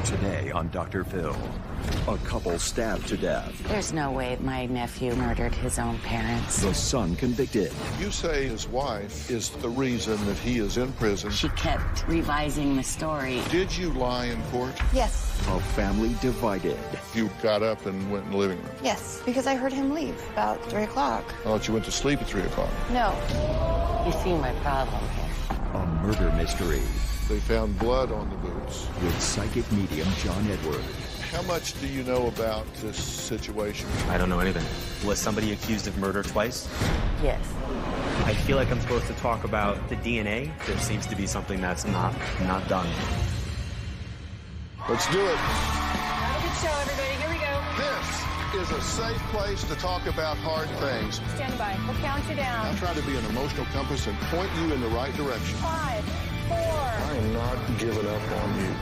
Today on Dr. Phil, a couple stabbed to death. There's no way my nephew murdered his own parents. The son convicted. You say his wife is the reason that he is in prison. She kept revising the story. Did you lie in court? Yes. A family divided. You got up and went in the living room. Yes, because I heard him leave about 3 o'clock. I thought you went to sleep at 3 o'clock. No. You see my problem here. A murder mystery They found blood on the boots. with psychic medium John Edward. How much do you know about this situation? I don't know anything. Was somebody accused of murder twice? Yes. I feel like I'm supposed to talk about the DNA. There seems to be something that's not done. Let's do it. Have a good show, everybody. Here we go. This is a safe place to talk about hard things. Stand by. We'll count you down. I'll try to be an emotional compass and point you in the right direction. 5, 4. I am not giving up on you.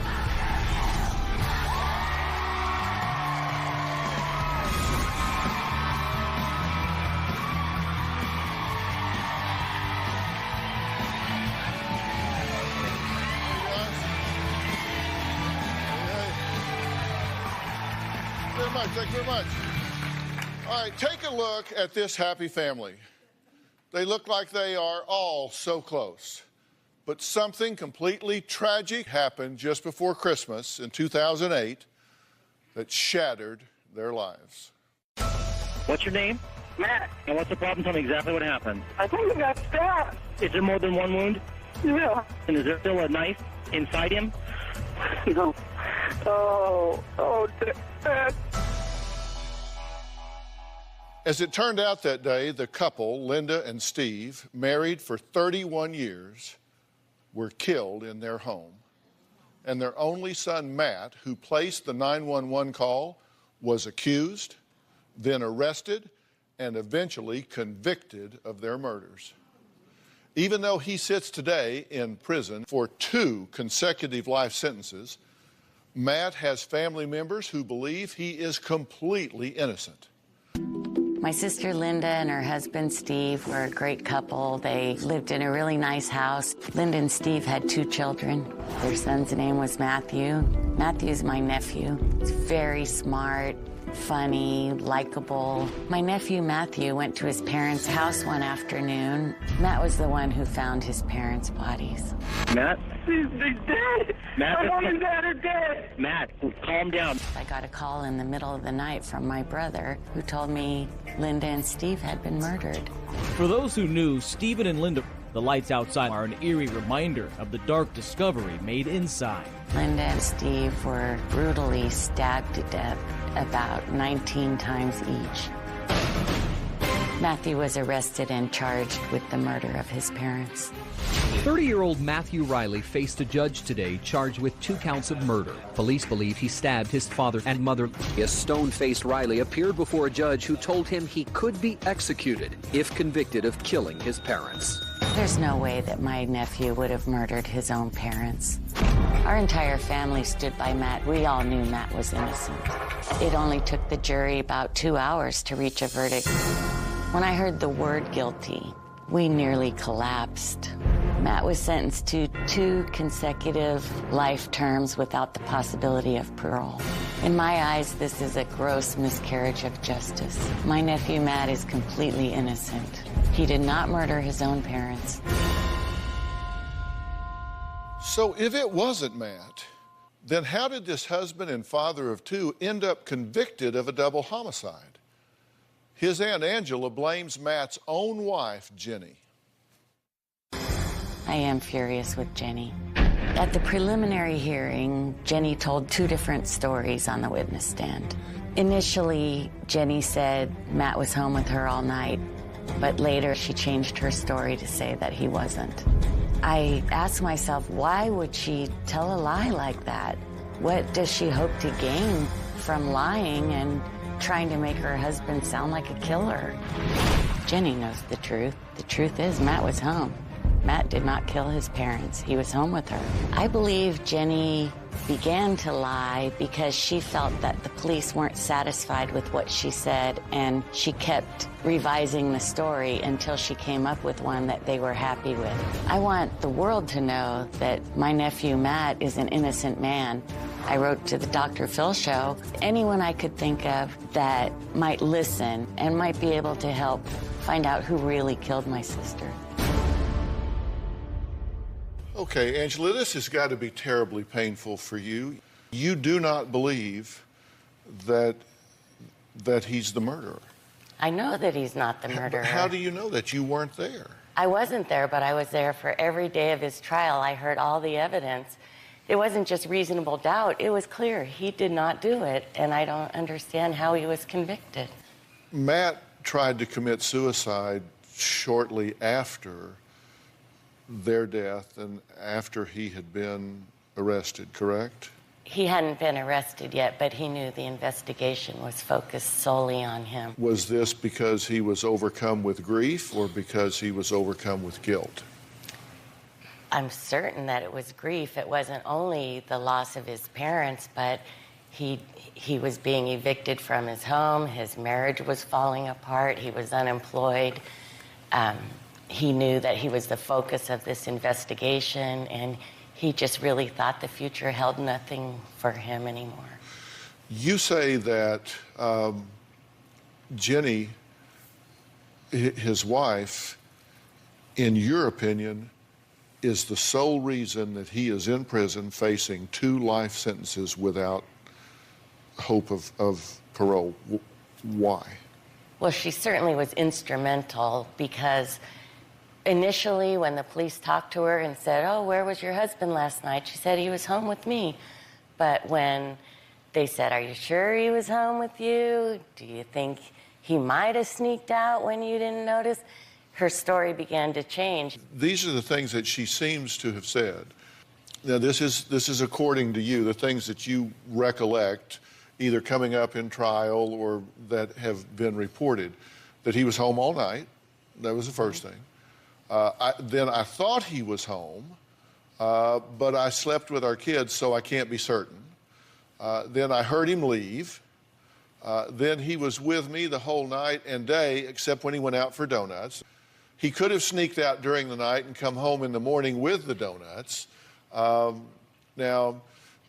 Thank you very much. All right, take a look at this happy family. They look like they are all so close. But something completely tragic happened just before Christmas in 2008 that shattered their lives. What's your name? Matt, And what's the problem? Tell me exactly what happened. I think he got stabbed. Is there more than one wound? Yeah. And is there still a knife inside him? No. Dad. As it turned out that day, the couple, Linda and Steve, married for 31 years, were killed in their home. And their only son, Matt, who placed the 911 call, was accused, then arrested, and eventually convicted of their murders. Even though he sits today in prison for 2 consecutive life sentences, Matt has family members who believe he is completely innocent. My sister Linda and her husband Steve were a great couple. They lived in a really nice house. Linda and Steve had 2 children. Their son's name was Matthew. Matthew's my nephew. He's very smart, funny, likable. My nephew Matthew went to his parents' house one afternoon. Matt was the one who found his parents' bodies. Matt? He's dead. Matt, My mom and dad are dead. Matt, calm down. I got a call in the middle of the night from my brother who told me Linda and Steve had been murdered. For those who knew Stephen and Linda, the lights outside are an eerie reminder of the dark discovery made inside. Linda and Steve were brutally stabbed to death about 19 times each. Matthew was arrested and charged with the murder of his parents. 30-year-old Matthew Riley faced a judge today charged with 2 counts of murder. Police believe he stabbed his father and mother. A stone-faced Riley appeared before a judge who told him he could be executed if convicted of killing his parents. There's no way that my nephew would have murdered his own parents. Our entire family stood by Matt. We all knew Matt was innocent. It only took the jury about 2 hours to reach a verdict. When I heard the word guilty, we nearly collapsed. Matt was sentenced to 2 consecutive life terms without the possibility of parole. In my eyes, this is a gross miscarriage of justice. My nephew Matt is completely innocent. He did not murder his own parents. So if it wasn't Matt, then how did this husband and father of 2 end up convicted of a double homicide? His Aunt Angela blames Matt's own wife, Jenny. I am furious with Jenny. At the preliminary hearing, Jenny told 2 different stories on the witness stand. Initially, Jenny said Matt was home with her all night, but later she changed her story to say that he wasn't. I asked myself, why would she tell a lie like that? What does she hope to gain from lying and trying to make her husband sound like a killer? Jenny knows the truth. The truth is Matt was home. Matt did not kill his parents. He was home with her. I believe Jenny began to lie because she felt that the police weren't satisfied with what she said, and she kept revising the story until she came up with one that they were happy with. I want the world to know that my nephew Matt is an innocent man. I wrote to the Dr. Phil show. Anyone I could think of that might listen and might be able to help find out who really killed my sister. Okay, Angela, this has got to be terribly painful for you. You do not believe that he's the murderer. I know that he's not the murderer. How do you know that? You weren't there. I wasn't there, but I was there for every day of his trial. I heard all the evidence. It wasn't just reasonable doubt. It was clear he did not do it, and I don't understand how he was convicted. Matt tried to commit suicide shortly after their death and after he had been arrested, correct? He hadn't been arrested yet, but he knew the investigation was focused solely on him. Was this because he was overcome with grief or because he was overcome with guilt? I'm certain that it was grief. It wasn't only the loss of his parents, but he was being evicted from his home. His marriage was falling apart. He was unemployed. He knew that he was the focus of this investigation, and he just really thought the future held nothing for him anymore. You say that Jenny, his wife, in your opinion, is the sole reason that he is in prison facing 2 life sentences without hope of parole. Why? Well, she certainly was instrumental because initially when the police talked to her and said, "Oh, where was your husband last night?" she said, "He was home with me." But when they said, "Are you sure he was home with you? Do you think he might have sneaked out when you didn't notice?" her story began to change. These are the things that she seems to have said. Now, this is according to you, the things that you recollect, either coming up in trial or that have been reported, that he was home all night. That was the first thing. Then I thought he was home, but I slept with our kids, so I can't be certain. Then I heard him leave. Then he was with me the whole night and day, except when he went out for donuts. He could have sneaked out during the night and come home in the morning with the donuts. Now,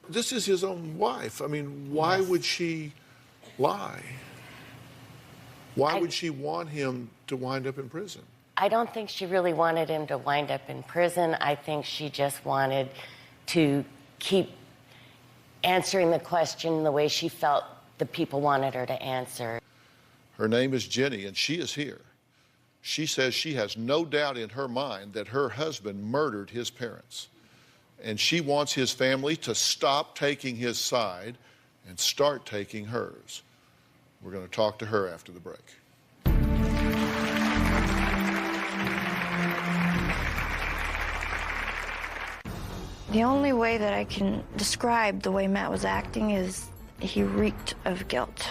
this is his own wife. I mean, why would she lie? Why would she want him to wind up in prison? I don't think she really wanted him to wind up in prison. I think she just wanted to keep answering the question the way she felt the people wanted her to answer. Her name is Jenny, and she is here. She says she has no doubt in her mind that her husband murdered his parents. And she wants his family to stop taking his side and start taking hers. We're going to talk to her after the break. The only way that I can describe the way Matt was acting is he reeked of guilt.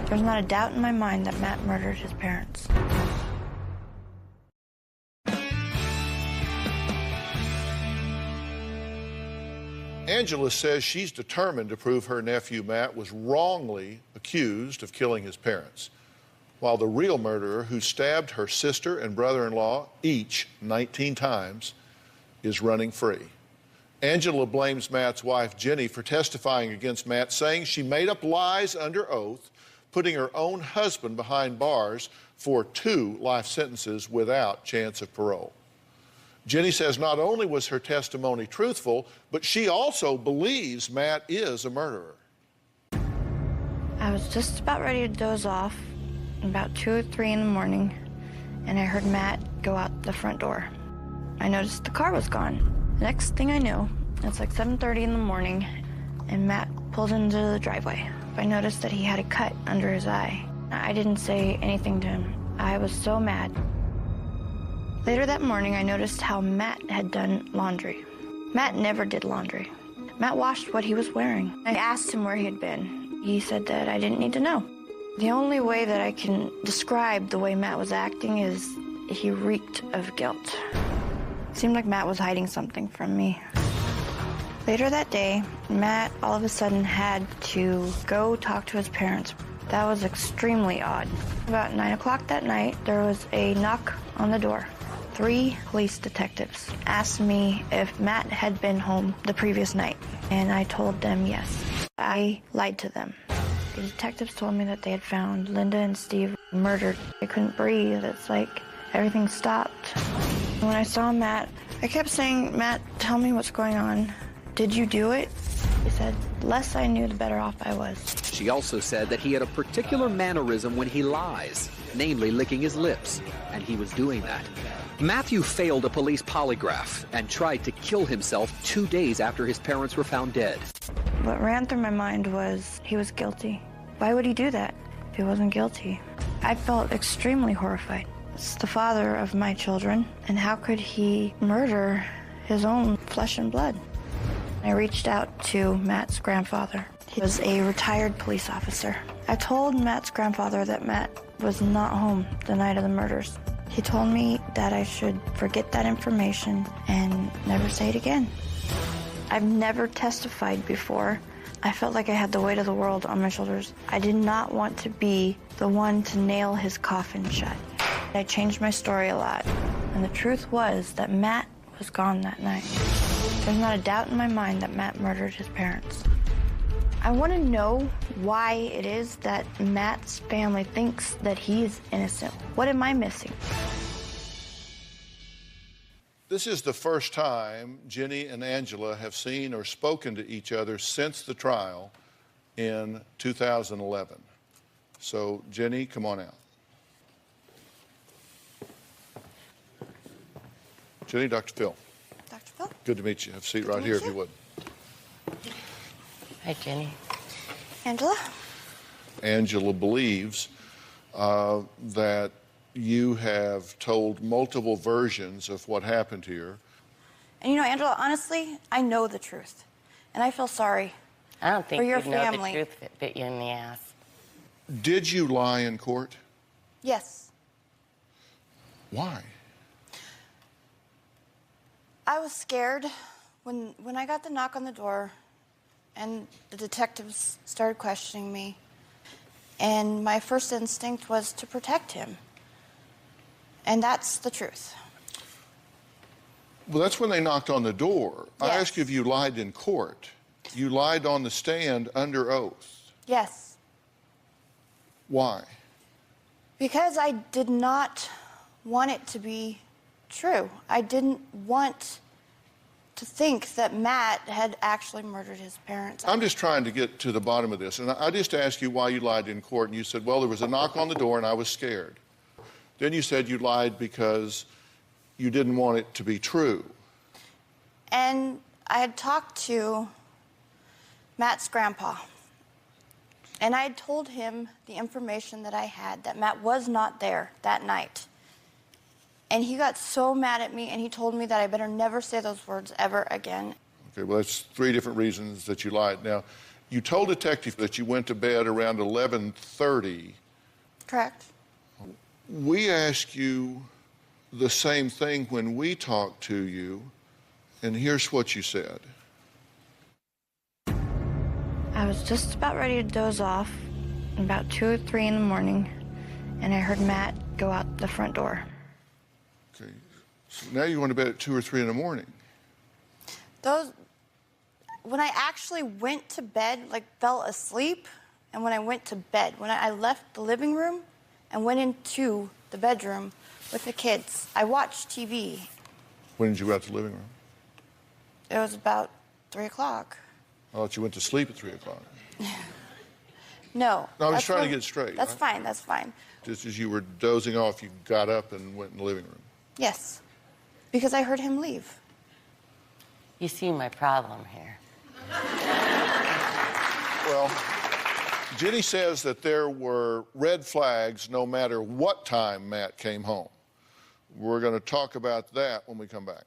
There's not a doubt in my mind that Matt murdered his parents. Angela says she's determined to prove her nephew Matt was wrongly accused of killing his parents, while the real murderer, who stabbed her sister and brother-in-law each 19 times, is running free. Angela blames Matt's wife, Jenny, for testifying against Matt, saying she made up lies under oath, putting her own husband behind bars for 2 life sentences without chance of parole. Jenny says not only was her testimony truthful, but she also believes Matt is a murderer. I was just about ready to doze off, about 2 or 3 in the morning, and I heard Matt go out the front door. I noticed the car was gone. The next thing I knew, it's like 7:30 in the morning, and Matt pulled into the driveway. I noticed that he had a cut under his eye. I didn't say anything to him. I was so mad. Later that morning, I noticed how Matt had done laundry. Matt never did laundry. Matt washed what he was wearing. I asked him where he had been. He said that I didn't need to know. The only way that I can describe the way Matt was acting is he reeked of guilt. It seemed like Matt was hiding something from me. Later that day, Matt all of a sudden had to go talk to his parents. That was extremely odd. About 9 o'clock that night, there was a knock on the door. 3 police detectives asked me if Matt had been home the previous night, and I told them yes. I lied to them. The detectives told me that they had found Linda and Steve murdered. I couldn't breathe. It's like everything stopped. When I saw Matt, I kept saying, "Matt, tell me what's going on. Did you do it?" He said, "The less I knew, the better off I was." She also said that he had a particular mannerism when he lies, namely licking his lips, and he was doing that. Matthew failed a police polygraph and tried to kill himself 2 days after his parents were found dead. What ran through my mind was he was guilty. Why would he do that if he wasn't guilty? I felt extremely horrified. It's the father of my children, and how could he murder his own flesh and blood? I reached out to Matt's grandfather. He was a retired police officer. I told Matt's grandfather that Matt was not home the night of the murders. He told me that I should forget that information and never say it again. I've never testified before. I felt like I had the weight of the world on my shoulders. I did not want to be the one to nail his coffin shut. I changed my story a lot, and the truth was that Matt was gone that night. There's not a doubt in my mind that Matt murdered his parents. I want to know why it is that Matt's family thinks that he's innocent. What am I missing? This is the first time Jenny and Angela have seen or spoken to each other since the trial in 2011. So, Jenny, come on out. Jenny, Dr. Phil. Dr. Phil? Good to meet you. Have a seat right here if you would. Hi, Jenny. Angela? Angela believes that you have told multiple versions of what happened here. And you know, Angela, honestly, I know the truth. And I feel sorry I don't think for your you'd know family. the truth if it bit you in the ass. Did you lie in court? Yes. Why? I was scared when I got the knock on the door and the detectives started questioning me. And my first instinct was to protect him. And that's the truth. Well, that's when they knocked on the door. Yes. I asked you if you lied in court. You lied on the stand under oath. Yes. Why? Because I did not want it to be true. I didn't want to think that Matt had actually murdered his parents. I'm just trying to get to the bottom of this. And I just asked you why you lied in court, and you said, well, there was a knock on the door and I was scared. Then you said you lied because you didn't want it to be true. And I had talked to Matt's grandpa. And I had told him the information that I had, that Matt was not there that night. And he got so mad at me, and he told me that I better never say those words ever again. Okay, well, that's 3 different reasons that you lied. Now, you told detective that you went to bed around 11:30. Correct. We asked you the same thing when we talked to you, and here's what you said. I was just about ready to doze off, about 2 or 3 in the morning, and I heard Matt go out the front door. Okay, so now you went to bed at 2 or 3 in the morning. When I actually went to bed, like fell asleep, and when I went to bed, when I left the living room and went into the bedroom with the kids, I watched TV. When did you go out to the living room? It was about 3 o'clock. I thought you went to sleep at 3 o'clock. No. No, I was trying to get it straight. That's right? fine, that's fine. Just as you were dozing off, you got up and went in the living room. Yes, because I heard him leave. You see my problem here. Well, Jenny says that there were red flags no matter what time Matt came home. We're going to talk about that when we come back.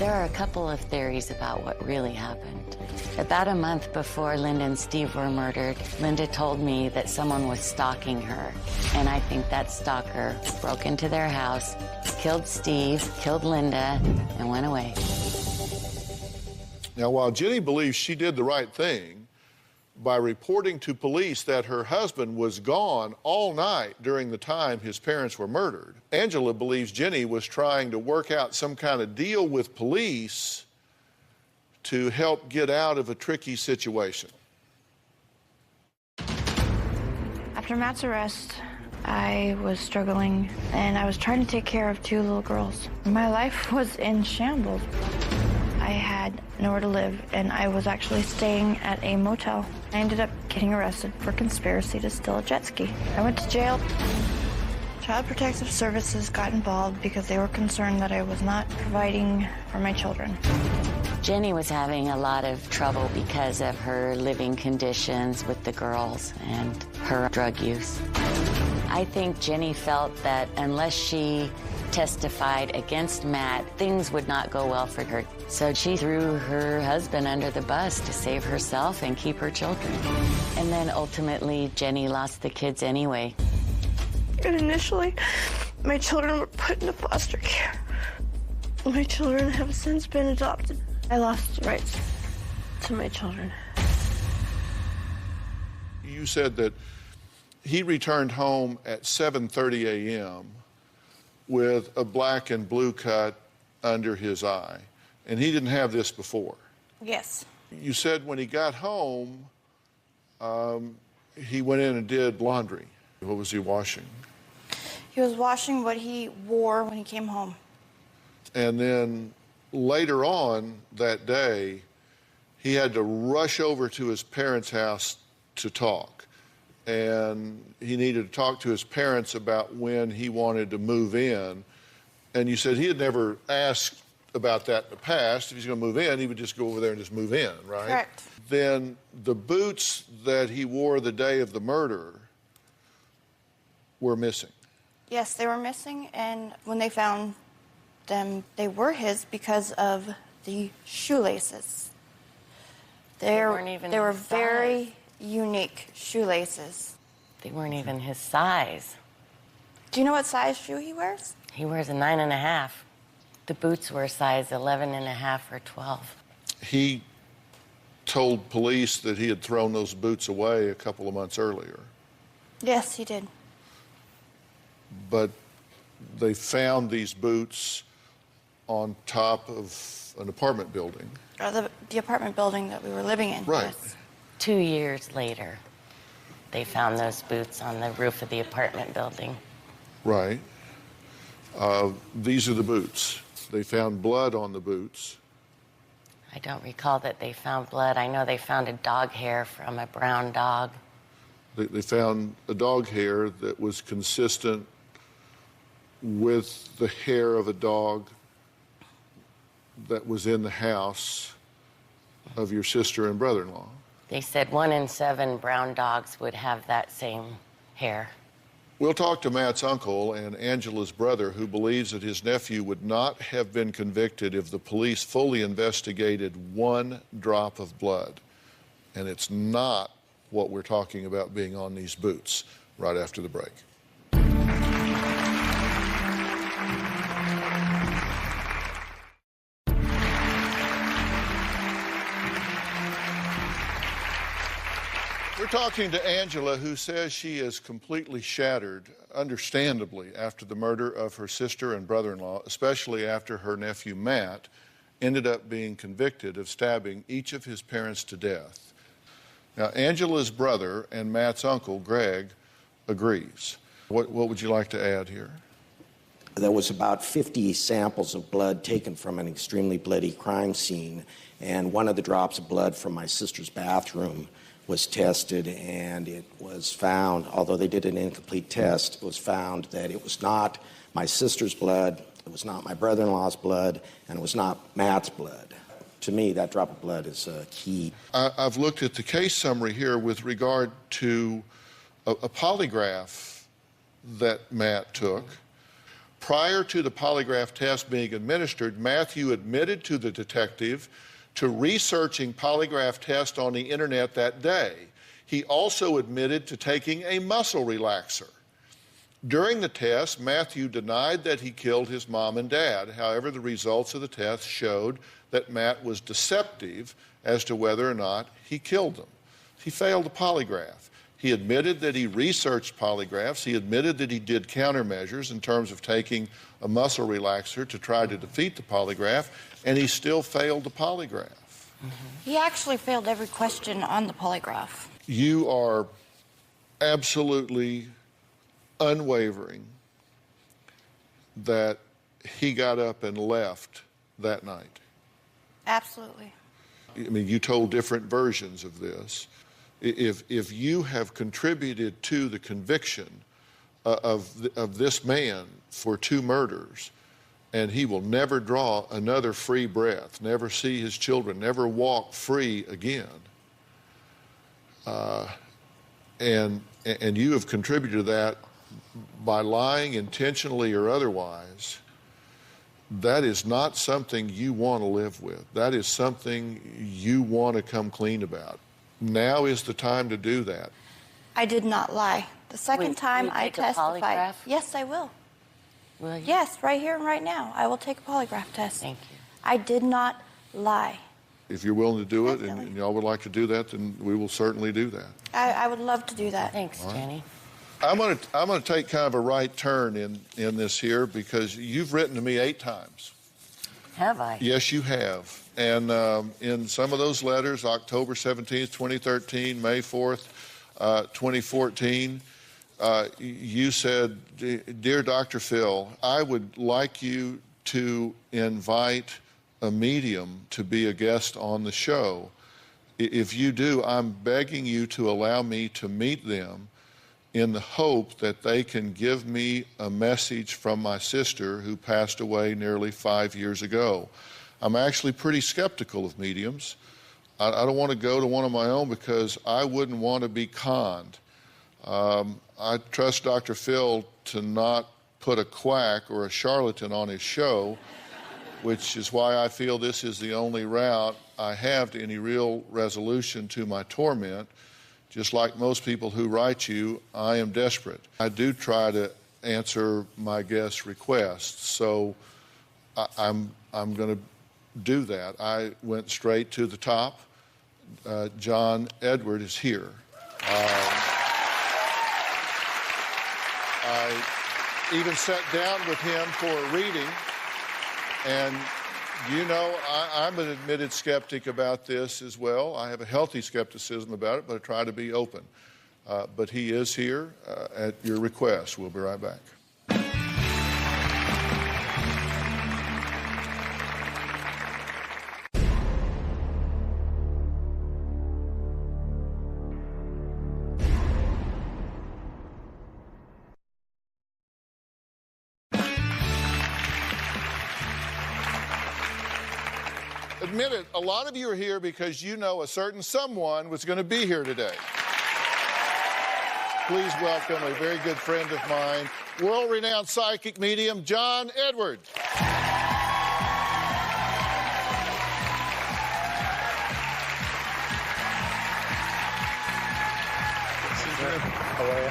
There are a couple of theories about what really happened. About a month before Linda and Steve were murdered, Linda told me that someone was stalking her. And I think that stalker broke into their house, killed Steve, killed Linda, and went away. Now, while Jenny believes she did the right thing, by reporting to police that her husband was gone all night during the time his parents were murdered. Angela believes Jenny was trying to work out some kind of deal with police to help get out of a tricky situation. After Matt's arrest, I was struggling, and I was trying to take care of 2 little girls. My life was in shambles. I had nowhere to live, and I was actually staying at a motel. I ended up getting arrested for conspiracy to steal a jet ski. I went to jail. Child Protective Services got involved because they were concerned that I was not providing for my children. Jenny was having a lot of trouble because of her living conditions with the girls and her drug use. I think Jenny felt that unless she testified against Matt, things would not go well for her. So she threw her husband under the bus to save herself and keep her children. And then ultimately, Jenny lost the kids anyway. And initially, my children were put into foster care. My children have since been adopted. I lost the rights to my children. You said that he returned home at 7:30 a.m. with a black and blue cut under his eye, and he didn't have this before. Yes. You said when he got home, he went in and did laundry. What was he washing? He was washing what he wore when he came home. And then later on that day, he had to rush over to his parents' house to talk. And he needed to talk to his parents about when he wanted to move in. And you said he had never asked about that in the past. If he's going to move in, he would just go over there and just move in, right? Correct. Then the boots that he wore the day of the murder were missing. Yes, they were missing, and when they found them, they were his because of the shoelaces. They were very unique shoelaces. They weren't even his size. Do you know what size shoe he wears? He wears a 9.5. The boots were a size 11.5 or 12. He told police that he had thrown those boots away a couple of months earlier. Yes, he did. But they found these boots on top of an apartment building. The apartment building that we were living in. Right. Yes. 2 years later, they found those boots on the roof of the apartment building. Right. These are the boots. They found blood on the boots. I don't recall that they found blood. I know they found a dog hair from a brown dog. They found a dog hair that was consistent with the hair of a dog that was in the house of your sister and brother-in-law. They said 1 in 7 brown dogs would have that same hair. We'll talk to Matt's uncle and Angela's brother, who believes that his nephew would not have been convicted if the police fully investigated 1 drop of blood. And it's not what we're talking about being on these boots right after the break. We're talking to Angela, who says she is completely shattered, understandably, after the murder of her sister and brother-in-law, especially after her nephew Matt ended up being convicted of stabbing each of his parents to death. Now, Angela's brother and Matt's uncle, Greg, agrees. What would you like to add here? There was about 50 samples of blood taken from an extremely bloody crime scene, and one of the drops of blood from my sister's bathroom was tested, and it was found, although they did an incomplete test, it was found that it was not my sister's blood, it was not my brother-in-law's blood, and it was not Matt's blood. To me, that drop of blood is key. I've looked at the case summary here with regard to a polygraph that Matt took. Prior to the polygraph test being administered, Matthew admitted to the detective to researching polygraph tests on the internet that day. He also admitted to taking a muscle relaxer. During the test, Matthew denied that he killed his mom and dad. However, the results of the test showed that Matt was deceptive as to whether or not he killed them. He failed the polygraph. He admitted that he researched polygraphs. He admitted that he did countermeasures in terms of taking a muscle relaxer to try to defeat the polygraph, and he still failed the polygraph. He actually failed every question on the polygraph. You are absolutely unwavering that he got up and left that night. Absolutely. I mean, you told different versions of this. If you have contributed to the conviction of this man for 2 murders, and he will never draw another free breath, never see his children, never walk free again, and you have contributed to that by lying intentionally or otherwise, that is not something you want to live with. That is something you want to come clean about. Now is the time to do that. I did not lie. The second time will you I take a testified. polygraph? Yes, I will. Will you? Yes, right here and right now. I will take a polygraph test. Thank you. I did not lie. If you're willing to do it Definitely. and y'all would like to do that, then we will certainly do that. I would love to do that. Thanks, Jenny. I'm going to take kind of a right turn in this here because you've written to me 8 times. Have I? Yes, you have. And in some of those letters, October 17th, 2013, May 4th, 2014, you said, "Dear Dr. Phil, I would like you to invite a medium to be a guest on the show. If you do, I'm begging you to allow me to meet them in the hope that they can give me a message from my sister who passed away nearly 5 years ago." I'm actually pretty skeptical of mediums. I don't want to go to one of my own because I wouldn't want to be conned. I trust Dr. Phil to not put a quack or a charlatan on his show, which is why I feel this is the only route I have to any real resolution to my torment. Just like most people who write you, I am desperate. I do try to answer my guests' requests, so I'm going to do that. I went straight to the top. John Edward is here. I even sat down with him for a reading, and you know, I'm an admitted skeptic about this as well. I have a healthy skepticism about it, but I try to be open. But he is here at your request. We'll be right back. Admit it, a lot of you are here because you know a certain someone was going to be here today. Please welcome a very good friend of mine, world-renowned psychic medium, John Edward. How are you?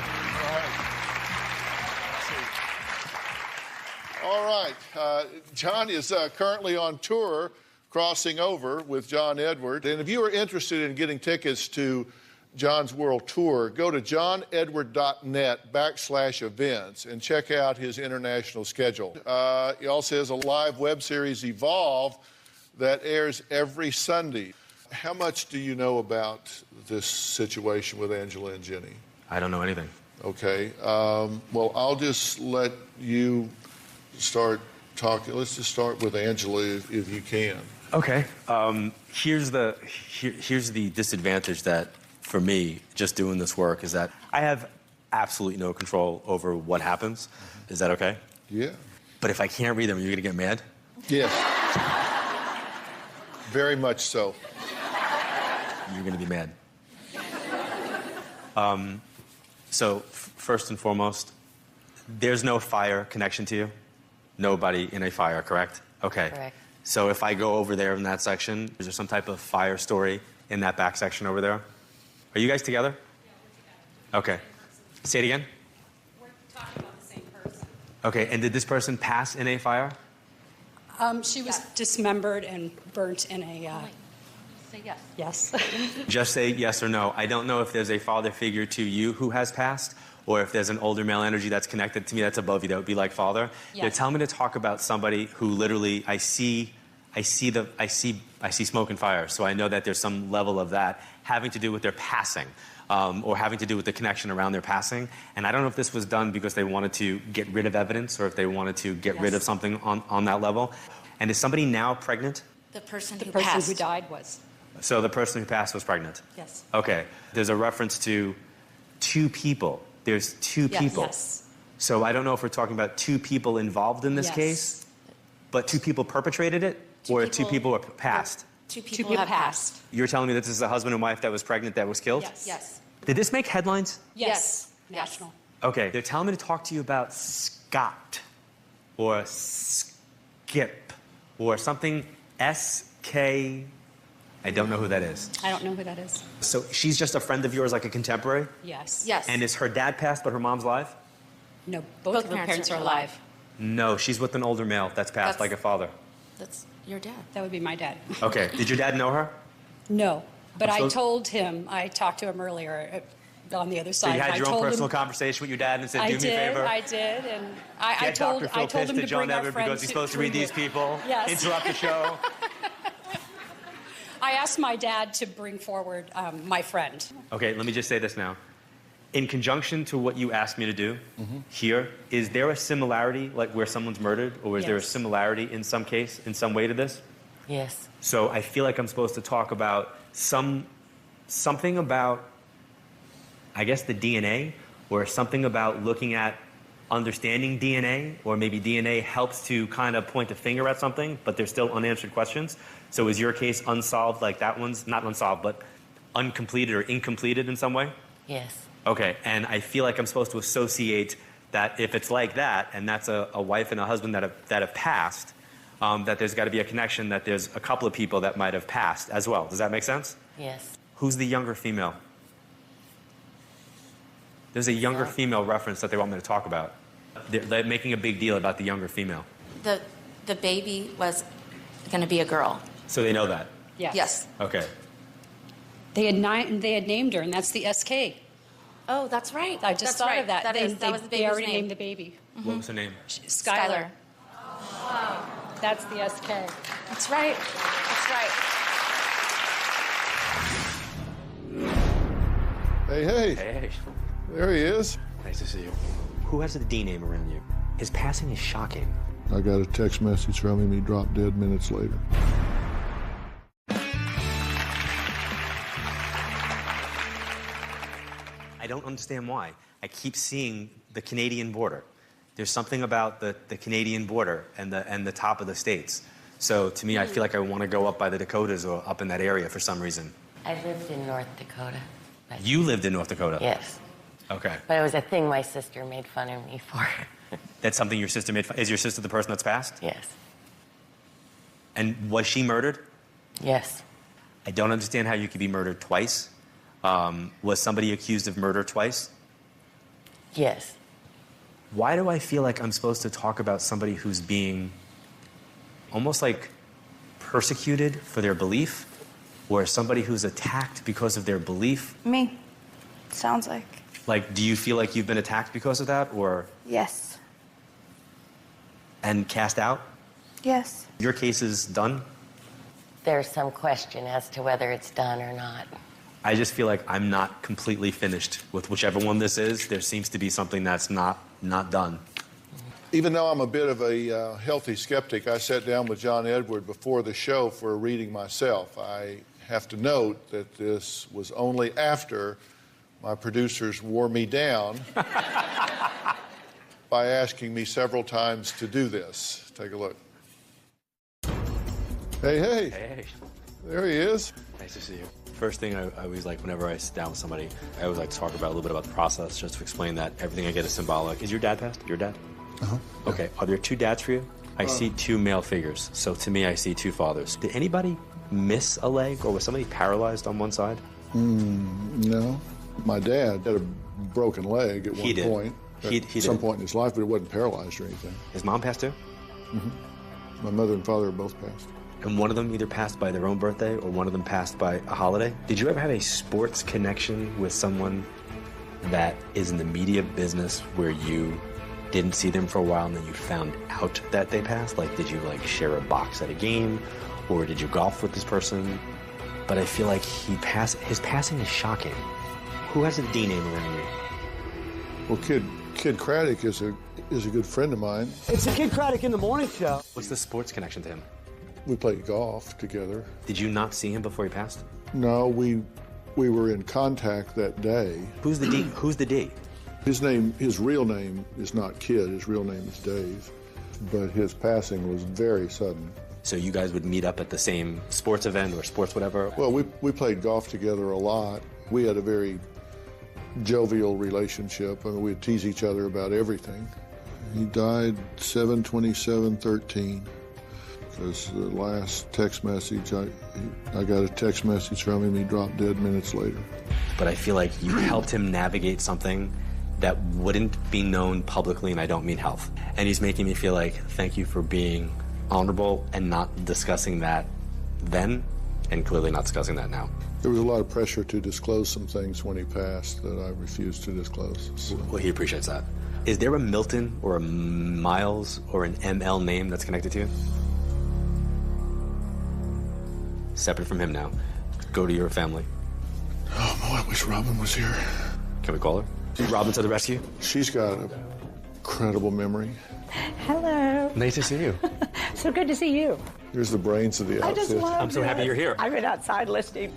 All right. John is currently on tour, Crossing Over with John Edward. And if you are interested in getting tickets to John's world tour, go to johnedward.net/events and check out his international schedule. He also has a live web series, Evolve, that airs every Sunday. How much do you know about this situation with Angela and Jenny? I don't know anything. Okay. Well, I'll just let you start talking. Let's just start with Angela if you can. Okay. Here's the disadvantage that, for me, just doing this work is that I have absolutely no control over what happens. Mm-hmm. Is that okay? Yeah. But if I can't read them, are you going to get mad? Yes. Very much so. You're going to be mad. So, first and foremost, there's no fire connection to you? Nobody in a fire, correct? Okay. Correct. So if I go over there in that section, is there some type of fire story in that back section over there? Are you guys together? Yeah, we're together. Okay. Say it again. We're talking about the same person. Okay, and did this person pass in a fire? She was dismembered and burnt in a Say yes. Yes. Just say yes or no. I don't know if there's a father figure to you who has passed, or if there's an older male energy that's connected to me that's above you that would be like father. Yes. They're telling me to talk about somebody who literally I see smoke and fire. So I know that there's some level of that having to do with their passing, or having to do with the connection around their passing. And I don't know if this was done because they wanted to get rid of evidence or if they wanted to get rid of something on that level. And is somebody now pregnant? The person who died was. So the person who passed was pregnant? Yes. Okay. There's a reference to two people. There's two people. Yes. So I don't know if we're talking about two people involved in this Yes. case, but two people perpetrated it, or two people were passed? Two people have passed. You're telling me that this is a husband and wife that was pregnant that was killed? Yes. Yes. Did this make headlines? Yes. National. Okay. They're telling me to talk to you about Scott, or Skip, or something S-K... I don't know who that is. I don't know who that is. So she's just a friend of yours, like a contemporary? Yes. Yes. And is her dad passed, but her mom's alive? No, both of her parents are alive. No, she's with an older male that's passed, like a father. That's your dad. That would be my dad. Okay. Did your dad know her? No, but I'm I so- told him, I talked to him earlier on the other So side. you had I your own told personal him, conversation with your dad and said, do I me a favor? I did, and I Get told, Dr. Phil I told pissed him at to John bring our Everett friend because he's supposed to read these people, Yes. interrupt the show. I asked my dad to bring forward my friend. Okay, let me just say this now. In conjunction to what you asked me to do here, is there a similarity, like where someone's murdered, or is there a Yes. similarity in some case, in some way to this? Yes. So I feel like I'm supposed to talk about something about, I guess, the DNA, or something about looking at understanding DNA, or maybe DNA helps to kind of point a finger at something, but there's still unanswered questions. So is your case unsolved, like that one's not unsolved, but uncompleted or incompleted in some way? Yes. Okay, and I feel like I'm supposed to associate that if it's like that, and that's a wife and a husband that have passed, that there's got to be a connection, that there's a couple of people that might have passed as well. Does that make sense? Yes. Who's the younger female? There's a younger female reference that they want me to talk about. They're making a big deal about the younger female. The baby was going to be a girl. So they know that? Yes. Yes. Okay. They had named her, and that's the SK. Oh, that's right. I just That's thought right. of that. That was the They baby's already name. named the baby. What was her name? Skylar. That's the SK. That's right. That's right. Hey, hey. Hey. There he is. Nice to see you. Who has a D name around you? His passing is shocking. I got a text message from him. He dropped dead minutes later. I don't understand why. I keep seeing the Canadian border. There's something about the Canadian border and the top of the states. So to me, I feel like I want to go up by the Dakotas or up in that area for some reason. I lived in North Dakota. You lived in North Dakota? Yes. Okay. But it was a thing my sister made fun of me for. That's something your sister made fun. Is your sister the person that's passed? Yes. And was she murdered? Yes. I don't understand how you could be murdered twice. Was somebody accused of murder twice? Yes. Why do I feel like I'm supposed to talk about somebody who's being almost like persecuted for their belief, or somebody who's attacked because of their belief? Me. Sounds like. Like, do you feel like you've been attacked because of that, or Yes. and cast out? Yes. Your case is done? There's some question as to whether it's done or not. I just feel like I'm not completely finished with whichever one this is. There seems to be something that's not done. Even though I'm a bit of a healthy skeptic, I sat down with John Edward before the show for a reading myself. I have to note that this was only after my producers wore me down by asking me several times to do this. Take a look. Hey, hey. Hey. There he is. Nice to see you. First thing I always like whenever I sit down with somebody, I always like to talk about a little bit about the process, just to explain that everything I get is symbolic. Is your dad passed? Your dad? Uh-huh. Okay. Are there two dads for you? I see two male figures. So to me, I see two fathers. Did anybody miss a leg, or was somebody paralyzed on one side? No. My dad had a broken leg at one point. At some point in his life, but it wasn't paralyzed or anything. His mom passed too? Mm-hmm. My mother and father are both passed. and one of them either passed by their own birthday or one of them passed by a holiday. Did you ever have a sports connection with someone that is in the media business where you didn't see them for a while and then you found out that they passed? Like, did you like share a box at a game, or did you golf with this person? But I feel like his passing is shocking. Who has a D name around you? Well, Kid Craddock is a good friend of mine. It's the Kid Craddock in the Morning Show. What's the sports connection to him? We played golf together. Did you not see him before he passed? No, we were in contact that day. Who's the D? Who's the D? His real name is not Kid. His real name is Dave. But his passing was very sudden. So you guys would meet up at the same sports event or sports whatever? Well, we played golf together a lot. We had a very jovial relationship. I mean, we'd tease each other about everything. He died 7/27/13. Because the last text message, I got a text message from him. He dropped dead minutes later. But I feel like you helped him navigate something that wouldn't be known publicly, and I don't mean health. And he's making me feel like, thank you for being honorable and not discussing that then, and clearly not discussing that now. There was a lot of pressure to disclose some things when he passed that I refused to disclose. So. Well, he appreciates that. Is there a Milton or a Miles or an ML name that's connected to you? Separate from him now. Go to your family. Oh, boy, I wish Robin was here. Can we call her? Robin to the rescue? She's got an incredible memory. Hello. Nice to see you. So good to see you. Here's the brains of the outfit. I just love I'm so happy you're here. I've been outside listening.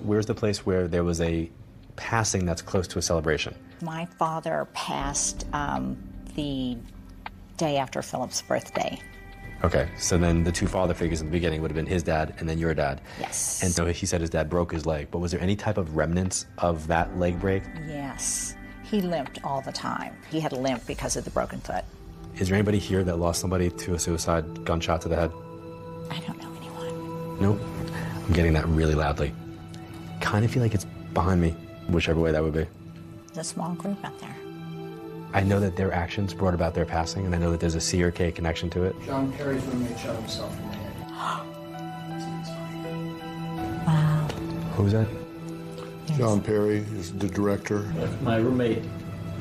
Where's the place where there was a passing that's close to a celebration? My father passed the day after Philip's birthday. Okay, so then the two father figures in the beginning would have been his dad and then your dad. Yes. And so he said his dad broke his leg, but was there any type of remnants of that leg break? Yes. He limped all the time. He had a limp because of the broken foot. Is there anybody here that lost somebody to a suicide gunshot to the head? I don't know anyone. Nope. I'm getting that really loudly. Kind of feel like it's behind me, whichever way that would be. There's a small group out there. I know that their actions brought about their passing, and I know that there's a C or K connection to it. John Perry's roommate shot himself in the head. Wow. Who's that? John Perry is the director. My roommate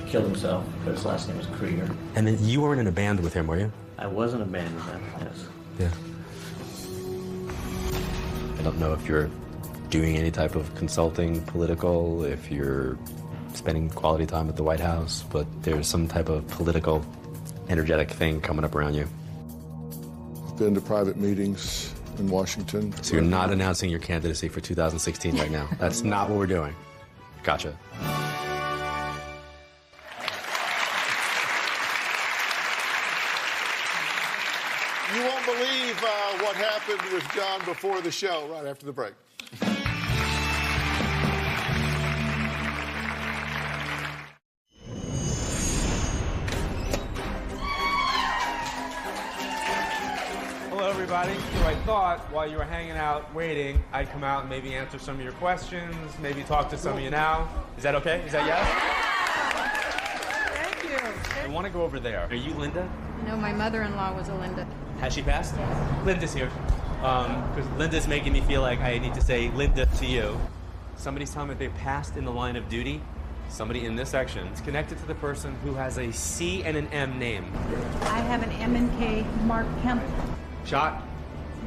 killed himself, but his last name was Krieger. And then you weren't in a band with him, were you? I was in a band with him, yes. Yeah. I don't know if you're doing any type of consulting, political, if you're spending quality time at the White House, but there's some type of political, energetic thing coming up around you. Been to private meetings in Washington. So you're not announcing your candidacy for 2016 right now. That's not what we're doing. Gotcha. You won't believe what happened with John before the show, right after the break. Hello, everybody. So I thought while you were hanging out, waiting, I'd come out and maybe answer some of your questions, maybe talk to some of you now. Is that okay? Is that yes? Thank you. I want to go over there. Are you Linda? No, my mother-in-law was a Linda. Has she passed? Yes. Linda's here. Because Linda's making me feel like I need to say Linda to you. Somebody's telling me they passed in the line of duty. Somebody in this section is connected to the person who has a C and an M name. I have an M and K, Mark Kemp, Shot?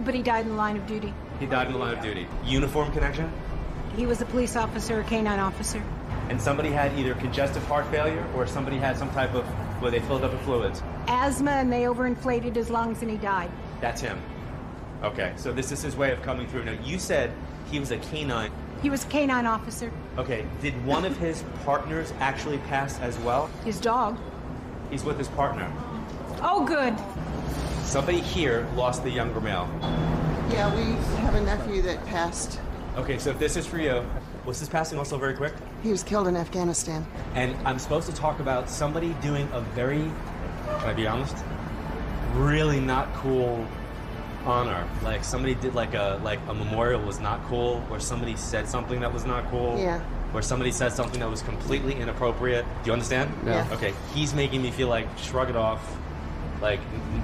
but he died in the line of duty. He died in the line of duty. Uniform connection? He was a police officer, a canine officer. And somebody had either congestive heart failure or somebody had some type of, where they filled up with fluids. Asthma, and they overinflated his lungs, and he died. That's him. Okay, so this is his way of coming through. Now, you said he was a canine. He was a canine officer. Okay, did one of his partners actually pass as well? His dog. He's with his partner. Oh, good. Somebody here lost the younger male. Yeah, we have a nephew that passed. Okay, so if this is for you, was this passing also very quick? He was killed in Afghanistan. And I'm supposed to talk about somebody doing a very, can I be honest, really not cool honor. Like somebody did like a memorial was not cool, or somebody said something that was not cool. Yeah. Or somebody said something that was completely inappropriate. Do you understand? Yeah. Okay, he's making me feel like shrug it off, like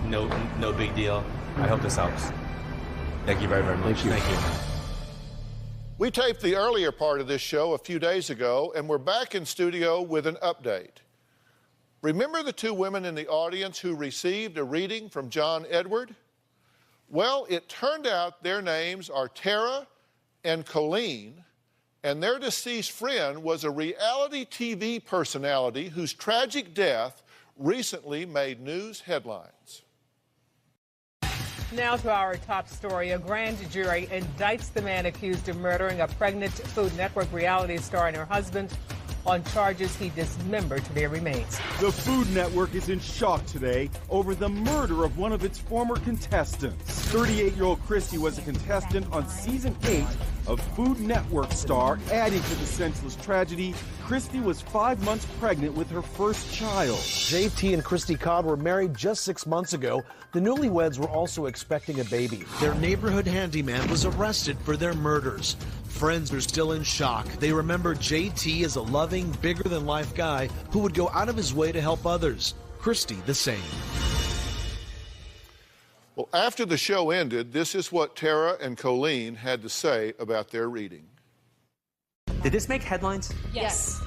no big deal. I hope this helps. Thank you very, very much. Thank you. We taped the earlier part of this show a few days ago, and we're back in studio with an update. Remember the two women in the audience who received a reading from John Edward? Well, it turned out their names are Tara and Colleen, and their deceased friend was a reality TV personality whose tragic death recently made news headlines. Now to our top story. A grand jury indicts the man accused of murdering a pregnant Food Network reality star and her husband on charges he dismembered their remains. The Food Network is in shock today over the murder of one of its former contestants. 38-year-old Christy was a contestant on season 8 of Food Network star. Adding to the senseless tragedy, Christy was 5 months pregnant with her first child. JT and Christy Cobb were married just 6 months ago. The newlyweds were also expecting a baby. Their neighborhood handyman was arrested for their murders. Friends are still in shock. They remember JT as a loving, bigger-than-life guy who would go out of his way to help others. Christy, the same. Well, after the show ended, this is what Tara and Colleen had to say about their reading. Did this make headlines? Yes.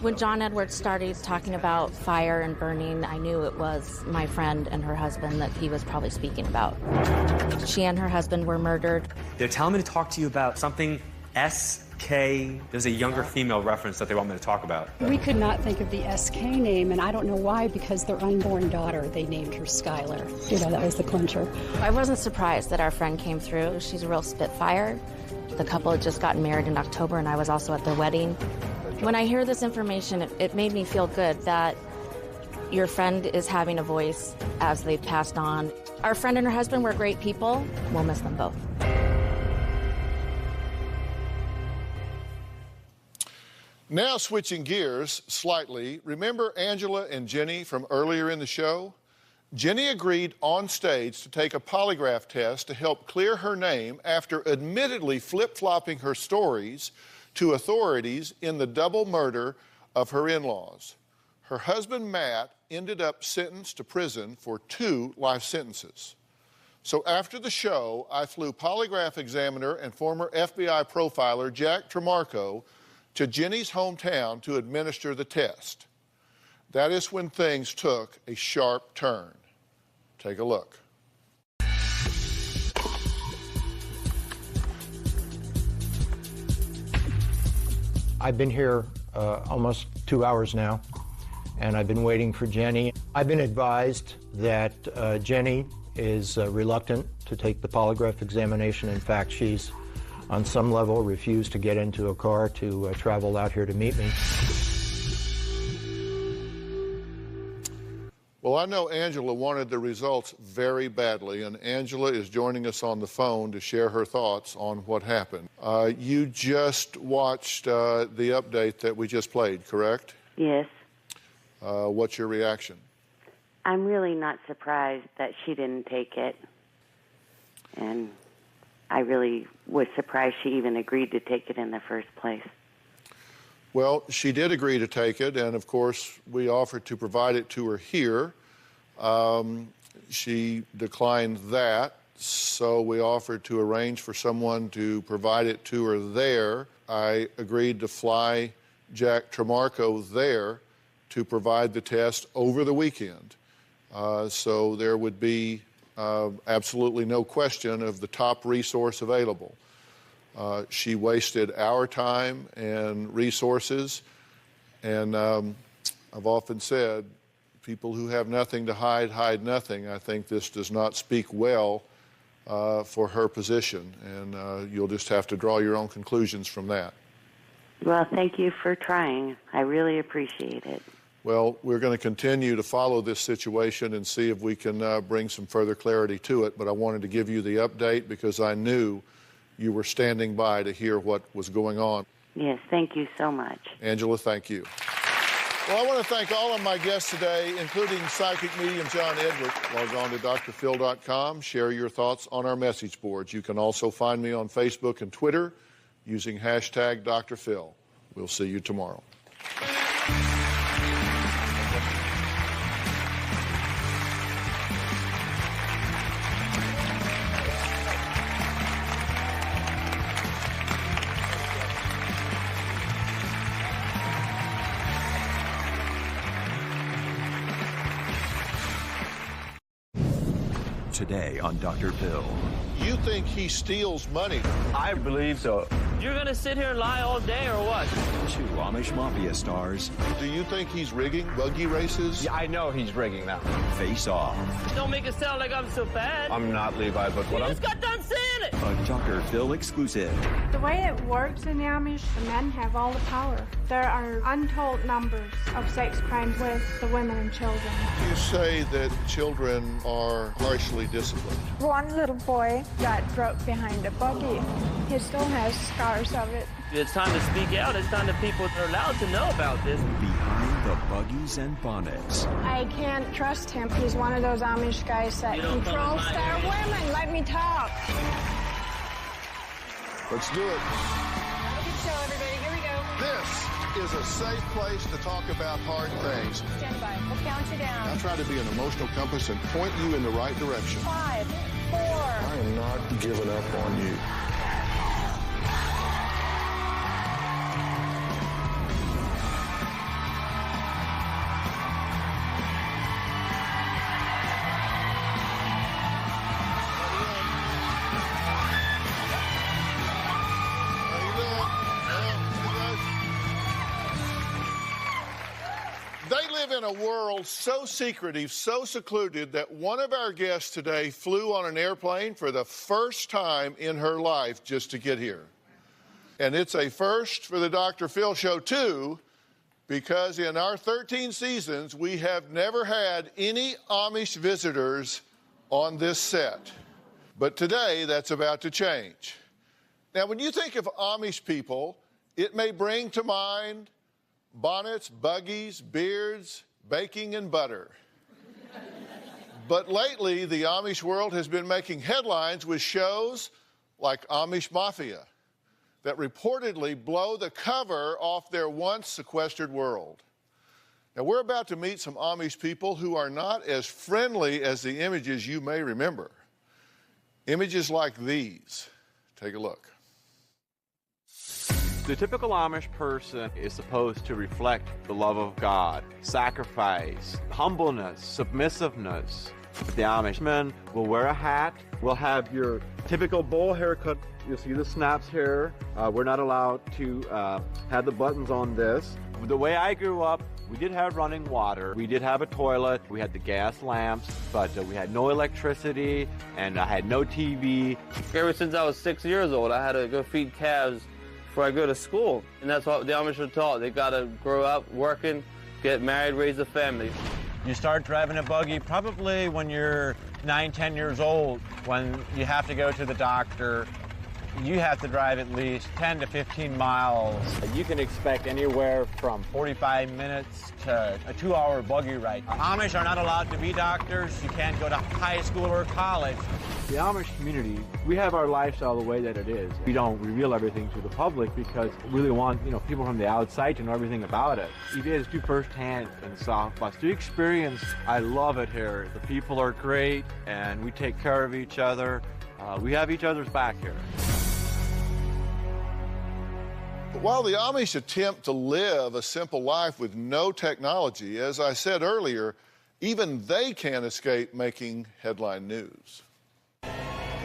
When John Edwards started talking about fire and burning, I knew it was my friend and her husband that he was probably speaking about. She and her husband were murdered. They're telling me to talk to you about something SK. There's a younger female reference that they want me to talk about. We could not think of the SK name, and I don't know why, because their unborn daughter, they named her Skylar. You know, that was the clincher. I wasn't surprised that our friend came through. She's a real spitfire. The couple had just gotten married in October, and I was also at their wedding. When I hear this information, it made me feel good that your friend is having a voice as they've passed on. Our friend and her husband were great people. We'll miss them both. Now switching gears slightly, remember Angela and Jenny from earlier in the show? Jenny agreed on stage to take a polygraph test to help clear her name after admittedly flip-flopping her stories to authorities in the double murder of her in-laws. Her husband, Matt, ended up sentenced to prison for 2 life sentences. So after the show, I flew polygraph examiner and former FBI profiler Jack Tremarco to Jenny's hometown to administer the test. That is when things took a sharp turn. Take a look. I've been here almost 2 hours now, and I've been waiting for Jenny. I've been advised that Jenny is reluctant to take the polygraph examination. In fact, she's on some level refused to get into a car to travel out here to meet me. Well, I know Angela wanted the results very badly, and Angela is joining us on the phone to share her thoughts on what happened. You just watched the update that we just played, correct? Yes. What's your reaction? I'm really not surprised that she didn't take it. And I really was surprised she even agreed to take it in the first place. Well, she did agree to take it, and of course, we offered to provide it to her here. She declined that, so we offered to arrange for someone to provide it to her there. I agreed to fly Jack Tremarco there to provide the test over the weekend. So there would be absolutely no question of the top resource available. She wasted our time and resources, and I've often said, people who have nothing to hide, hide nothing. I think this does not speak well for her position, and you'll just have to draw your own conclusions from that. Well, thank you for trying. I really appreciate it. Well, we're going to continue to follow this situation and see if we can bring some further clarity to it, but I wanted to give you the update because I knew you were standing by to hear what was going on. Yes, thank you so much. Angela, thank you. Well, I want to thank all of my guests today, including psychic medium John Edward. Log on to drphil.com. Share your thoughts on our message boards. You can also find me on Facebook and Twitter using hashtag Dr. Phil. We'll see you tomorrow. today on Dr. Phil. You think he steals money? I believe so. You're gonna sit here and lie all day or what? 2 Amish Mafia stars. Do you think he's rigging buggy races? Yeah, I know he's rigging them. Face off. Don't make it sound like I'm so bad. I'm not Levi, but what You just got done saying it! A Dr. Phil exclusive. The way it works in the Amish, the men have all the power. There are untold numbers of sex crimes with the women and children. You say that children are harshly disciplined. One little boy got broke behind a buggy. He still has scars of it. It's time to speak out. It's time that people are allowed to know about this. Behind the buggies and bonnets. I can't trust him. He's one of those Amish guys that controls their women. Let me talk. Let's do it. Have a good show, everybody. Here we go. This is a safe place to talk about hard things. Stand by. We'll count you down. I try to be an emotional compass and point you in the right direction. 5, 4. I am not giving up on you. They live in a world so secretive, so secluded, that one of our guests today flew on an airplane for the first time in her life just to get here. And it's a first for the Dr. Phil Show, too, because in our 13 seasons, we have never had any Amish visitors on this set. But today, that's about to change. Now, when you think of Amish people, it may bring to mind bonnets, buggies, beards, baking, and butter. But lately, the Amish world has been making headlines with shows like Amish Mafia that reportedly blow the cover off their once sequestered world. Now, we're about to meet some Amish people who are not as friendly as the images you may remember. Images like these. Take a look. The typical Amish person is supposed to reflect the love of God, sacrifice, humbleness, submissiveness. The Amish men will wear a hat, will have your typical bowl haircut. You'll see the snaps here. We're not allowed to have the buttons on this. The way I grew up, we did have running water. We did have a toilet. We had the gas lamps, but we had no electricity, and I had no TV. Ever since I was 6 years old, I had to go feed calves before I go to school. And that's what the Amish are taught. They got to grow up working, get married, raise a family. You start driving a buggy probably when you're 9, 10 years old. When you have to go to the doctor, you have to drive at least 10 to 15 miles. You can expect anywhere from 45 minutes to a 2-hour buggy ride. Amish are not allowed to be doctors. You can't go to high school or college. The Amish community, we have our lifestyle the way that it is. We don't reveal everything to the public because we really want, people from the outside to know everything about it. You guys do firsthand in South Bus. Do experience. I love it here. The people are great, and we take care of each other. We have each other's back here. But while the Amish attempt to live a simple life with no technology, as I said earlier, even they can't escape making headline news.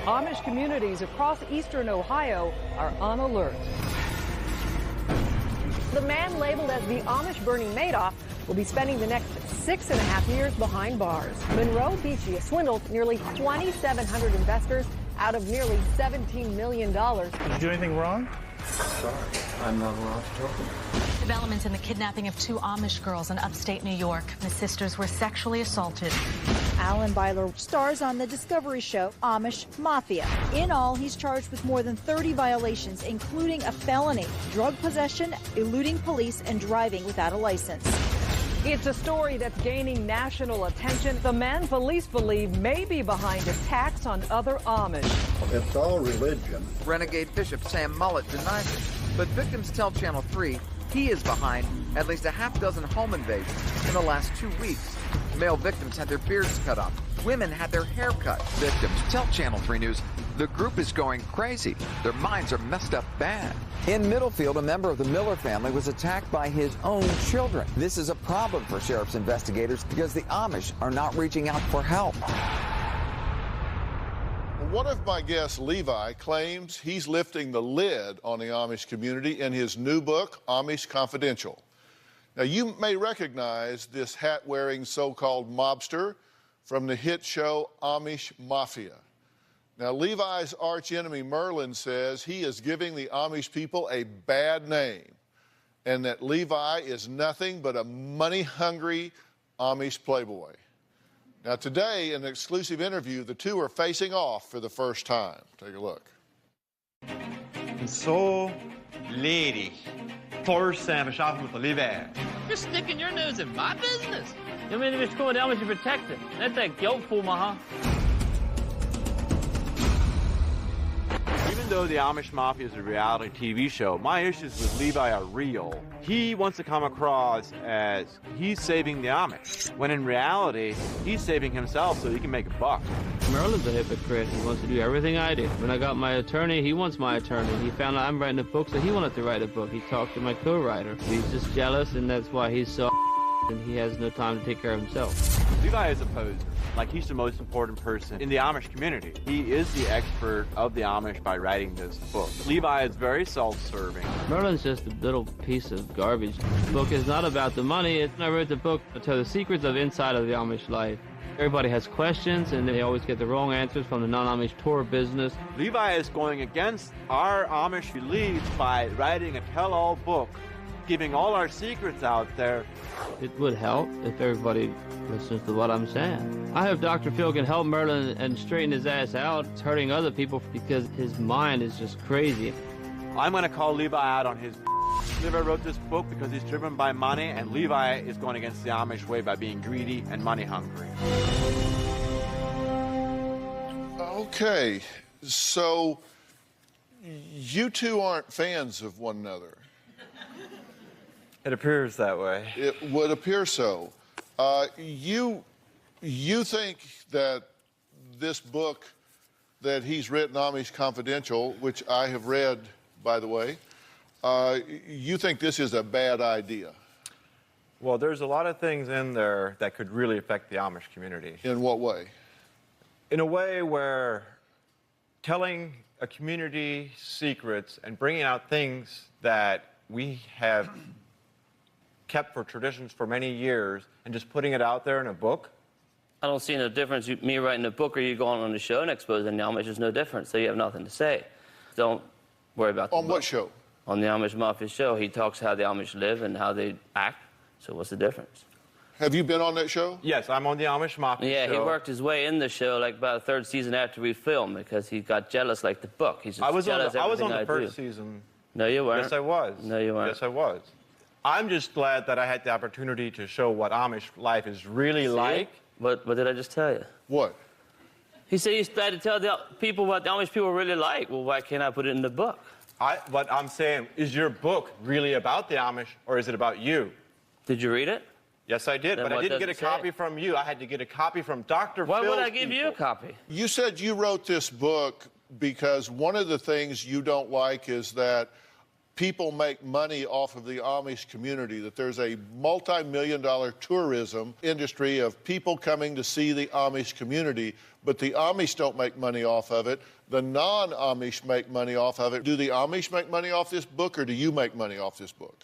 Amish communities across eastern Ohio are on alert. The man labeled as the Amish Bernie Madoff will be spending the next 6.5 years behind bars. Monroe Beachy swindled nearly 2,700 investors out of nearly $17 million. Did you do anything wrong? Sorry, I'm not allowed to talk about it. Developments in the kidnapping of 2 Amish girls in upstate New York. The sisters were sexually assaulted. Alan Byler stars on the Discovery show Amish Mafia. In all, he's charged with more than 30 violations, including a felony, drug possession, eluding police, and driving without a license. It's a story that's gaining national attention. The man police believe may be behind attacks on other Amish. It's all religion. Renegade Bishop Sam Mullett denies it, but victims tell Channel 3 he is behind at least a half-dozen home invasions in the last 2 weeks. Male victims had their beards cut off. Women had their hair cut. Victims tell Channel 3 News the group is going crazy. Their minds are messed up bad. In Middlefield, a member of the Miller family was attacked by his own children. This is a problem for sheriff's investigators because the Amish are not reaching out for help. one of my guests, Levi, claims he's lifting the lid on the Amish community in his new book, Amish Confidential. Now, you may recognize this hat-wearing so-called mobster from the hit show Amish Mafia. Now, Levi's archenemy Merlin says he is giving the Amish people a bad name and that Levi is nothing but a money-hungry Amish playboy. Now, today, in an exclusive interview, the two are facing off for the first time. Take a look. So, lady, first time shopping with Levi. You're sticking your nose in my business. You mean it's going down with you protect it? That's that guilt for me, huh? Even though the Amish Mafia is a reality TV show, my issues with Levi are real. He wants to come across as he's saving the Amish, when in reality, he's saving himself so he can make a buck. Merlin's a hypocrite. He wants to do everything I did. When I got my attorney, he wants my attorney. He found out I'm writing a book, so he wanted to write a book. He talked to my co-writer. He's just jealous, and that's why he's so and he has no time to take care of himself. Levi is a poser. Like, he's the most important person in the Amish community. He is the expert of the Amish by writing this book. Levi is very self-serving. Merlin's just a little piece of garbage. The book is not about the money. I wrote the book to tell the secrets of inside of the Amish life. Everybody has questions, and they always get the wrong answers from the non-Amish tour business. Levi is going against our Amish beliefs by writing a tell-all book, giving all our secrets out there. It would help if everybody listens to what I'm saying. I hope Dr. Phil can help Merlin and straighten his ass out. It's hurting other people because his mind is just crazy. I'm going to call Levi out on his Levi wrote this book because he's driven by money, and Levi is going against the Amish way by being greedy and money hungry. Okay, so you two aren't fans of one another. It appears that way. It would appear so. You think that this book that he's written, Amish Confidential, which I have read, by the way, you think this is a bad idea? Well, there's a lot of things in there that could really affect the Amish community. In what way? In a way where telling a community secrets and bringing out things that we have kept for traditions for many years and just putting it out there in a book. I don't see no difference. Me writing a book or you going on the show and exposing the Amish, there's no difference, so you have nothing to say. Don't worry about the On book. what show? On the Amish Mafia show. He talks how the Amish live and how they act, so what's the difference? Have you been on that show? Yes, I'm on the Amish Mafia show. Yeah, he worked his way in the show like about the third season after we filmed because he got jealous like the book. He's just I was jealous on the do. first season. No, you weren't. Yes, I was. No, you weren't. Yes, I was. I'm just glad that I had the opportunity to show what Amish life is really like. What did I just tell you? What? He said he's glad to tell the people what the Amish people really like. Well, why can't I put it in the book? What I'm saying, is your book really about the Amish, or is it about you? Did you read it? Yes, I did, Then but I what didn't does get a it say? copy from you. I had to get a copy from Dr. Why Phil's would I give you a people. copy? You said you wrote this book because one of the things you don't like is that people make money off of the Amish community, that there's a multi-million-dollar tourism industry of people coming to see the Amish community, but the Amish don't make money off of it. The non-Amish make money off of it. Do the Amish make money off this book, or do you make money off this book?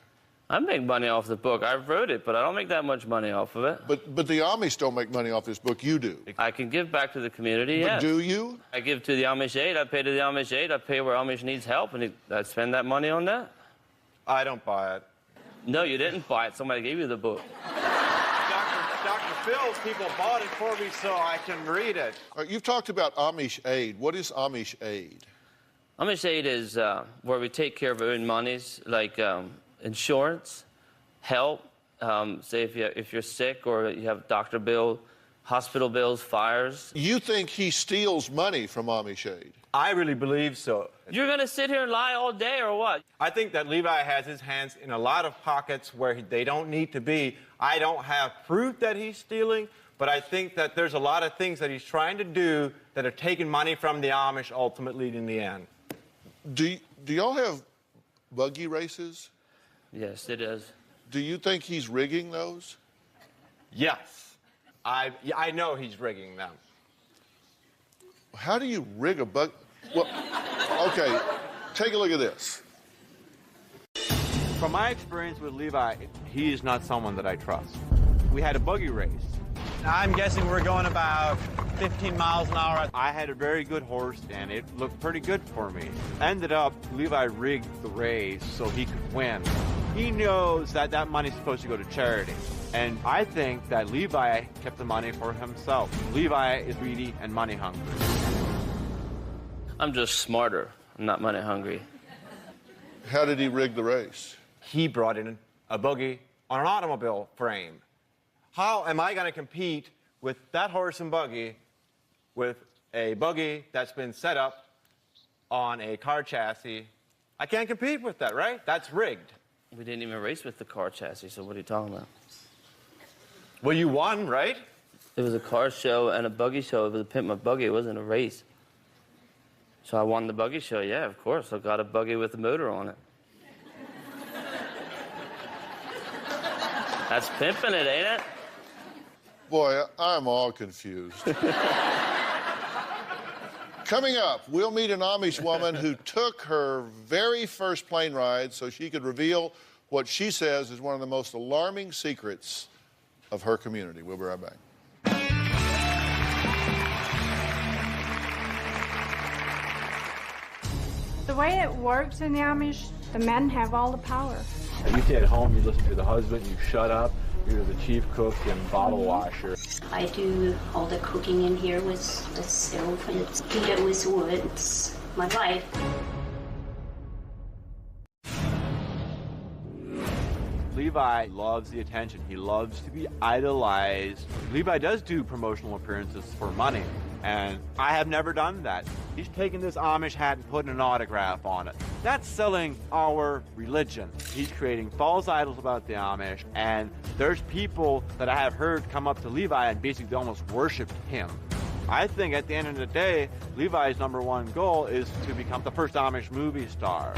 I make money off the book. I wrote it, but I don't make that much money off of it. But the Amish don't make money off this book. You do. I can give back to the community, But yes. do you? I give to the Amish Aid. I pay to the Amish Aid. I pay where Amish needs help, and I spend that money on that. I don't buy it. No, you didn't buy it. Somebody gave you the book. Dr. Phil's people bought it for me so I can read it. You've talked about Amish Aid. What is Amish Aid? Amish Aid is where we take care of our own monies, like insurance, help. Say if you're sick or you have doctor bill, hospital bills, fires. You think he steals money from Amish Aid? I really believe so. You're going to sit here and lie all day or what? I think that Levi has his hands in a lot of pockets where they don't need to be. I don't have proof that he's stealing, but I think that there's a lot of things that he's trying to do that are taking money from the Amish ultimately in the end. Do y'all have buggy races? Yes, it is. Do you think he's rigging those? Yes. I know he's rigging them. How do you rig a bug? Well, okay, take a look at this. From my experience with Levi, he is not someone that I trust. We had a buggy race. I'm guessing we're going about 15 miles an hour. I had a very good horse, and it looked pretty good for me. Ended up, Levi rigged the race so he could win. He knows that that money's supposed to go to charity. And I think that Levi kept the money for himself. Levi is greedy and money hungry. I'm just smarter. I'm not money hungry. How did he rig the race? He brought in a buggy on an automobile frame. How am I going to compete with that horse and buggy with a buggy that's been set up on a car chassis? I can't compete with that, right? That's rigged. We didn't even race with the car chassis, so what are you talking about? Well, you won, right? It was a car show and a buggy show. It was a Pimp My Buggy. It wasn't a race. So I won the buggy show, yeah, of course. I got a buggy with a motor on it. That's pimping it, ain't it? Boy, I'm all confused. Coming up, we'll meet an Amish woman who took her very first plane ride so she could reveal what she says is one of the most alarming secrets of her community. We'll be right back. The way it works in the Amish, the men have all the power. You stay at home, you listen to the husband, you shut up, you're the chief cook and bottle washer. I do all the cooking in here with the stove, and it's heated with wood. It's my life. Levi loves the attention. He loves to be idolized. Levi does do promotional appearances for money, and I have never done that. He's taken this Amish hat and putting an autograph on it. That's selling our religion. He's creating false idols about the Amish, and there's people that I have heard come up to Levi and basically almost worship him. I think at the end of the day, Levi's #1 goal is to become the first Amish movie star.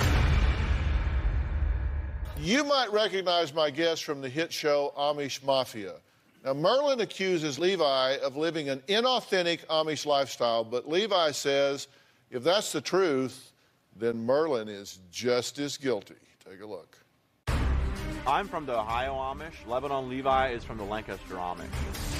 You might recognize my guest from the hit show Amish Mafia. Now, Merlin accuses Levi of living an inauthentic Amish lifestyle, but Levi says if that's the truth, then Merlin is just as guilty. Take a look. I'm from the Ohio Amish. Lebanon Levi is from the Lancaster Amish.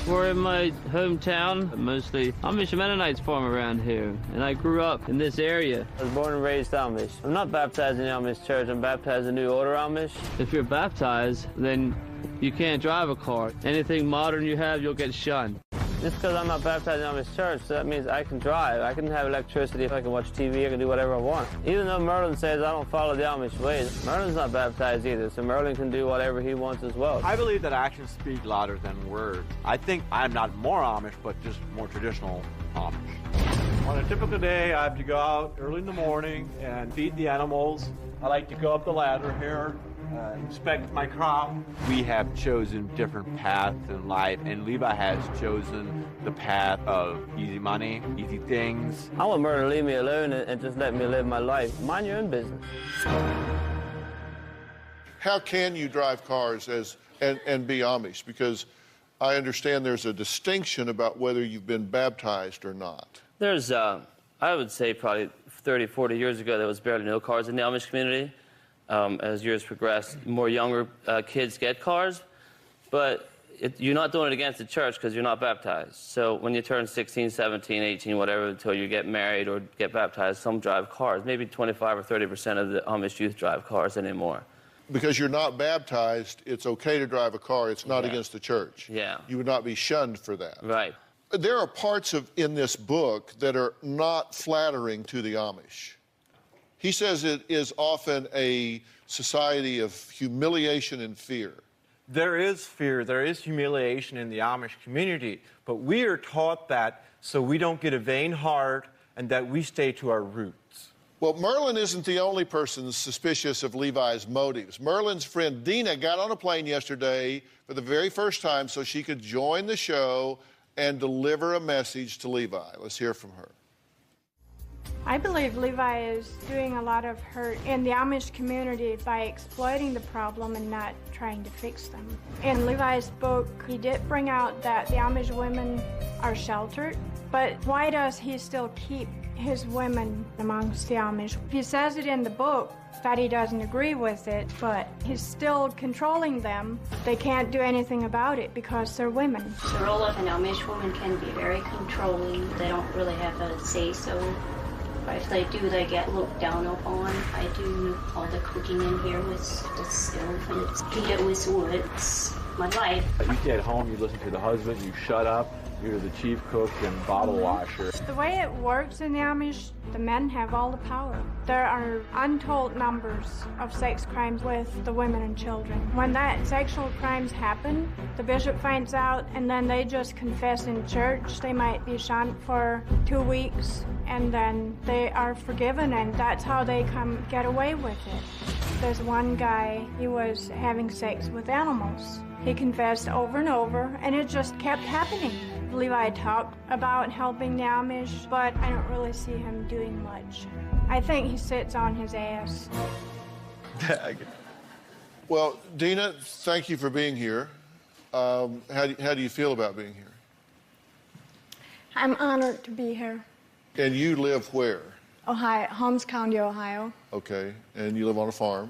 We're in my hometown. Mostly Amish Mennonites farm around here, and I grew up in this area. I was born and raised Amish. I'm not baptized in the Amish church. I'm baptized in New Order Amish. If you're baptized, then you can't drive a car. Anything modern you have, you'll get shunned. Just because I'm not baptized in Amish church, so that means I can drive. I can have electricity, I can watch TV, I can do whatever I want. Even though Merlin says I don't follow the Amish ways, Merlin's not baptized either, so Merlin can do whatever he wants as well. I believe that actions speak louder than words. I think I'm not more Amish, but just more traditional Amish. On a typical day, I have to go out early in the morning and feed the animals. I like to go up the ladder here. Inspect my crop. We have chosen different paths in life, and Levi has chosen the path of easy money, easy things. I want Merlin to leave me alone and just let me live my life. Mind your own business. How can you drive cars and be Amish? Because I understand there's a distinction about whether you've been baptized or not. There's, I would say probably 30, 40 years ago, there was barely no cars in the Amish community. As years progress, more younger kids get cars, but you're not doing it against the church because you're not baptized. So when you turn 16, 17, 18, whatever, until you get married or get baptized, some drive cars. Maybe 25 or 30% of the Amish youth drive cars anymore. Because you're not baptized, it's okay to drive a car. It's not against the church. Yeah. You would not be shunned for that. Right. There are parts in this book that are not flattering to the Amish. He says it is often a society of humiliation and fear. There is fear, there is humiliation in the Amish community, but we are taught that so we don't get a vain heart and that we stay to our roots. Well, Merlin isn't the only person suspicious of Levi's motives. Merlin's friend Dina got on a plane yesterday for the very first time so she could join the show and deliver a message to Levi. Let's hear from her. I believe Levi is doing a lot of hurt in the Amish community by exploiting the problem and not trying to fix them. In Levi's book, he did bring out that the Amish women are sheltered But why does he still keep his women amongst the Amish? He says it in the book that he doesn't agree with it, but he's still controlling them. They can't do anything about it because they're women. The role of an Amish woman can be very controlling. They don't really have a say-so. If they do, they get looked down upon. I do all the cooking in here with the stove, and it's heated with wood. It's my life. You stay at home, you listen to the husband, you shut up. You're the chief cook and bottle washer. The way it works in the Amish, the men have all the power. There are untold numbers of sex crimes with the women and children. When that sexual crimes happen, the bishop finds out, and then they just confess in church. They might be shunned for 2 weeks, and then they are forgiven, and that's how they get away with it. There's one guy, he was having sex with animals. He confessed over and over, and it just kept happening. Levi talked about helping the Amish, but I don't really see him doing much. I think he sits on his ass. Well, Dina, thank you for being here. How do you feel about being here? I'm honored to be here. And you live where? Ohio, Holmes County, Ohio. Okay, and you live on a farm?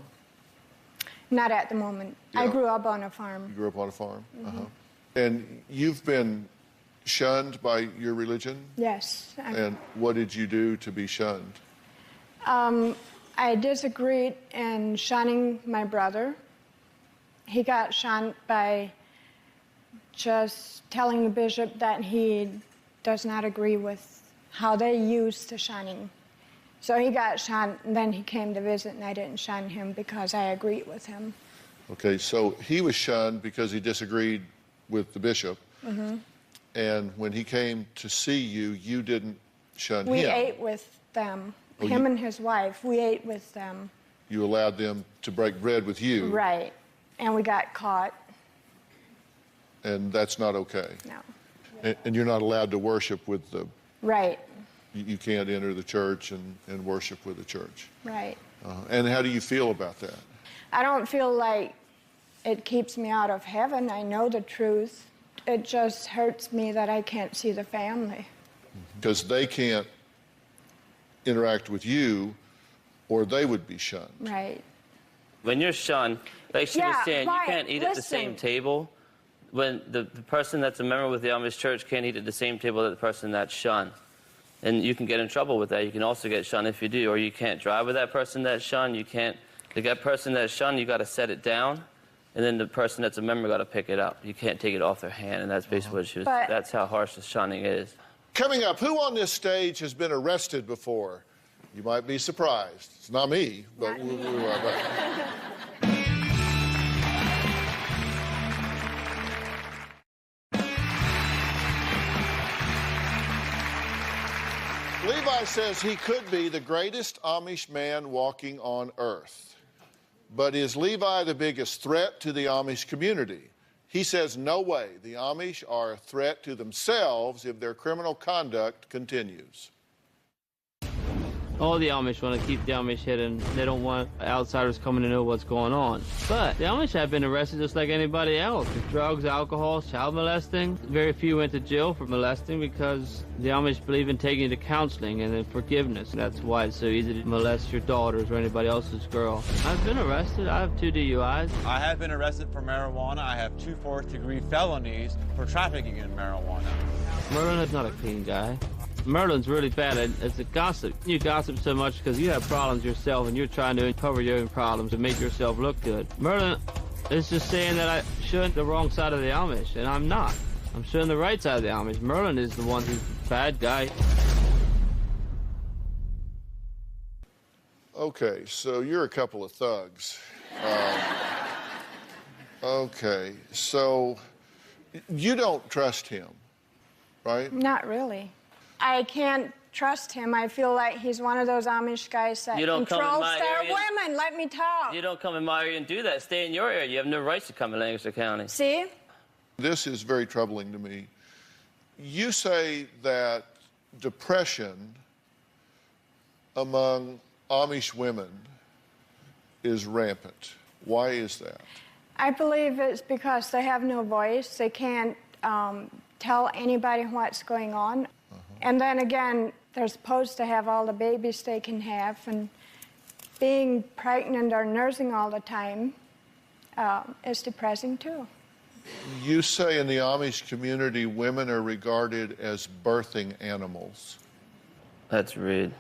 Not at the moment. Yeah. I grew up on a farm. You grew up on a farm? Mhm. And you've been shunned by your religion? Yes. And what did you do to be shunned? I disagreed in shunning my brother. He got shunned by just telling the bishop that he does not agree with how they use the shunning. So he got shunned, and then he came to visit, and I didn't shun him because I agreed with him. Okay, so he was shunned because he disagreed with the bishop. Mm-hmm. And when he came to see you, you didn't shun We him. ate with them, Oh, him you- and his wife. We ate with them. You allowed them to break bread with you. Right. And we got caught. And that's not okay. No. And you're not allowed to worship with the, Right. you can't enter the church and worship with the church. Right. And how do you feel about that? I don't feel like it keeps me out of heaven. I know the truth. It just hurts me that I can't see the family. Because they can't interact with you or they would be shunned. Right. When you're shunned, like she was Yeah, saying, right. you can't eat at the Listen. same table. When the person that's a member with the Amish church can't eat at the same table that the person that's shunned. And you can get in trouble with that. You can also get shunned if you do. Or you can't drive with that person that's shunned. You can't, that person that's shunned, you got to set it down. And then the person that's a member got to pick it up. You can't take it off their hand. And that's basically what she was, But- that's how harsh the shunning is. Coming up, who on this stage has been arrested before? You might be surprised. It's not me, but we are. Levi says he could be the greatest Amish man walking on earth. But is Levi the biggest threat to the Amish community? He says no way. The Amish are a threat to themselves if their criminal conduct continues. All the Amish want to keep the Amish hidden. They don't want outsiders coming to know what's going on. But the Amish have been arrested just like anybody else. For drugs, alcohol, child molesting. Very few went to jail for molesting because the Amish believe in taking you to counseling and in forgiveness. That's why it's so easy to molest your daughters or anybody else's girl. I've been arrested. I have 2 DUIs. I have been arrested for marijuana. I have 2 fourth-degree felonies for trafficking in marijuana. Merlin is not a clean guy. Merlin's really bad as a gossip. You gossip so much because you have problems yourself and you're trying to uncover your own problems and make yourself look good. Merlin is just saying that I showing the wrong side of the Amish, and I'm not. I'm showing the right side of the Amish. Merlin is the one who's the bad guy. Okay, so you're a couple of thugs. Okay, so you don't trust him, right? Not really. I can't trust him. I feel like he's one of those Amish guys that You don't come in controls my their area. women. Let me talk. You don't come in my area and do that. Stay in your area. You have no rights to come in Lancaster County. See? This is very troubling to me. You say that depression among Amish women is rampant. Why is that? I believe it's because they have no voice. They can't tell anybody what's going on. And then again, they're supposed to have all the babies they can have, and being pregnant or nursing all the time is depressing too. You say in the Amish community, women are regarded as birthing animals. That's rude.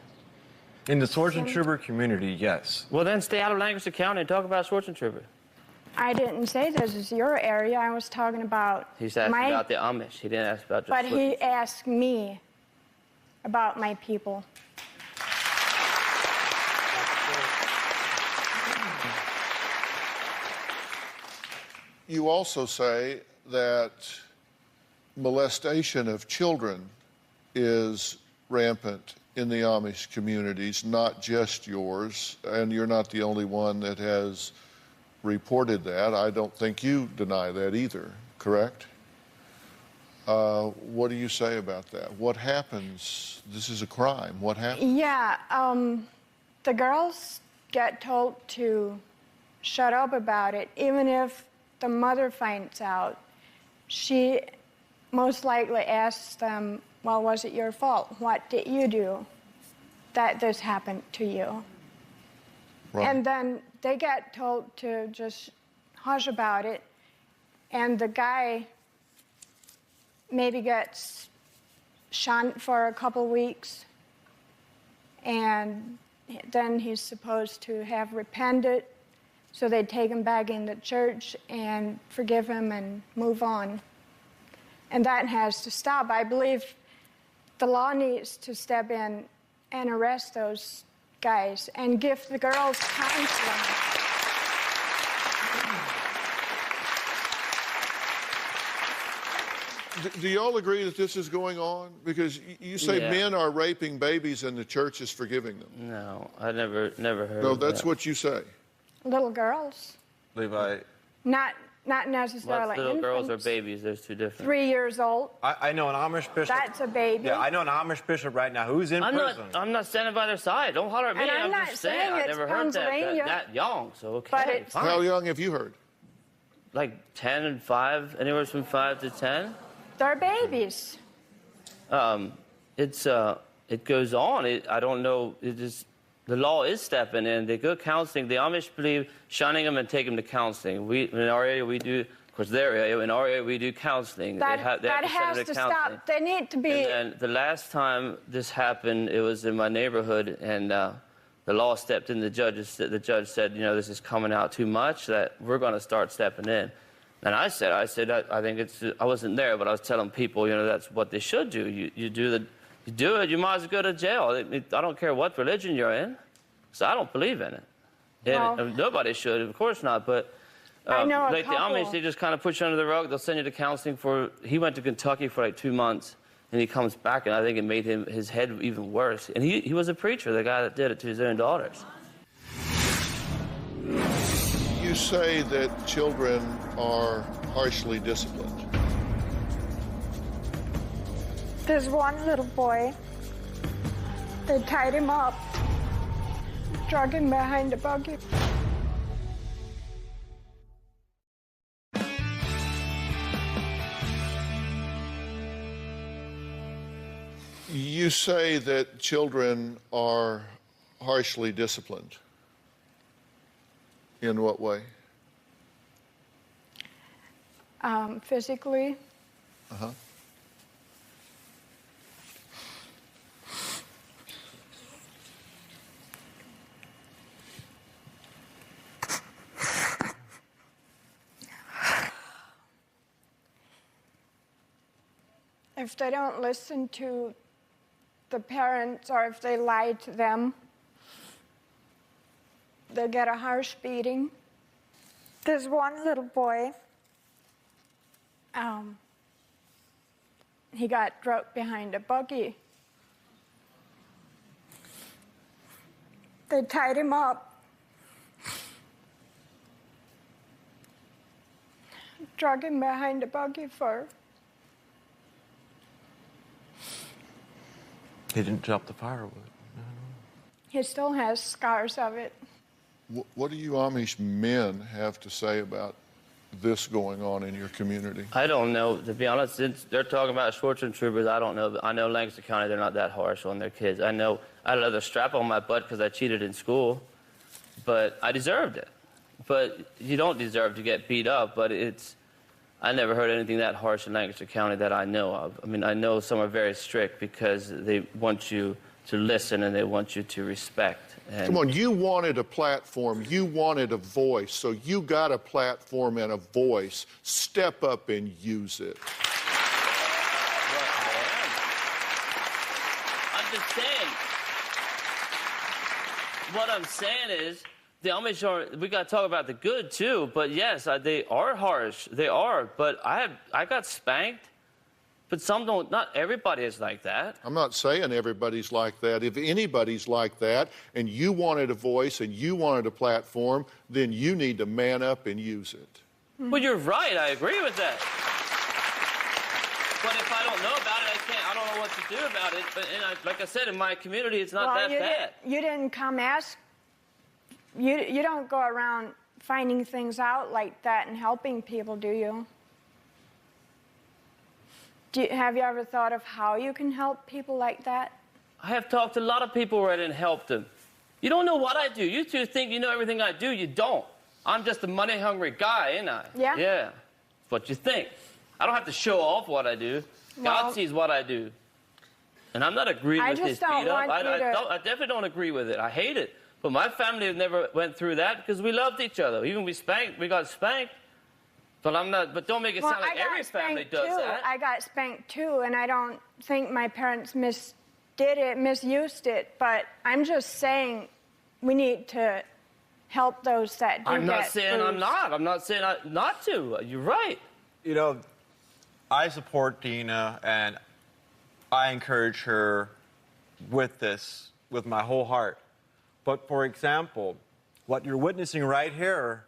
In the Sergeant Trooper community, yes. Well, then stay out of Lancaster County and talk about Sergeant Trooper. I didn't say this is your area. I was talking about He's asked about the Amish. He didn't ask about just But he asked me about my people. You also say that molestation of children is rampant in the Amish communities, not just yours, and you're not the only one that has reported that. I don't think you deny that either, correct? What do you say about that? What happens? This is a crime. What happens? Yeah, the girls get told to shut up about it, even if the mother finds out. She most likely asks them, well, was it your fault? What did you do that this happened to you? Right. And then they get told to just hush about it, and the guy maybe gets shunned for a couple weeks, and then he's supposed to have repented, so they take him back in the church and forgive him and move on. And that has to stop. I believe the law needs to step in and arrest those guys and give the girls counseling. Do you all agree that this is going on? Because you say men are raping babies and the church is forgiving them. No, I never heard No, of that's that. what you say. Little girls, Levi, not necessarily What's little girls or infants. babies? There's two different. 3 years old, I know an Amish bishop. that's a baby. Yeah, I know an Amish bishop right now who's in prison. I'm not standing by their side. Don't holler at me. And I'm not just saying saying I it's never heard Pennsylvania, that young. So okay. but it's- fine. How young have you heard? Like 10 and 5, anywhere from 5 to 10. They're babies. It goes on. I don't know. It just the law is stepping in. They go counseling. The Amish believe shunning them and take them to counseling. In our area we do. Of course, their area. In our area we do counseling. That they have has to to send them stop. They need to be. And then the last time this happened, it was in my neighborhood, and the law stepped in. The judge said, this is coming out too much. That we're going to start stepping in. And I said, I think it's. I wasn't there, but I was telling people, that's what they should do. You do it. You might as well go to jail. I don't care what religion you're in, so I don't believe in it. And nobody should, of course not. But I know like the Amish, they just kind of push you under the rug. They'll send you to counseling for. He went to Kentucky for like 2 months, and he comes back, and I think it made his head even worse. And he was a preacher, the guy that did it to his own daughters. You say that children are harshly disciplined. There's one little boy. They tied him up, drug him behind a buggy. You say that children are harshly disciplined. In what way? Physically. Uh-huh. If they don't listen to the parents or if they lie to them, they get a harsh beating. There's one little boy. He got drugged behind a buggy. They tied him up, drug him behind a buggy for. He didn't drop the firewood. He still has scars of it. What do you Amish men have to say about this going on in your community? I don't know, to be honest. Since they're talking about short-term troopers, I don't know. I know Lancaster County, they're not that harsh on their kids. I know I had another strap on my butt because I cheated in school, but I deserved it. But you don't deserve to get beat up, but I never heard anything that harsh in Lancaster County that I know of. I mean, I know some are very strict because they want you to listen and they want you to respect. And come on, you wanted a platform, you wanted a voice, so you got a platform and a voice. Step up and use it. I'm just saying, what I'm saying is, the Amish are, we got to talk about the good too, but yes, they are harsh, they are, but I got spanked. But some don't, not everybody is like that. I'm not saying everybody's like that. If anybody's like that and you wanted a voice and you wanted a platform, then you need to man up and use it. Well, you're right. I agree with that. But if I don't know about it, I don't know what to do about it. But like I said, in my community, it's not that bad. You didn't come ask. You don't go around finding things out like that and helping people, do you? Have you ever thought of how you can help people like that? I have talked to a lot of people where I didn't help them. You don't know what I do. You two think you know everything I do. You don't. I'm just a money-hungry guy, ain't I? Yeah? Yeah. That's what you think. I don't have to show off what I do. God sees what I do. And I'm not agreeing with this beat up. I definitely don't agree with it. I hate it. But my family never went through that because we loved each other. Even we got spanked. But I'm not. But don't make it sound like every family does that. I got spanked too, and I don't think my parents misused it. But I'm just saying, we need to help those that do I'm not get saying bruised. I'm not. I'm not saying not to. You're right. You know, I support Dina, and I encourage her with this with my whole heart. But for example, what you're witnessing right here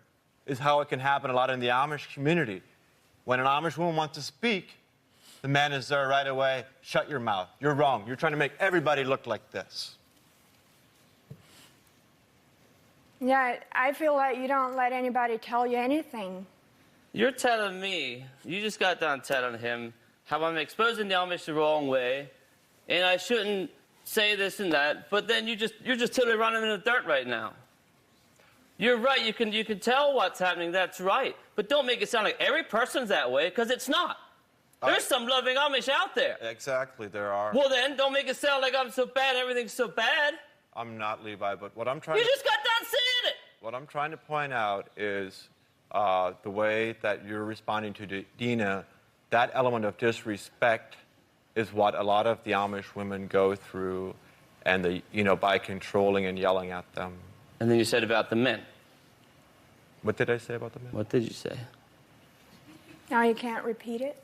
is how it can happen a lot in the Amish community. When an Amish woman wants to speak, the man is there right away. Shut your mouth. You're wrong. You're trying to make everybody look like this. Yeah, I feel like you don't let anybody tell you anything. You're telling me. You just got done telling him how I'm exposing the Amish the wrong way, and I shouldn't say this and that. But then you're just totally running in the dirt right now. You're right. You can tell what's happening. That's right. But don't make it sound like every person's that way, because it's not. There's some loving Amish out there. Exactly, there are. Well, then, don't make it sound like I'm so bad, everything's so bad. I'm not, Levi, but what I'm trying You just got done saying it. What I'm trying to point out is the way that you're responding to Dina, that element of disrespect is what a lot of the Amish women go through, and by controlling and yelling at them. And then you said about the men. What did I say about the men? What did you say? Now you can't repeat it.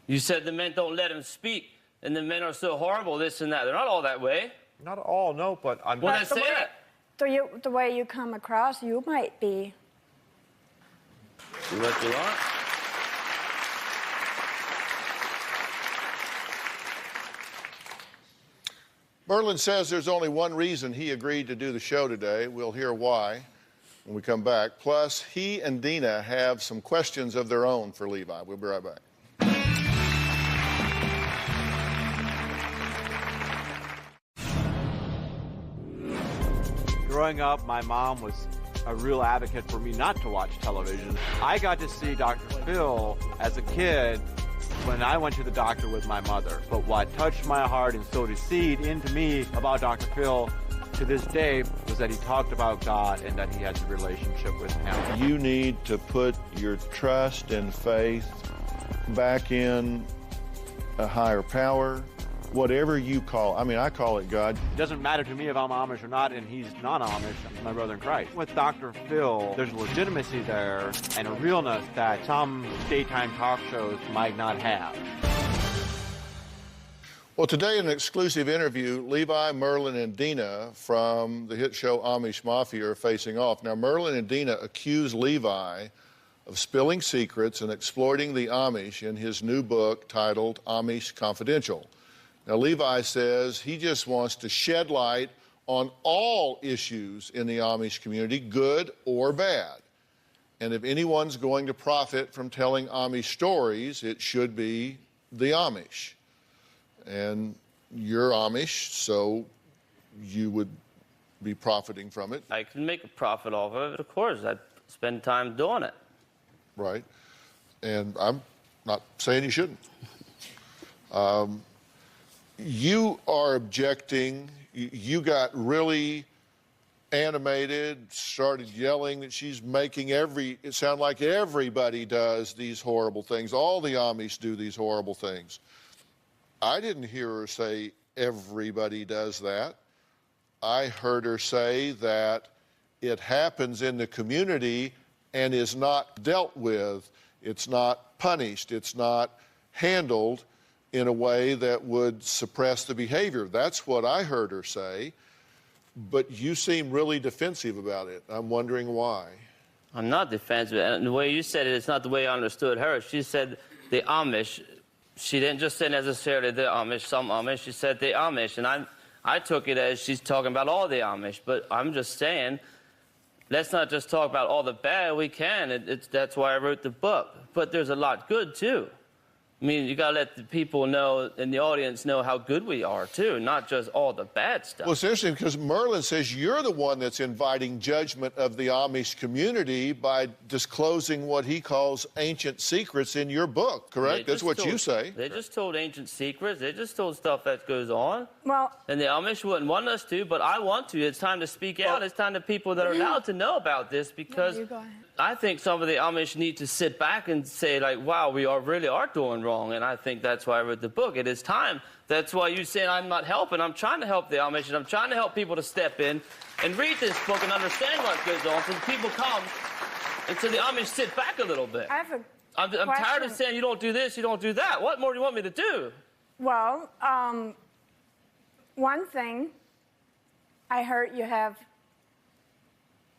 You said the men don't let him speak, and the men are so horrible, this and that. They're not all that way. Not all, no, but I'm... Well, then say that. The way you come across, you might be. Do what you want. Merlin says there's only one reason he agreed to do the show today. We'll hear why when we come back. Plus, he and Dina have some questions of their own for Levi. We'll be right back. Growing up, my mom was a real advocate for me not to watch television. I got to see Dr. Phil as a kid when I went to the doctor with my mother. But what touched my heart and sowed a seed into me about Dr. Phil to this day was that he talked about God and that he had a relationship with him. You need to put your trust and faith back in a higher power, whatever you call. I mean, I call it God. It doesn't matter to me if I'm Amish or not, and he's not Amish, he's my brother in Christ. With Dr. Phil, there's a legitimacy there and a realness that some daytime talk shows might not have. Well, today in an exclusive interview, Levi, Merlin, and Dina from the hit show Amish Mafia are facing off. Now, Merlin and Dina accuse Levi of spilling secrets and exploiting the Amish in his new book titled Amish Confidential. Now, Levi says he just wants to shed light on all issues in the Amish community, good or bad. And if anyone's going to profit from telling Amish stories, it should be the Amish. And you're Amish, so you would be profiting from it. I can make a profit off of it, of course. I'd spend time doing it. Right. And I'm not saying you shouldn't. You are objecting. You got really animated, started yelling that she's making it sound like everybody does these horrible things. All the Amish do these horrible things. I didn't hear her say everybody does that. I heard her say that it happens in the community and is not dealt with. It's not punished. It's not handled in a way that would suppress the behavior. That's what I heard her say. But you seem really defensive about it. I'm wondering why. I'm not defensive. And the way you said it, it's not the way I understood her. She said the Amish. She didn't just say necessarily the Amish, some Amish. She said the Amish. And I took it as she's talking about all the Amish. But I'm just saying, let's not just talk about all the bad. We can. That's why I wrote the book. But there's a lot good, too. I mean, you got to let the people know and the audience know how good we are, too, not just all the bad stuff. Well, it's interesting because Merlin says you're the one that's inviting judgment of the Amish community by disclosing what he calls ancient secrets in your book, correct? That's what you say. They just told ancient secrets. They just told stuff that goes on. Well, and the Amish wouldn't want us to, but I want to. It's time to speak out. It's time to people that are allowed to know about this because I think some of the Amish need to sit back and say, like, wow, we really are doing wrong. And I think that's why I wrote the book. It is time. That's why you said I'm not helping. I'm trying to help the Amish, and I'm trying to help people to step in and read this book and understand what goes on so people come and so the Amish sit back a little bit. I'm tired of saying you don't do this, you don't do that. What more do you want me to do? Well, one thing, I heard you have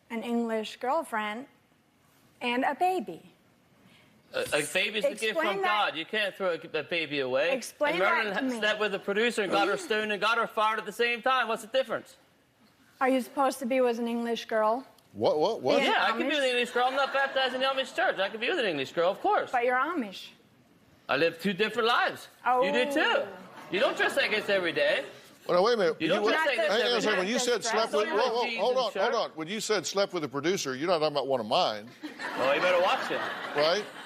an English girlfriend and a baby. A baby's a gift from God. You can't throw a baby away. Explain that to me. Merlin slept with a producer and got her stoned and got her fired at the same time. What's the difference? Are you supposed to be with an English girl? What? Yeah, I can be with an English girl. I'm not baptized in the Amish church. I can be with an English girl, of course. But you're Amish. I live two different lives. Oh. You do too. You don't dress like this every day. Well, now, wait a minute. You don't dress like this every day. When you said slept with... Hold on. When you said slept with a producer, you're not talking about one of mine. Well, you better watch it.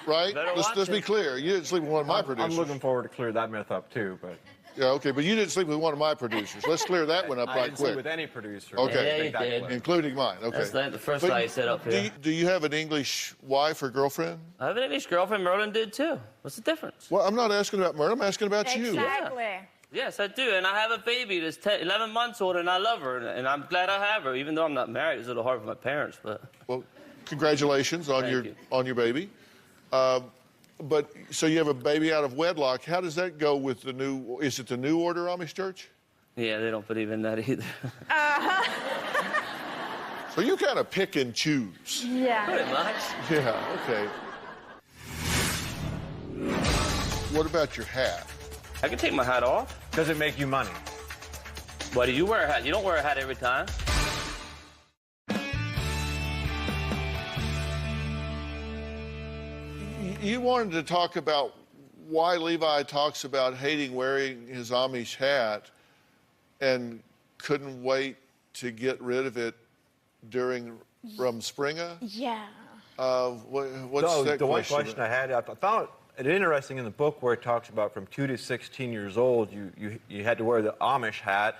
Right? Let's be clear. You didn't sleep with one of my producers. I'm looking forward to clear that myth up, too, but... Yeah, okay, but you didn't sleep with one of my producers. Let's clear that one up I right didn't quick. sleep with any producer. Okay, Yeah, you did. including mine. Okay. That's not the first lie you said up here. Do you have an English wife or girlfriend? I have an English girlfriend. Merlin did, too. What's the difference? Well, I'm not asking about Merlin. I'm asking about you. Exactly. Yes, I do, and I have a baby that's 11 months old, and I love her, and I'm glad I have her, even though I'm not married. It's a little hard for my parents, but... Well, congratulations on your baby. But so you have a baby out of wedlock. How does that go with the new? Is it the New Order Amish Church? Yeah, they don't believe in that either. So you kind of pick and choose. Yeah. Pretty much. Yeah. Okay. What about your hat? I can take my hat off. Does it make you money? Why do you wear a hat? You don't wear a hat every time. You wanted to talk about why Levi talks about hating wearing his Amish hat and couldn't wait to get rid of it during Rumspringa? Yeah. What's that the one question? question I had, I found it interesting in the book where it talks about from 2 to 16 years old, you had to wear the Amish hat,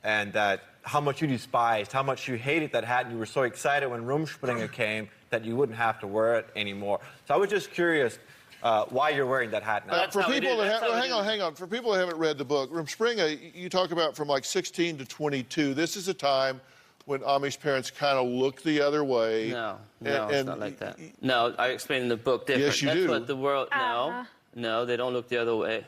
and that how much you despised, how much you hated that hat, and you were so excited when Rumspringa came that you wouldn't have to wear it anymore. So I was just curious why you're wearing that hat now. For people that hang on. For people that haven't read the book, Rumspringa, you talk about from like 16 to 22. This is a time when Amish parents kind of look the other way. No, it's not like that. No, I explained in the book different. Yes, you That's do. what the world. No, they don't look the other way.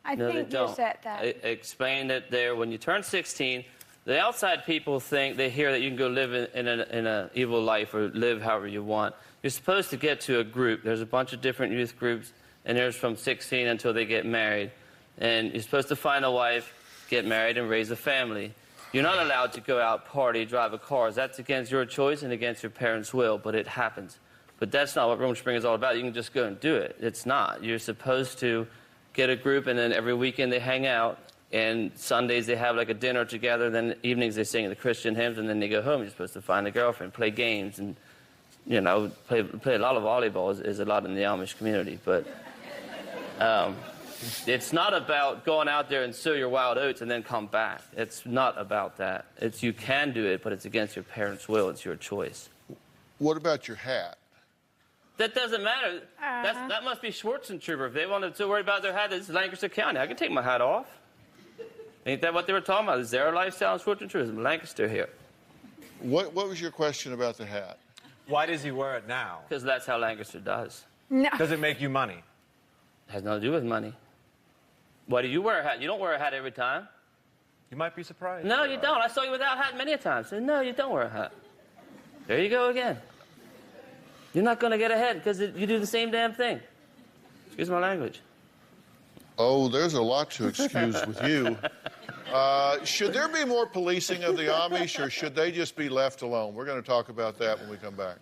I no, think they don't. you said that. I explained it there. When you turn 16, the outside people think they hear that you can go live in an evil life or live however you want. You're supposed to get to a group. There's a bunch of different youth groups, and there's from 16 until they get married. And you're supposed to find a wife, get married, and raise a family. You're not allowed to go out, party, drive a car. That's against your choice and against your parents' will, but it happens. But that's not what Room Spring is all about. You can just go and do it. It's not. You're supposed to get a group, and then every weekend they hang out, and Sundays they have like a dinner together, then evenings they sing the Christian hymns, and then they go home. You're supposed to find a girlfriend, play games, and, you know, play a lot of volleyball is a lot in the Amish community. But it's not about going out there and sow your wild oats and then come back. It's not about that. You can do it, but it's against your parents' will. It's your choice. What about your hat? That doesn't matter. That must be Schwarzentrooper. If they wanted to worry about their hat, it's Lancaster County. I can take my hat off. Ain't that what they were talking about? Is there a lifestyle in Schwarzentrooper? Lancaster here. What was your question about the hat? Why does he wear it now? Because that's how Lancaster does. No. Does it make you money? It has nothing to do with money. Why do you wear a hat? You don't wear a hat every time. You might be surprised. No, you don't. I saw you without a hat many a times. So, no, you don't wear a hat. There you go again. You're not going to get ahead because you do the same damn thing. Excuse my language. Oh, there's a lot to excuse with you. Should there be more policing of the Amish, or should they just be left alone? We're going to talk about that when we come back.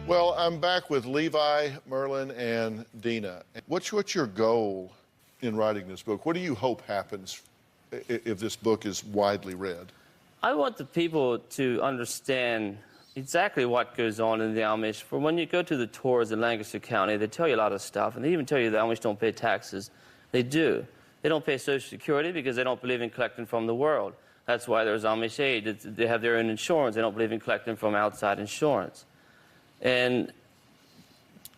Well, I'm back with Levi, Merlin, and Dina. What's your goal in writing this book? What do you hope happens if this book is widely read? I want the people to understand exactly what goes on in the Amish. For when you go to the tours in Lancaster County, they tell you a lot of stuff, and they even tell you the Amish don't pay taxes. They do. They don't pay Social Security because they don't believe in collecting from the world. That's why there's Amish Aid. They have their own insurance. They don't believe in collecting from outside insurance. And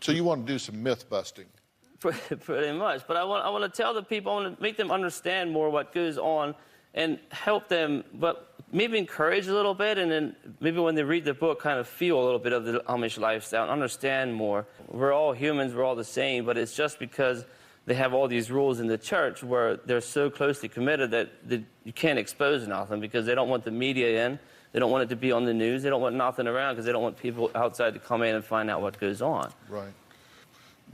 so you want to do some myth busting? Pretty much. But I want to tell the people, I want to make them understand more what goes on and help them, but maybe encourage a little bit, and then maybe when they read the book, kind of feel a little bit of the Amish lifestyle and understand more. We're all humans, we're all the same, but it's just because they have all these rules in the church where they're so closely committed that you can't expose nothing because they don't want the media in. They don't want it to be on the news. They don't want nothing around because they don't want people outside to come in and find out what goes on. Right.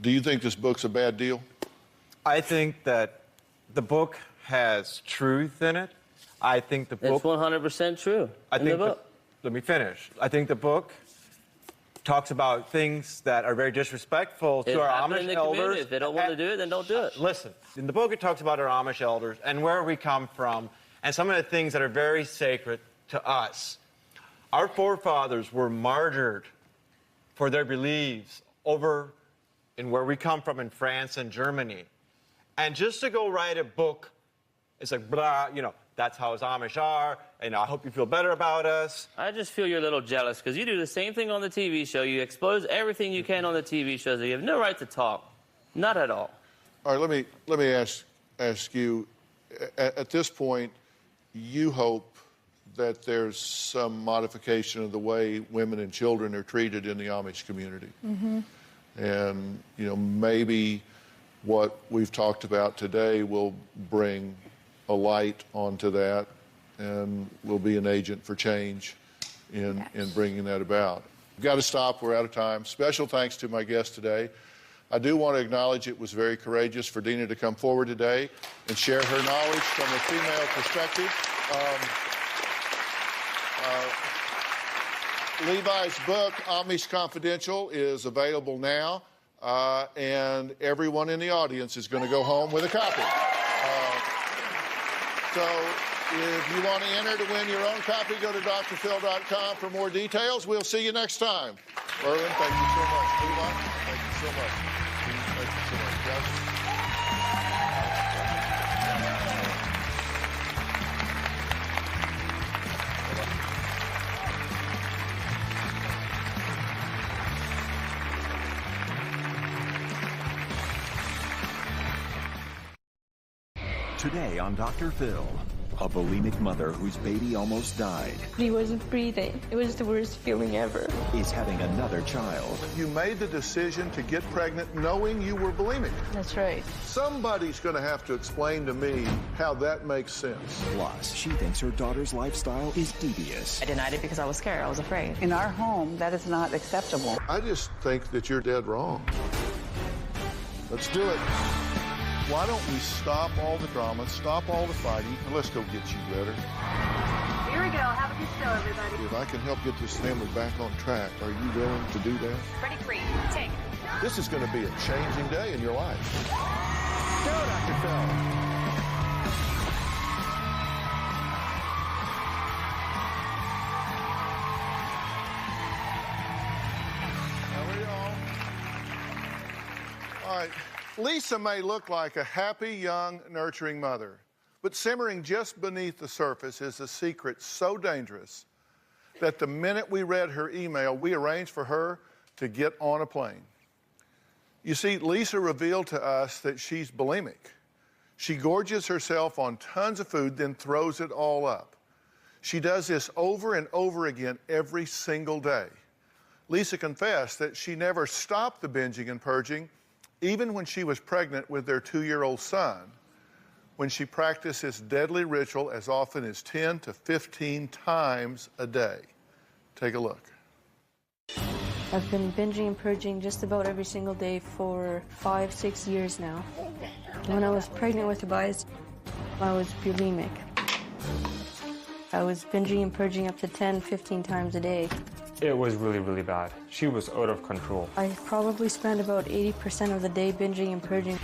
Do you think this book's a bad deal? I think that the book has truth in it. I think the book... It's 100% true in the book. Let me finish. I think the book talks about things that are very disrespectful to our Amish elders. If they don't want to do it, then don't do it. Listen, in the book it talks about our Amish elders and where we come from and some of the things that are very sacred to us. Our forefathers were martyred for their beliefs over in where we come from in France and Germany. And just to go write a book, it's like, blah, you know, that's how us Amish are, and I hope you feel better about us. I just feel you're a little jealous because you do the same thing on the TV show. You expose everything you can on the TV shows. You have no right to talk. Not at all. All right, let me ask you, at this point, you hope that there's some modification of the way women and children are treated in the Amish community. Mm-hmm. And, you know, maybe what we've talked about today will bring a light onto that and will be an agent for change in bringing that about. We've got to stop. We're out of time. Special thanks to my guest today. I do want to acknowledge it was very courageous for Dina to come forward today and share her knowledge from a female perspective. Levi's book, Amish Confidential, is available now, and everyone in the audience is going to go home with a copy. So if you want to enter to win your own copy, go to drphil.com for more details. We'll see you next time. Merlin, thank you so much. Levi, thank you so much. Thank you so much, guys. Today on Dr. Phil. A bulimic mother whose baby almost died He wasn't breathing. It was the worst feeling ever. is having another child. You made the decision to get pregnant knowing you were bulimic. That's right. Somebody's going to have to explain to me how that makes sense. Plus, she thinks her daughter's lifestyle is devious. I denied it because I was scared. I was afraid. In our home, that is not acceptable. I just think that you're dead wrong. Let's do it. Why don't we stop all the drama, stop all the fighting, and let's go get you better. Here we go. Have a good show, everybody. If I can help get this family back on track, are you willing to do that? Ready, three, take. This is going to be a changing day in your life. Go, Dr. Phil. All right, Lisa may look like a happy, young, nurturing mother, but simmering just beneath the surface is a secret so dangerous that the minute we read her email, we arranged for her to get on a plane. You see, Lisa revealed to us that she's bulimic. She gorges herself on tons of food, then throws it all up. She does this over and over again every single day. Lisa confessed that she never stopped the binging and purging, even when she was pregnant with their 2-year-old son, when she practiced this deadly ritual as often as 10 to 15 times a day. Take a look. I've been binging and purging just about every single day for 5-6 years now. When I was pregnant with Tobias, I was bulimic. I was binging and purging up to 10-15 times a day. It was really, really bad. She was out of control. I probably spent about 80% of the day binging and purging.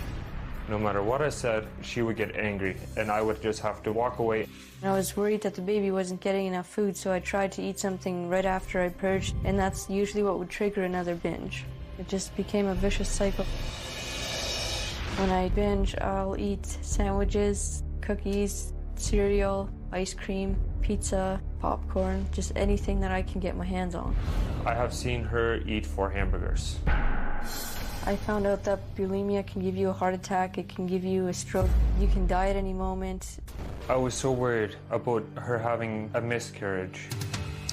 No matter what I said, she would get angry, and I would just have to walk away. I was worried that the baby wasn't getting enough food, so I tried to eat something right after I purged, and that's usually what would trigger another binge. It just became a vicious cycle. When I binge, I'll eat sandwiches, cookies, cereal, ice cream, pizza, popcorn, just anything that I can get my hands on. I have seen her eat 4 hamburgers. I found out that bulimia can give you a heart attack, it can give you a stroke, you can die at any moment. I was so worried about her having a miscarriage.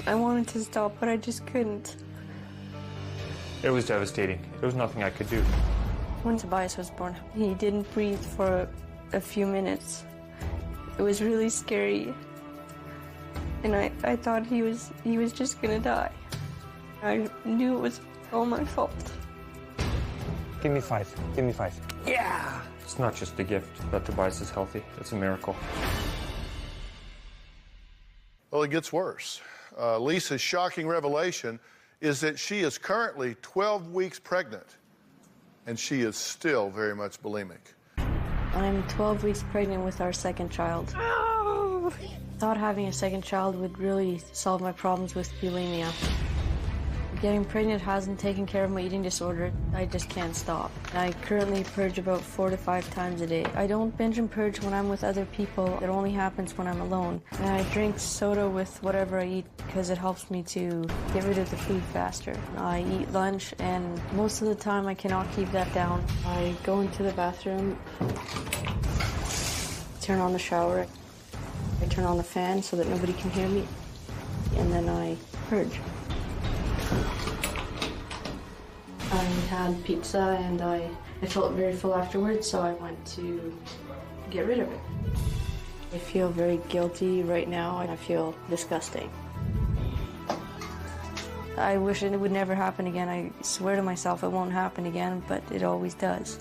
I wanted to stop, but I just couldn't. It was devastating. There was nothing I could do. When Tobias was born, he didn't breathe for a few minutes. It was really scary. And I thought he was just gonna die. I knew it was all my fault. Give me 5. Give me 5. Yeah! It's not just a gift that Tobias is healthy. It's a miracle. Well, it gets worse. Lisa's shocking revelation is that she is currently 12 weeks pregnant, and she is still very much bulimic. I'm 12 weeks pregnant with our second child. I thought having a second child would really solve my problems with bulimia. Getting pregnant hasn't taken care of my eating disorder. I just can't stop. I currently purge about 4 to 5 times a day. I don't binge and purge when I'm with other people. It only happens when I'm alone. And I drink soda with whatever I eat because it helps me to get rid of the food faster. I eat lunch, and most of the time I cannot keep that down. I go into the bathroom, turn on the shower, I turn on the fan so that nobody can hear me, and then I purge. I had pizza and I felt very full afterwards, so I went to get rid of it. I feel very guilty right now, and I feel disgusting. I wish it would never happen again. I swear to myself it won't happen again, but it always does.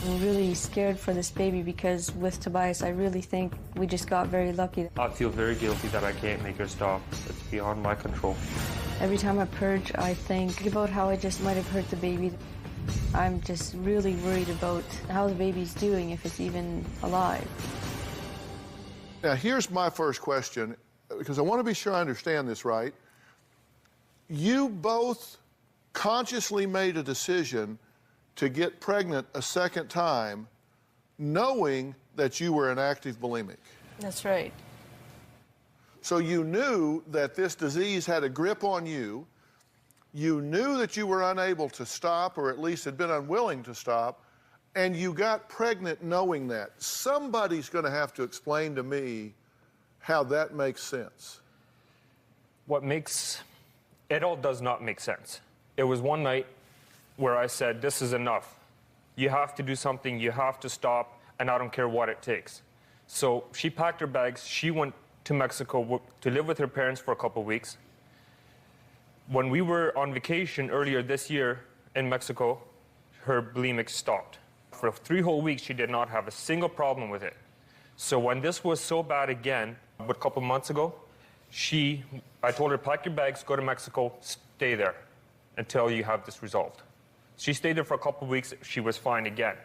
I'm really scared for this baby because with Tobias, I really think we just got very lucky. I feel very guilty that I can't make her stop. It's beyond my control. Every time I purge, I think about how I just might have hurt the baby. I'm just really worried about how the baby's doing, if it's even alive. Now, here's my first question, because I want to be sure I understand this right. You both consciously made a decision to get pregnant a second time, knowing that you were an active bulimic. That's right. So you knew that this disease had a grip on you. You knew that you were unable to stop, or at least had been unwilling to stop, and you got pregnant knowing that. Somebody's going to have to explain to me how that makes sense. It all does not make sense. It was one night where I said, this is enough. You have to do something, you have to stop, and I don't care what it takes. So she packed her bags, she went to Mexico to live with her parents for a couple of weeks. When we were on vacation earlier this year in Mexico, her bulimic stopped. For 3 whole weeks, she did not have a single problem with it. So when this was so bad again, a couple months ago, I told her, pack your bags, go to Mexico, stay there until you have this resolved. She stayed there for a couple of weeks, she was fine again.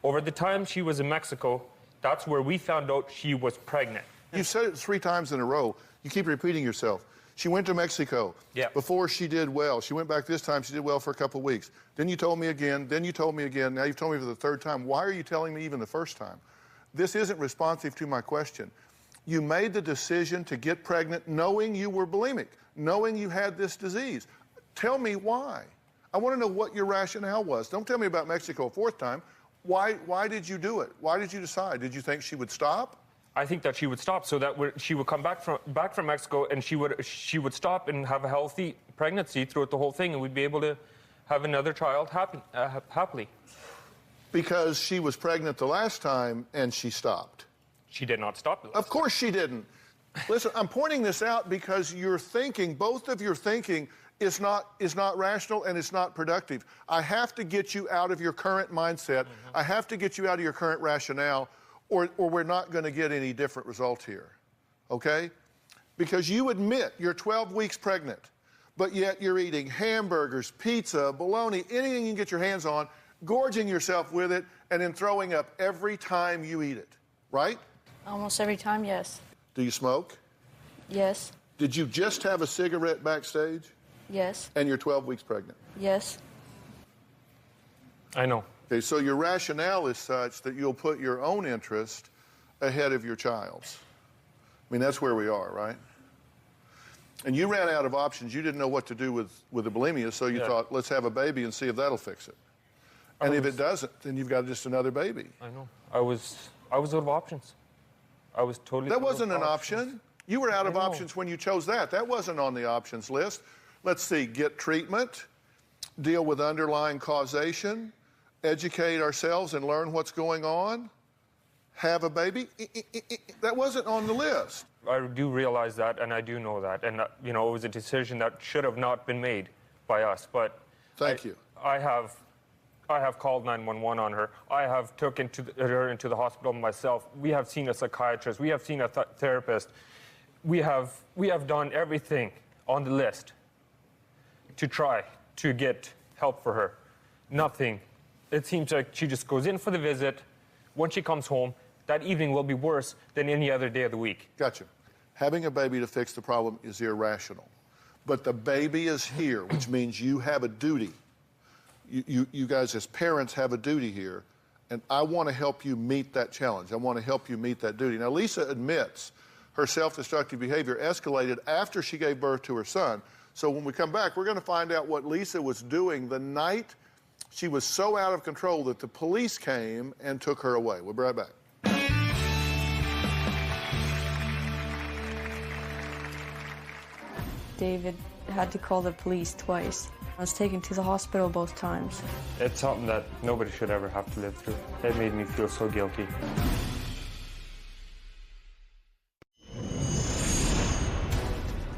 Over the time she was in Mexico, that's where we found out she was pregnant. You've said it 3 times in a row. You keep repeating yourself. She went to Mexico. Yeah. Before she did well. She went back this time, she did well for a couple of weeks. Then you told me again, then you told me again, now you've told me for the 3rd time. Why are you telling me even the 1st time? This isn't responsive to my question. You made the decision to get pregnant knowing you were bulimic, knowing you had this disease. Tell me why. I want to know what your rationale was. Don't tell me about Mexico a 4th time. Why did you do it? Why did you decide? Did you think she would stop? I think that she would stop so that she would come back from Mexico and she would stop and have a healthy pregnancy throughout the whole thing, and we'd be able to have another child happily. Because she was pregnant the last time and she stopped. She did not stop. Of course she didn't. Listen, I'm pointing this out because your thinking, both of your thinking, is not rational and it's not productive. I have to get you out of your current mindset. Mm-hmm. I have to get you out of your current rationale, or we're not going to get any different results here, okay? Because you admit you're 12 weeks pregnant, but yet you're eating hamburgers, pizza, bologna, anything you can get your hands on, gorging yourself with it, and then throwing up every time you eat it, right? Almost every time, yes. Do you smoke? Yes. Did you just have a cigarette backstage? Yes. And you're 12 weeks pregnant? Yes. I know. Okay, so your rationale is such that you'll put your own interest ahead of your child's. I mean, that's where we are, right? And you ran out of options. You didn't know what to do with the bulimia, so you thought, let's have a baby and see if that'll fix it. And if it doesn't, then you've got just another baby. I know. I was out of options. I was totally. That wasn't an option. You were out of options when you chose that. That wasn't on the options list. Let's see, get treatment, deal with underlying causation, educate ourselves and learn what's going on, have a baby. That wasn't on the list. I do realize that, and I do know that. And, you know, it was a decision that should have not been made by us. But Thank you. I have called 911 on her. I have taken her into the hospital myself. We have seen a psychiatrist. We have seen a therapist. We have done everything on the list to try to get help for her. Nothing. It seems like she just goes in for the visit. When she comes home, that evening will be worse than any other day of the week. Gotcha. Having a baby to fix the problem is irrational. But the baby is here, which means you have a duty. You guys as parents have a duty here, and I want to help you meet that challenge. I want to help you meet that duty. Now, Lisa admits her self-destructive behavior escalated after she gave birth to her son. So when we come back, we're going to find out what Lisa was doing the night she was so out of control that the police came and took her away. We'll be right back. David had to call the police twice. I was taken to the hospital both times. It's something that nobody should ever have to live through. It made me feel so guilty.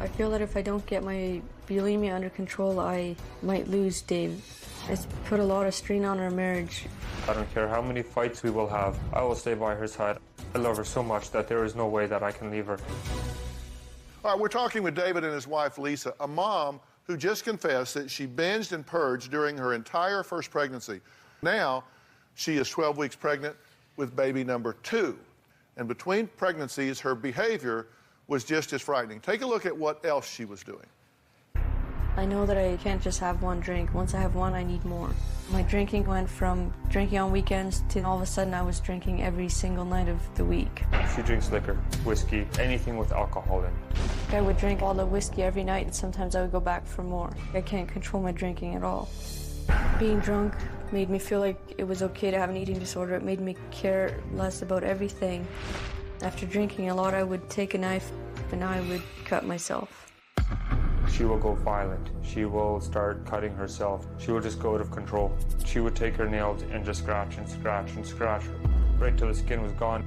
I feel that if I don't get my bulimia under control, I might lose Dave. It's put a lot of strain on our marriage. I don't care how many fights we will have. I will stay by her side. I love her so much that there is no way that I can leave her. All right, we're talking with David and his wife, Lisa, a mom who just confessed that she binged and purged during her entire first pregnancy. Now, she is 12 weeks pregnant with baby number 2. And between pregnancies, her behavior was just as frightening. Take a look at what else she was doing. I know that I can't just have one drink. Once I have one, I need more. My drinking went from drinking on weekends to all of a sudden I was drinking every single night of the week. She drinks liquor, whiskey, anything with alcohol in. I would drink all the whiskey every night and sometimes I would go back for more. I can't control my drinking at all. Being drunk made me feel like it was okay to have an eating disorder. It made me care less about everything. After drinking a lot, I would take a knife and I would cut myself. She will go violent. She will start cutting herself. She will just go out of control. She would take her nails and just scratch and scratch and scratch right till the skin was gone.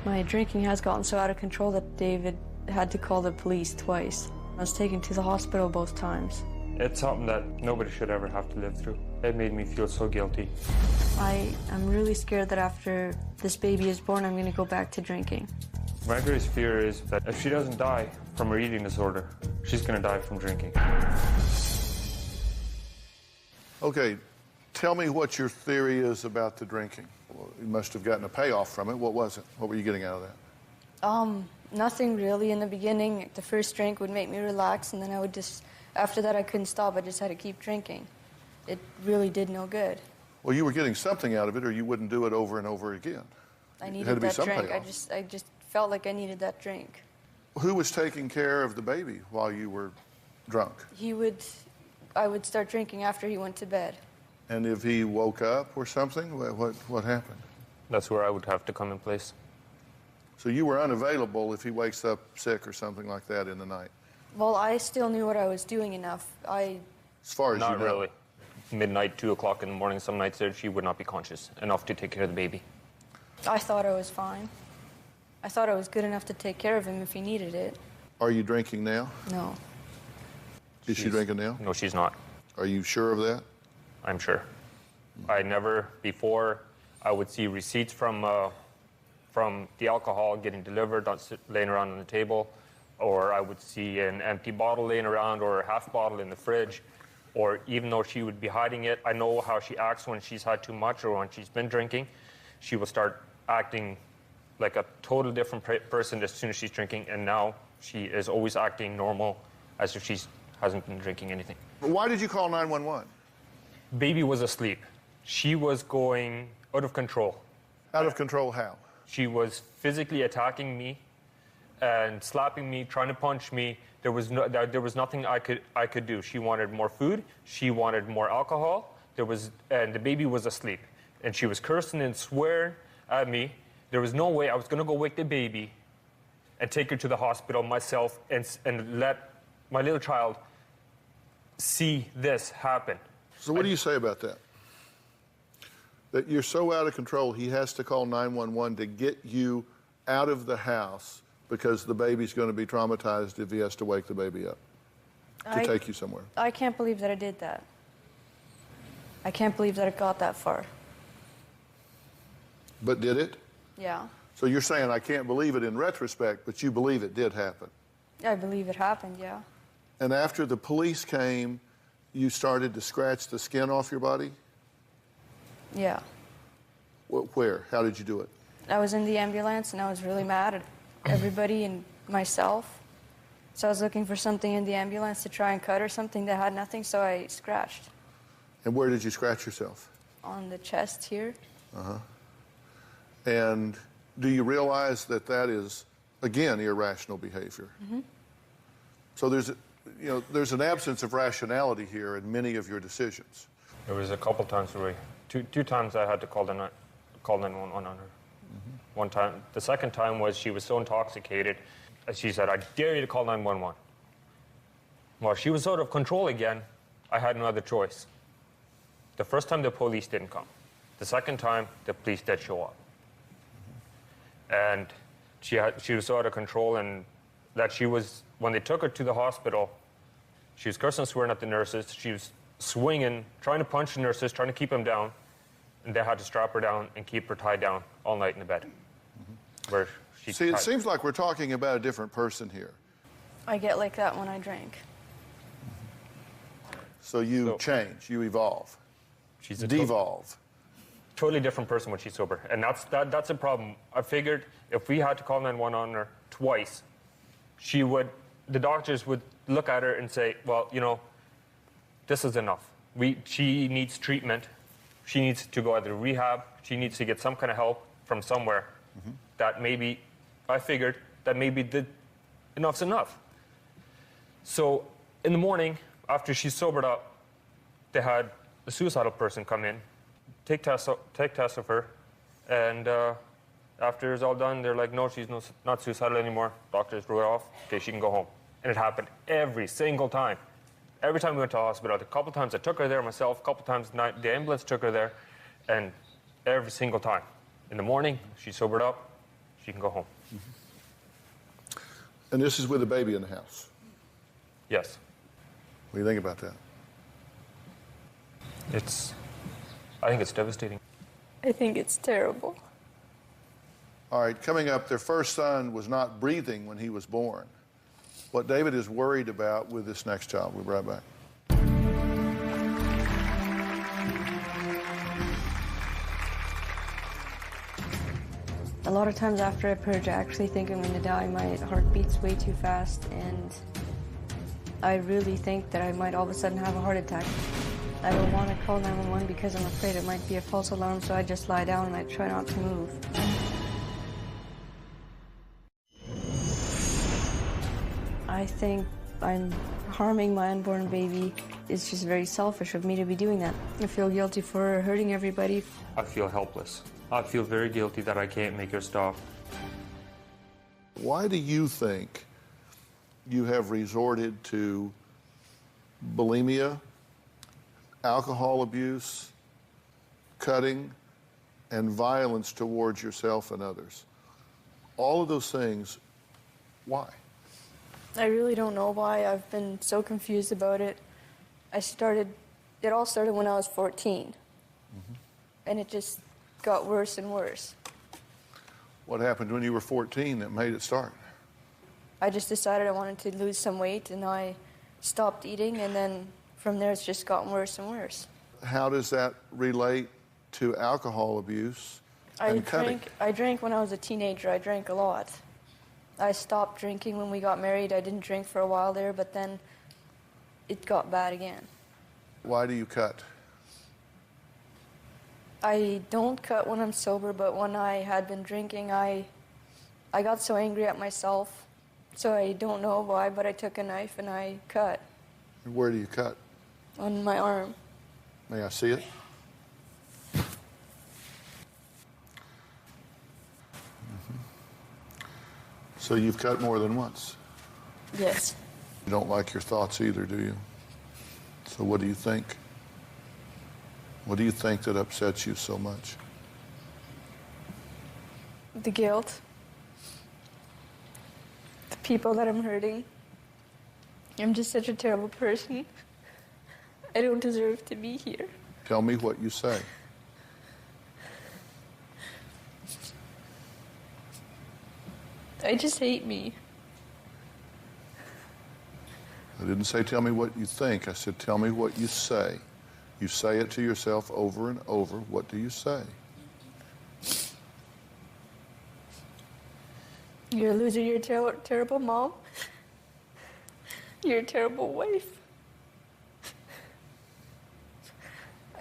My drinking has gotten so out of control that David had to call the police twice. I was taken to the hospital both times. It's something that nobody should ever have to live through. It made me feel so guilty. I'm really scared that after this baby is born, I'm going to go back to drinking. My greatest fear is that if she doesn't die from her eating disorder, she's going to die from drinking. Okay, tell me what your theory is about the drinking. Well, you must have gotten a payoff from it. What was it? What were you getting out of that? Nothing really in the beginning. The first drink would make me relax, and then I would just, after that I couldn't stop. I just had to keep drinking. It really did no good. Well, you were getting something out of it, or you wouldn't do it over and over again. I needed that drink. I just felt like I needed that drink. Who was taking care of the baby while you were drunk? I would start drinking after he went to bed. And if he woke up or something, what happened? That's where I would have to come in place. So you were unavailable if he wakes up sick or something like that in the night? Well, I still knew what I was doing enough. As far as not you know. really. Midnight, 2 o'clock in the morning, some nights she would not be conscious enough to take care of the baby. I thought I was fine. I thought I was good enough to take care of him if he needed it. Are you drinking now? No. Is she drinking now? No, she's not. Are you sure of that? I'm sure. I never, before, I would see receipts from the alcohol getting delivered, laying around on the table, or I would see an empty bottle laying around or a half bottle in the fridge, or even though she would be hiding it, I know how she acts when she's had too much or when she's been drinking. She will start acting like a total different person as soon as she's drinking, and now she is always acting normal as if she hasn't been drinking anything. But why did you call 911? Baby was asleep. She was going out of control. Out of control how? She was physically attacking me and slapping me, trying to punch me. There was nothing I could do. She wanted more food. She wanted more alcohol. And the baby was asleep. And she was cursing and swearing at me. There was no way I was going to go wake the baby and take her to the hospital myself and let my little child see this happen. So what do you say about that? That you're so out of control, he has to call 911 to get you out of the house because the baby's going to be traumatized if he has to wake the baby up to take you somewhere. I can't believe that I did that. I can't believe that it got that far. But did it? Yeah. So you're saying I can't believe it in retrospect, but you believe it did happen? I believe it happened, yeah. And after the police came, you started to scratch the skin off your body? Yeah. Where? How did you do it? I was in the ambulance and I was really mad at everybody and myself. So I was looking for something in the ambulance to try and cut or something that had nothing, so I scratched. And where did you scratch yourself? On the chest here. Uh-huh. And do you realize that that is, again, irrational behavior? Mm-hmm. So there's an absence of rationality here in many of your decisions. There was a couple times where two times I had to call 911 on her. Mm-hmm. One time, the second time was she was so intoxicated, she said, "I dare you to call 911." Well, she was out of control again. I had no other choice. The first time the police didn't come. The second time the police did show up. And she was so out of control, and that when they took her to the hospital, she was cursing and swearing at the nurses. She was swinging, trying to punch the nurses, trying to keep them down, and they had to strap her down and keep her tied down all night in the bed. Mm-hmm. Where she See, it seems like we're talking about a different person here. I get like that when I drink. So you change, you evolve. She's a devolve. Totally different person when she's sober, and that's a problem. I figured if we had to call 911 on her twice, the doctors would look at her and say, well, this is enough. She needs treatment. She needs to go either rehab. She needs to get some kind of help from somewhere. Mm-hmm. That maybe, I figured that maybe enough's enough. So in the morning, after she's sobered up, they had a suicidal person come in, take tests of her, and After it's all done, they're like, no, she's not suicidal anymore. Doctors threw it off. Okay, she can go home. And it happened every single time. Every time we went to the hospital, a couple times I took her there myself, a couple times the ambulance took her there, and every single time. In the morning, she's sobered up, she can go home. And this is with a baby in the house? Yes. What do you think about that? I think it's devastating. I think it's terrible. All right, coming up, their first son was not breathing when he was born. What David is worried about with this next child. We'll be right back. A lot of times after I purge, I actually think I'm going to die. My heart beats way too fast, and I really think that I might all of a sudden have a heart attack. I don't want to call 911 because I'm afraid it might be a false alarm, so I just lie down and I try not to move. I think I'm harming my unborn baby. It's just very selfish of me to be doing that. I feel guilty for hurting everybody. I feel helpless. I feel very guilty that I can't make her stop. Why do you think you have resorted to bulimia, alcohol abuse, cutting, and violence towards yourself and others? All of those things, why? I really don't know why. I've been so confused about it. It all started when I was 14. And it just got worse and worse. What happened when you were 14 that made it start? I just decided I wanted to lose some weight, and I stopped eating, and then from there it's just gotten worse and worse. How does that relate to alcohol abuse and cutting? I drank when I was a teenager. I drank a lot. I stopped drinking when we got married. I didn't drink for a while there, but then it got bad again. Why do you cut? I don't cut when I'm sober, but when I had been drinking, I got so angry at myself. So I don't know why, but I took a knife and I cut. Where do you cut? On my arm. May I see it? So you've cut more than once? Yes. You don't like your thoughts either, do you? So what do you think? What do you think that upsets you so much? The guilt. The people that I'm hurting. I'm just such a terrible person. I don't deserve to be here. Tell me what you say. I just hate me. I didn't say tell me what you think. I said tell me what you say. You say it to yourself over and over. What do you say? You're a loser. You're a terrible mom. You're a terrible wife.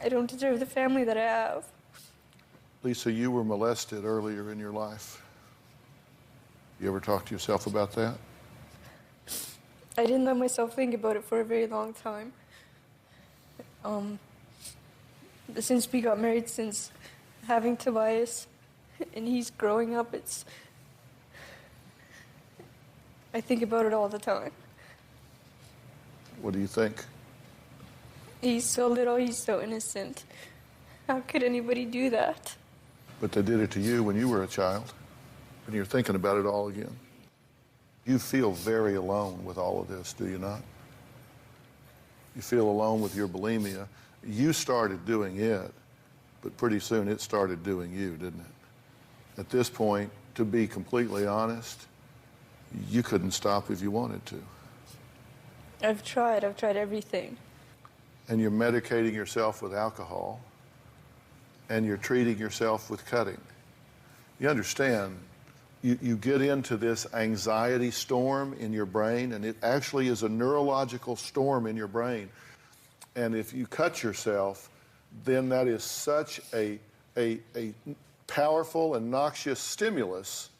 I don't deserve the family that I have. Lisa, you were molested earlier in your life. You ever talk to yourself about that? I didn't let myself think about it for a very long time. Since we got married, since having Tobias, and he's growing up, I think about it all the time. What do you think? He's so little, he's so innocent. How could anybody do that? But they did it to you when you were a child, and you're thinking about it all again. You feel very alone with all of this, do you not? You feel alone with your bulimia. You started doing it, but pretty soon it started doing you, didn't it? At this point, to be completely honest, you couldn't stop if you wanted to. I've tried everything. And you're medicating yourself with alcohol, and you're treating yourself with cutting. You understand, you get into this anxiety storm in your brain, and it actually is a neurological storm in your brain. And if you cut yourself, then that is such a powerful and noxious stimulus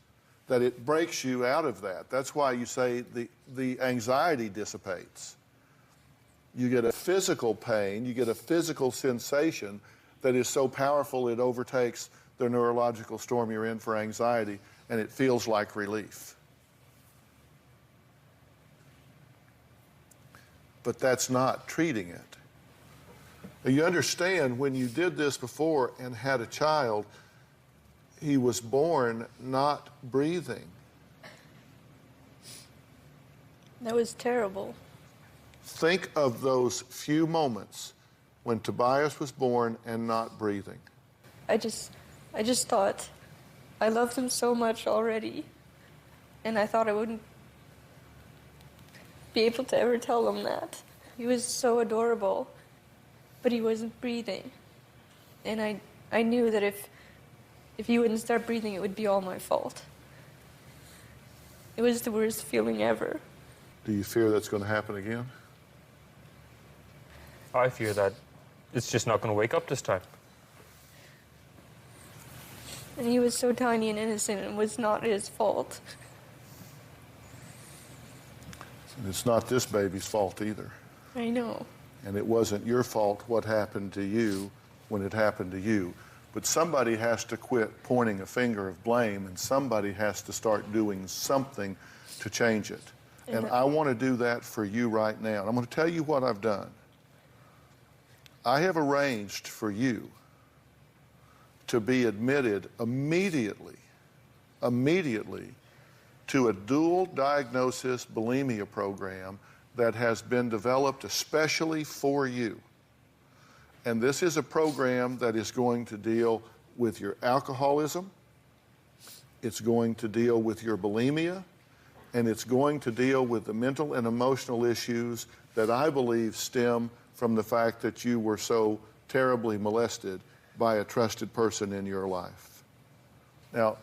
that it breaks you out of that. That's why you say the anxiety dissipates. You get a physical pain, you get a physical sensation that is so powerful it overtakes the neurological storm you're in for anxiety, and it feels like relief. But that's not treating it. Now, you understand, when you did this before and had a child, he was born not breathing. That was terrible. Think of those few moments when Tobias was born and not breathing. I just thought I loved him so much already, and I thought I wouldn't be able to ever tell him that. He was so adorable, but he wasn't breathing. And I knew that if he wouldn't start breathing, it would be all my fault. It was the worst feeling ever. Do you fear that's going to happen again? I fear that it's just not going to wake up this time. And he was so tiny and innocent, and it was not his fault. And it's not this baby's fault either. I know. And it wasn't your fault what happened to you when it happened to you. But somebody has to quit pointing a finger of blame, and somebody has to start doing something to change it. And I want to do that for you right now. And I'm going to tell you what I've done. I have arranged for you to be admitted immediately to a dual diagnosis bulimia program that has been developed especially for you. And this is a program that is going to deal with your alcoholism, it's going to deal with your bulimia, and it's going to deal with the mental and emotional issues that I believe stem from the fact that you were so terribly molested by a trusted person in your life. Now,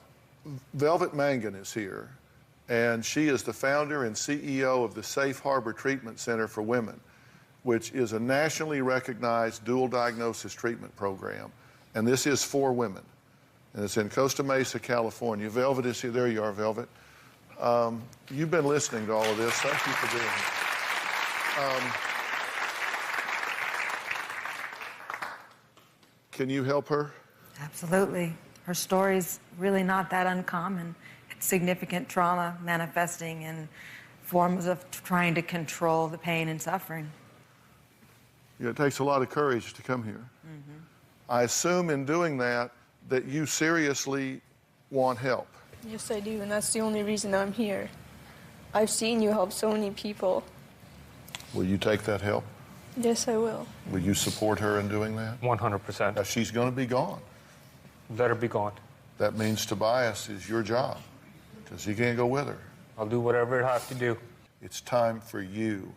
Velvet Mangan is here, and she is the founder and CEO of the Safe Harbor Treatment Center for Women, which is a nationally recognized dual diagnosis treatment program. And this is for women. And it's in Costa Mesa, California. Velvet is here. There you are, Velvet. You've been listening to all of this. Thank you for doing it. Can you help her? Absolutely. Her story's really not that uncommon. It's significant trauma manifesting in forms of trying to control the pain and suffering. Yeah, it takes a lot of courage to come here. Mm-hmm. I assume in doing that you seriously want help. Yes, I do, and that's the only reason I'm here. I've seen you help so many people. Will you take that help? Yes, I will. Will you support her in doing that? 100%. Now, she's going to be gone. Let her be gone. That means Tobias is your job, because he can't go with her. I'll do whatever it has to do. It's time for you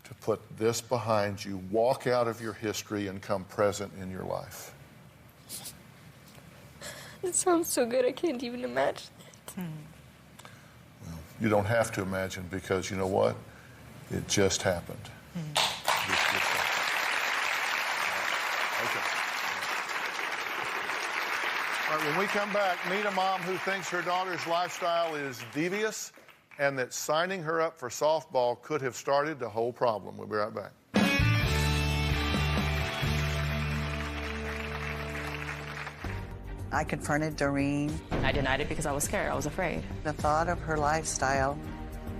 to put this behind you, walk out of your history, and come present in your life. It sounds so good, I can't even imagine it. Well, you don't have to imagine, because you know what? It just happened. Okay. All right, when we come back, meet a mom who thinks her daughter's lifestyle is devious and that signing her up for softball could have started the whole problem. We'll be right back. I confronted Doreen. I denied it because I was scared. I was afraid. The thought of her lifestyle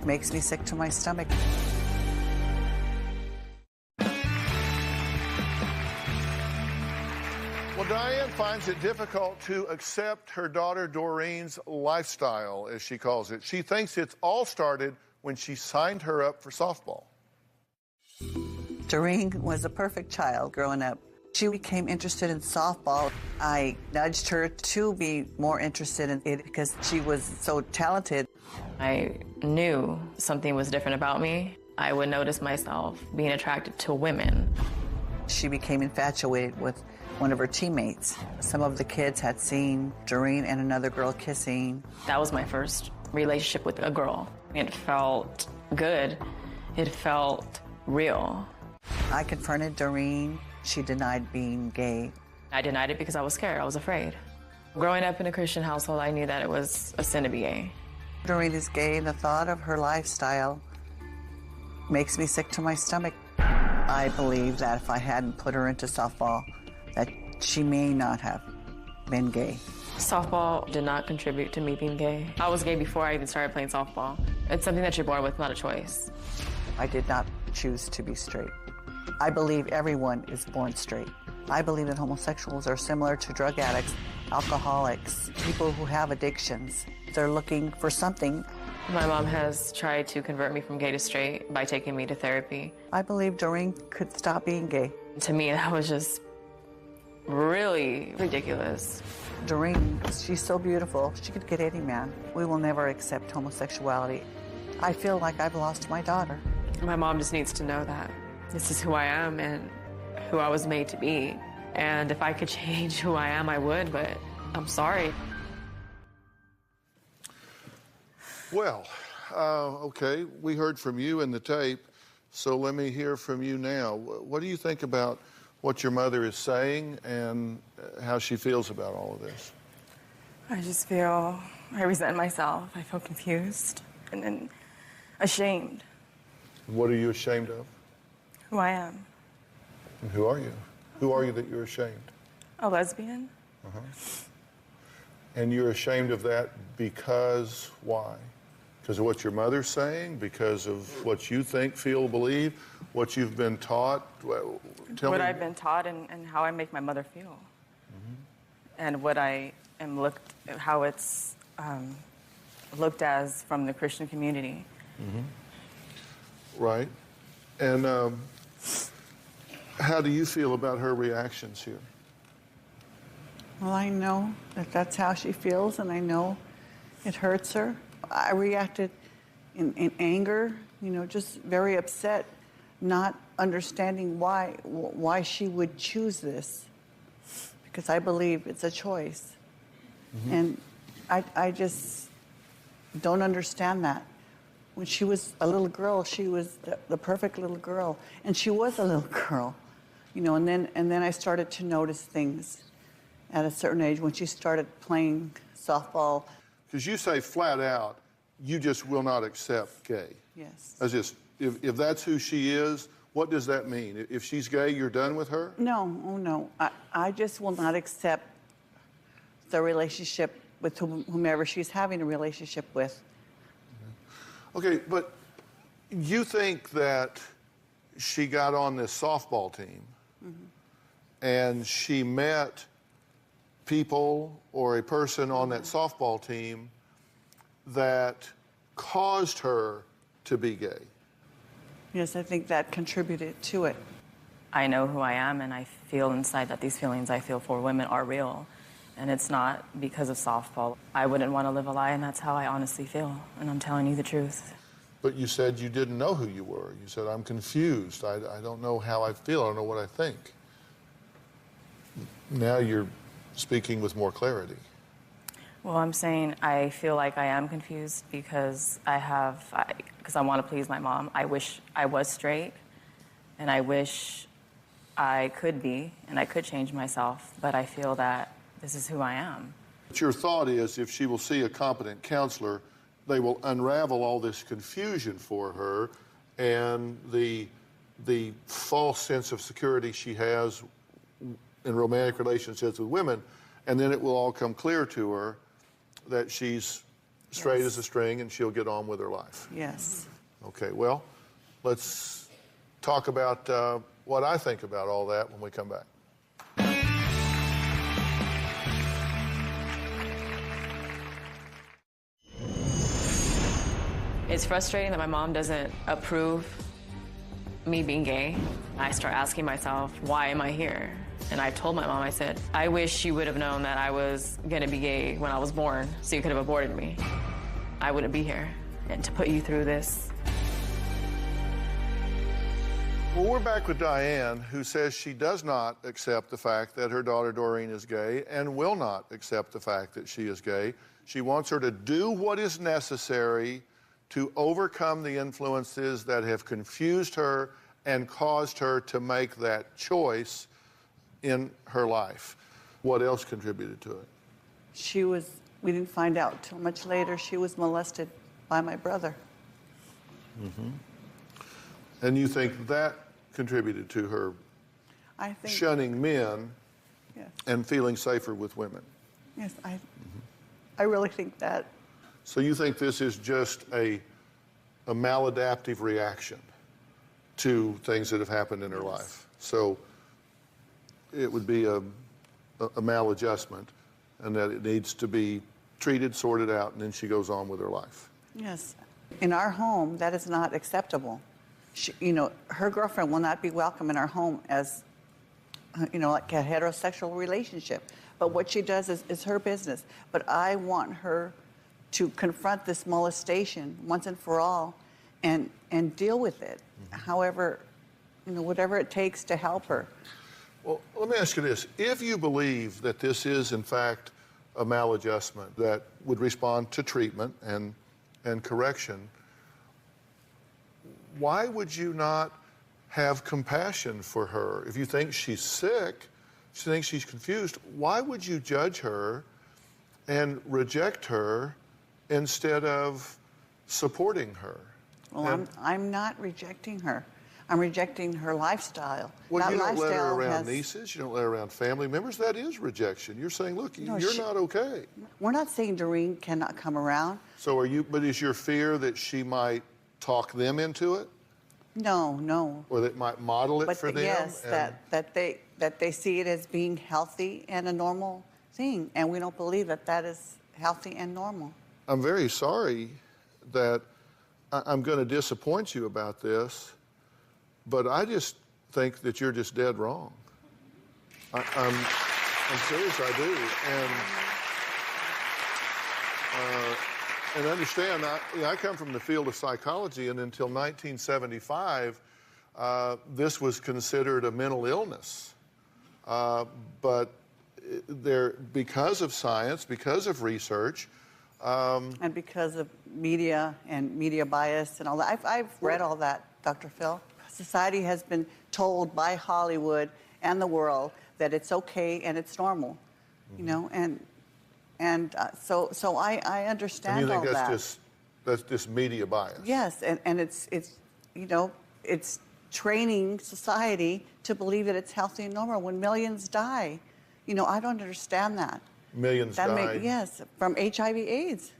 makes me sick to my stomach. Well, Diane finds it difficult to accept her daughter Doreen's lifestyle, as she calls it. She thinks it's all started when she signed her up for softball. Doreen was a perfect child growing up. She became interested in softball. I nudged her to be more interested in it because she was so talented. I knew something was different about me. I would notice myself being attracted to women. She became infatuated with one of her teammates. Some of the kids had seen Doreen and another girl kissing. That was my first relationship with a girl. It felt good. It felt real. I confronted Doreen. She denied being gay. I denied it because I was scared. I was afraid. Growing up in a Christian household, I knew that it was a sin to be gay. Doreen is gay, and the thought of her lifestyle makes me sick to my stomach. I believe that if I hadn't put her into softball, that she may not have been gay. Softball did not contribute to me being gay. I was gay before I even started playing softball. It's something that you're born with, not a choice. I did not choose to be straight. I believe everyone is born straight. I believe that homosexuals are similar to drug addicts, alcoholics, people who have addictions. They're looking for something. My mom has tried to convert me from gay to straight by taking me to therapy. I believe Doreen could stop being gay. To me, that was just really ridiculous. Doreen, she's so beautiful. She could get any man. We will never accept homosexuality. I feel like I've lost my daughter. My mom just needs to know that this is who I am and who I was made to be. And if I could change who I am, I would, but I'm sorry. Well, okay, we heard from you in the tape, so let me hear from you now. What do you think about what your mother is saying and how she feels about all of this? I resent myself. I feel confused and ashamed. What are you ashamed of? Who I am. And who are you? Who are you that you're ashamed? A lesbian. Uh-huh. And you're ashamed of that because why? Because of what your mother's saying? Because of what you think, feel, believe? What you've been taught? Tell what me. I've been taught and how I make my mother feel. And what I am how it's looked as from the Christian community. Right. And how do you feel about her reactions here? Well, I know that that's how she feels, and I know it hurts her. I reacted in anger, just very upset, not understanding why she would choose this, because I believe it's a choice. And I just don't understand that. When she was a little girl, she was the perfect little girl, and she was a little girl, and then I started to notice things at a certain age when she started playing softball. Because you say flat out, you just will not accept gay. Yes. That's just, if that's who she is, what does that mean? If she's gay, you're done with her? No, oh no. I just will not accept the relationship with whomever she's having a relationship with. Okay, but you think that she got on this softball team and she met people or a person on that softball team that caused her to be gay? Yes, I think that contributed to it. I know who I am, and I feel inside that these feelings I feel for women are real. And it's not because of softball. I wouldn't want to live a lie, and that's how I honestly feel. And I'm telling you the truth. But you said you didn't know who you were. You said, I'm confused. I don't know how I feel. I don't know what I think. Now you're speaking with more clarity. Well, I'm saying I feel like I am confused because I want to please my mom. I wish I was straight, and I wish I could be, and I could change myself, but I feel that this is who I am. But your thought is if she will see a competent counselor, they will unravel all this confusion for her and the false sense of security she has in romantic relationships with women, and then it will all come clear to her that she's straight as a string and she'll get on with her life. Yes. Okay, well, let's talk about what I think about all that when we come back. It's frustrating that my mom doesn't approve me being gay. I start asking myself, why am I here? And I told my mom, I said, I wish you would have known that I was gonna be gay when I was born, so you could have aborted me. I wouldn't be here. And to put you through this. Well, we're back with Diane, who says she does not accept the fact that her daughter Doreen is gay and will not accept the fact that she is gay. She wants her to do what is necessary to overcome the influences that have confused her and caused her to make that choice in her life. What else contributed to it? We didn't find out till much later, she was molested by my brother. And you think that contributed to her shunning men and feeling safer with women? Yes, I really think that. So you think this is just a maladaptive reaction to things that have happened in her life? So it would be a maladjustment, and that it needs to be treated, sorted out, and then she goes on with her life. Yes. In our home, that is not acceptable. She, her girlfriend will not be welcome in our home as, like a heterosexual relationship. But what she does is her business. But I want her to confront this molestation once and for all and deal with it. However, whatever it takes to help her. Well, let me ask you this. If you believe that this is, in fact, a maladjustment that would respond to treatment and correction, why would you not have compassion for her? If you think she's sick, if you think she's confused, why would you judge her and reject her instead of supporting her? Well, I'm not rejecting her. I'm rejecting her lifestyle. Well, you don't let her lifestyle around nieces, you don't let her around family members. That is rejection. You're saying, look, you're not okay. We're not saying Doreen cannot come around. So but is your fear that she might talk them into it? No. Or that might model it for them? Yes, that they see it as being healthy and a normal thing, and we don't believe that is healthy and normal. I'm very sorry that I'm going to disappoint you about this, but I just think that you're just dead wrong. I'm serious, I do. And understand, I come from the field of psychology, and until 1975, this was considered a mental illness. But because of science, because of research, and because of media and media bias and all that. I've read all that, Dr. Phil. Society has been told by Hollywood and the world that it's okay and it's normal, so I understand and you think all that's just media bias? Yes, and it's training society to believe that it's healthy and normal when millions die. I don't understand that. Millions die? Yes, from HIV/AIDS.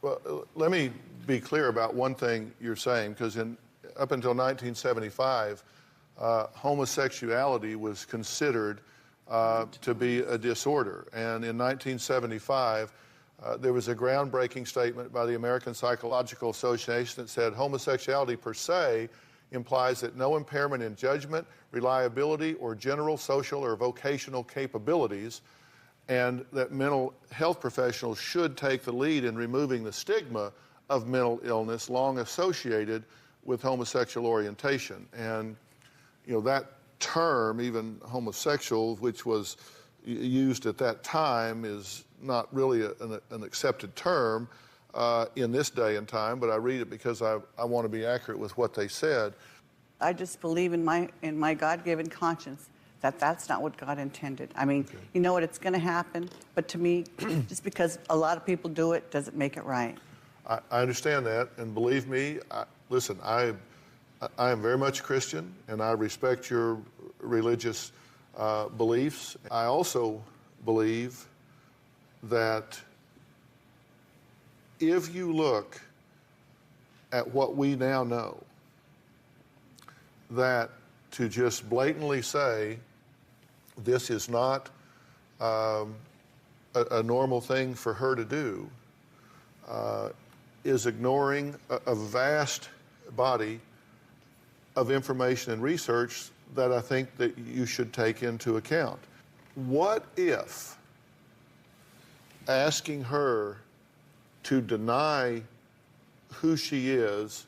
Well, let me be clear about one thing you're saying, because up until 1975, homosexuality was considered to be a disorder. And in 1975, there was a groundbreaking statement by the American Psychological Association that said homosexuality per se implies that no impairment in judgment, reliability, or general social or vocational capabilities, and that mental health professionals should take the lead in removing the stigma of mental illness long associated with homosexual orientation. And, that term, even homosexual, which was used at that time, is not really an accepted term in this day and time, but I read it because I want to be accurate with what they said. I just believe in my God-given conscience that that's not what God intended. I mean, you know what, it's going to happen, but to me, just because a lot of people do it doesn't make it right. I understand that, and believe me, listen, I am very much Christian, and I respect your religious beliefs. I also believe that if you look at what we now know, that to just blatantly say this is not a normal thing for her to do is ignoring a vast body of information and research that I think that you should take into account. What if asking her to deny who she is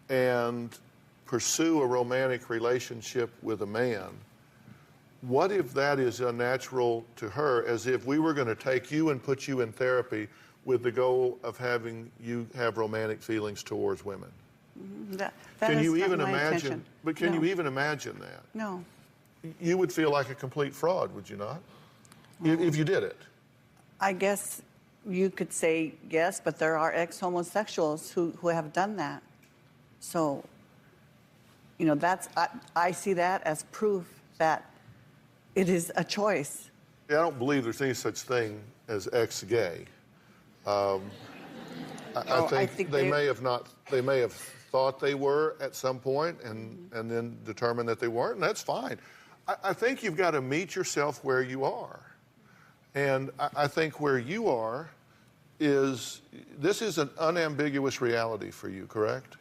and pursue a romantic relationship with a man, what if that is unnatural to her, as if we were going to take you and put you in therapy with the goal of having you have romantic feelings towards women? That can is you not even my imagine? intention. But can No. you even imagine that? No. You would feel like a complete fraud, would you not? If you did it. I guess you could say yes, but there are ex-homosexuals who have done that. So, that's I see that as proof that it is a choice. Yeah, I don't believe there's any such thing as ex-gay. I think they may have thought they were at some point and then determined that they weren't, and that's fine. I think you've got to meet yourself where you are. And I think where you are this is an unambiguous reality for you, correct?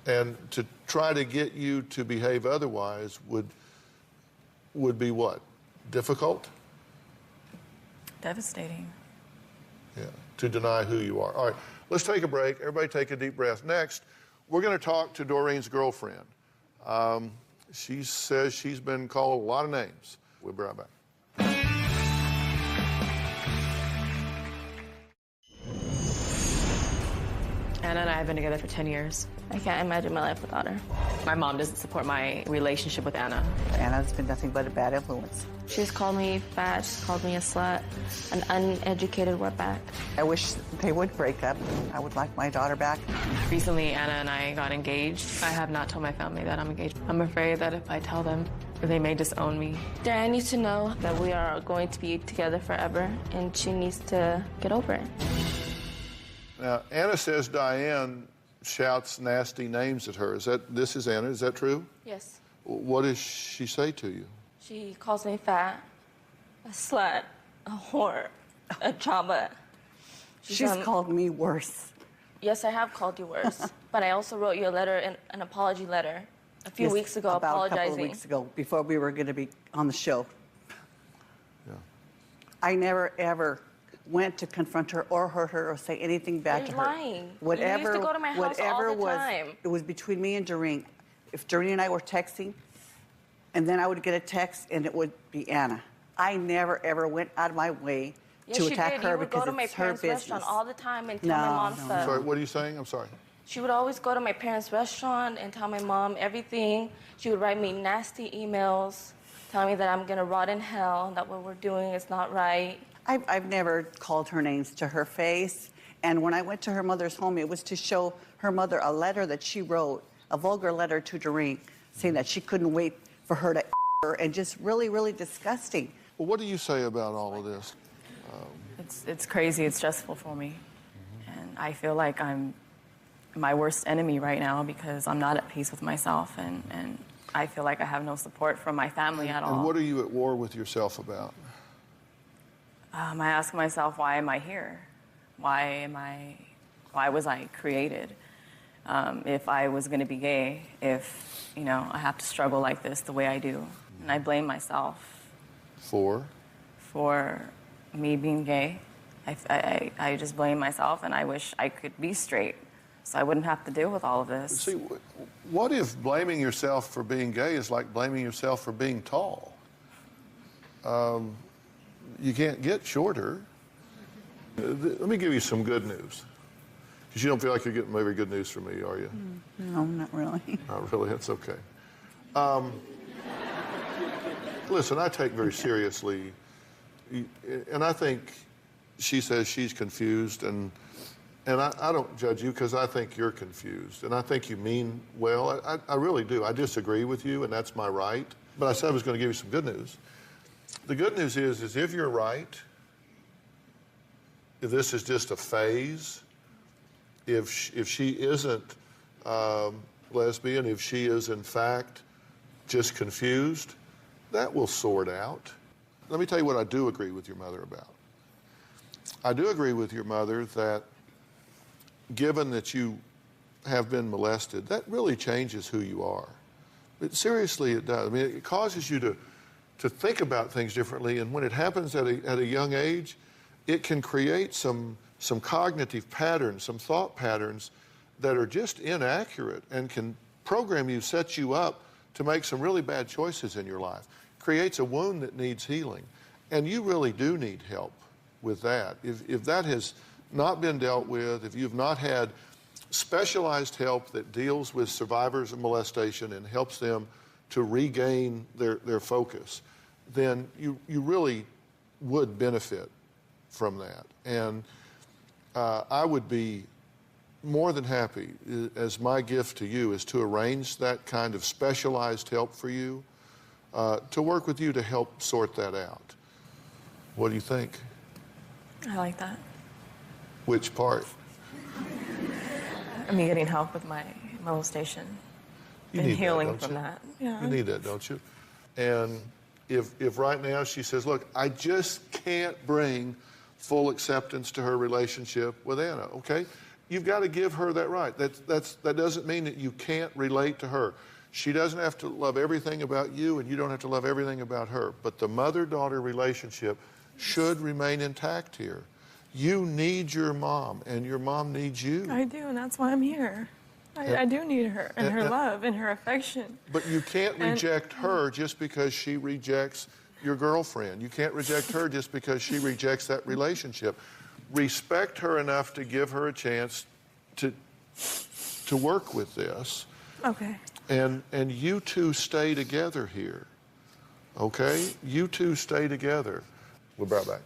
And to try to get you to behave otherwise would be what? Difficult? Devastating. Yeah, to deny who you are. All right, let's take a break. Everybody take a deep breath. Next, we're going to talk to Doreen's girlfriend. She says she's been called a lot of names. We'll be right back. Anna and I have been together for 10 years. I can't imagine my life without her. My mom doesn't support my relationship with Anna. Anna's been nothing but a bad influence. She's called me fat, she's called me a slut, an uneducated wetback. I wish they would break up. I would like my daughter back. Recently, Anna and I got engaged. I have not told my family that I'm engaged. I'm afraid that if I tell them, they may disown me. Diane needs to know that we are going to be together forever, and she needs to get over it. Now, Anna says Diane shouts nasty names at her. This is Anna, is that true? Yes. What does she say to you? She calls me fat, a slut, a whore, a chamba. She's called me worse. Yes, I have called you worse. But I also wrote you a letter, an apology letter, a few weeks ago, apologizing. About a couple of weeks ago, before we were going to be on the show. Yeah. I never, ever went to confront her or hurt her or say anything bad to her. You're lying. Whatever, you used to go to my house all the time. It was between me and Doreen. If Doreen and I were texting, and then I would get a text and it would be Anna. I never, ever went out of my way to attack her because it's her business. She would go to my parents' restaurant all the time and tell my mom stuff. I'm sorry, what are you saying? I'm sorry. She would always go to my parents' restaurant and tell my mom everything. She would write me nasty emails telling me that I'm going to rot in hell, that what we're doing is not right. I've never called her names to her face. And when I went to her mother's home, it was to show her mother a letter that she wrote, a vulgar letter to Doreen, saying that she couldn't wait for her to her, and just really, really disgusting. Well, what do you say about all of this? It's crazy. It's stressful for me. And I feel like I'm my worst enemy right now because I'm not at peace with myself. And I feel like I have no support from my family at all. And what are you at war with yourself about? I ask myself, why am I here? Why was I created? If I was going to be gay, if, I have to struggle like this the way I do. And I blame myself. For me being gay. I just blame myself, and I wish I could be straight so I wouldn't have to deal with all of this. See, what if blaming yourself for being gay is like blaming yourself for being tall? You can't get shorter. Let me give you some good news. Because you don't feel like you're getting very good news from me, are you? No, not really. Not really, that's okay. Listen, I take very seriously, and I think she says she's confused, and I don't judge you because I think you're confused, and I think you mean well. I really do. I disagree with you, and that's my right. But I said I was going to give you some good news. The good news is if you're right, if this is just a phase, if she isn't lesbian, if she is in fact just confused, that will sort out. Let me tell you what I do agree with your mother about. I do agree with your mother that given that you have been molested, that really changes who you are. Seriously, it does. I mean, it causes you to think about things differently, and when it happens at a young age, it can create some cognitive patterns, some thought patterns that are just inaccurate and can program you, set you up to make some really bad choices in your life. Creates a wound that needs healing. And you really do need help with that. If that has not been dealt with, if you've not had specialized help that deals with survivors of molestation and helps them to regain their focus, then you really would benefit from that. And I would be more than happy, as my gift to you is to arrange that kind of specialized help for you. to work with you to help sort that out. What do you think? I like that. Which part? I mean, getting help with my molestation You and need healing that, don't from you? that. Yeah. You need that, don't you? And if right now she says, look, I just can't bring full acceptance to her relationship with Anna, okay? You've got to give her that right. That doesn't mean that you can't relate to her. She doesn't have to love everything about you, and you don't have to love everything about her. But the mother-daughter relationship should remain intact here. You need your mom, and your mom needs you. I do, and that's why I'm here. I do need her and her love and her affection. But you can't reject her just because she rejects your girlfriend. You can't reject her just because she rejects that relationship. Respect her enough to give her a chance to work with this. Okay. And you two stay together here, okay? You two stay together. We'll be right back.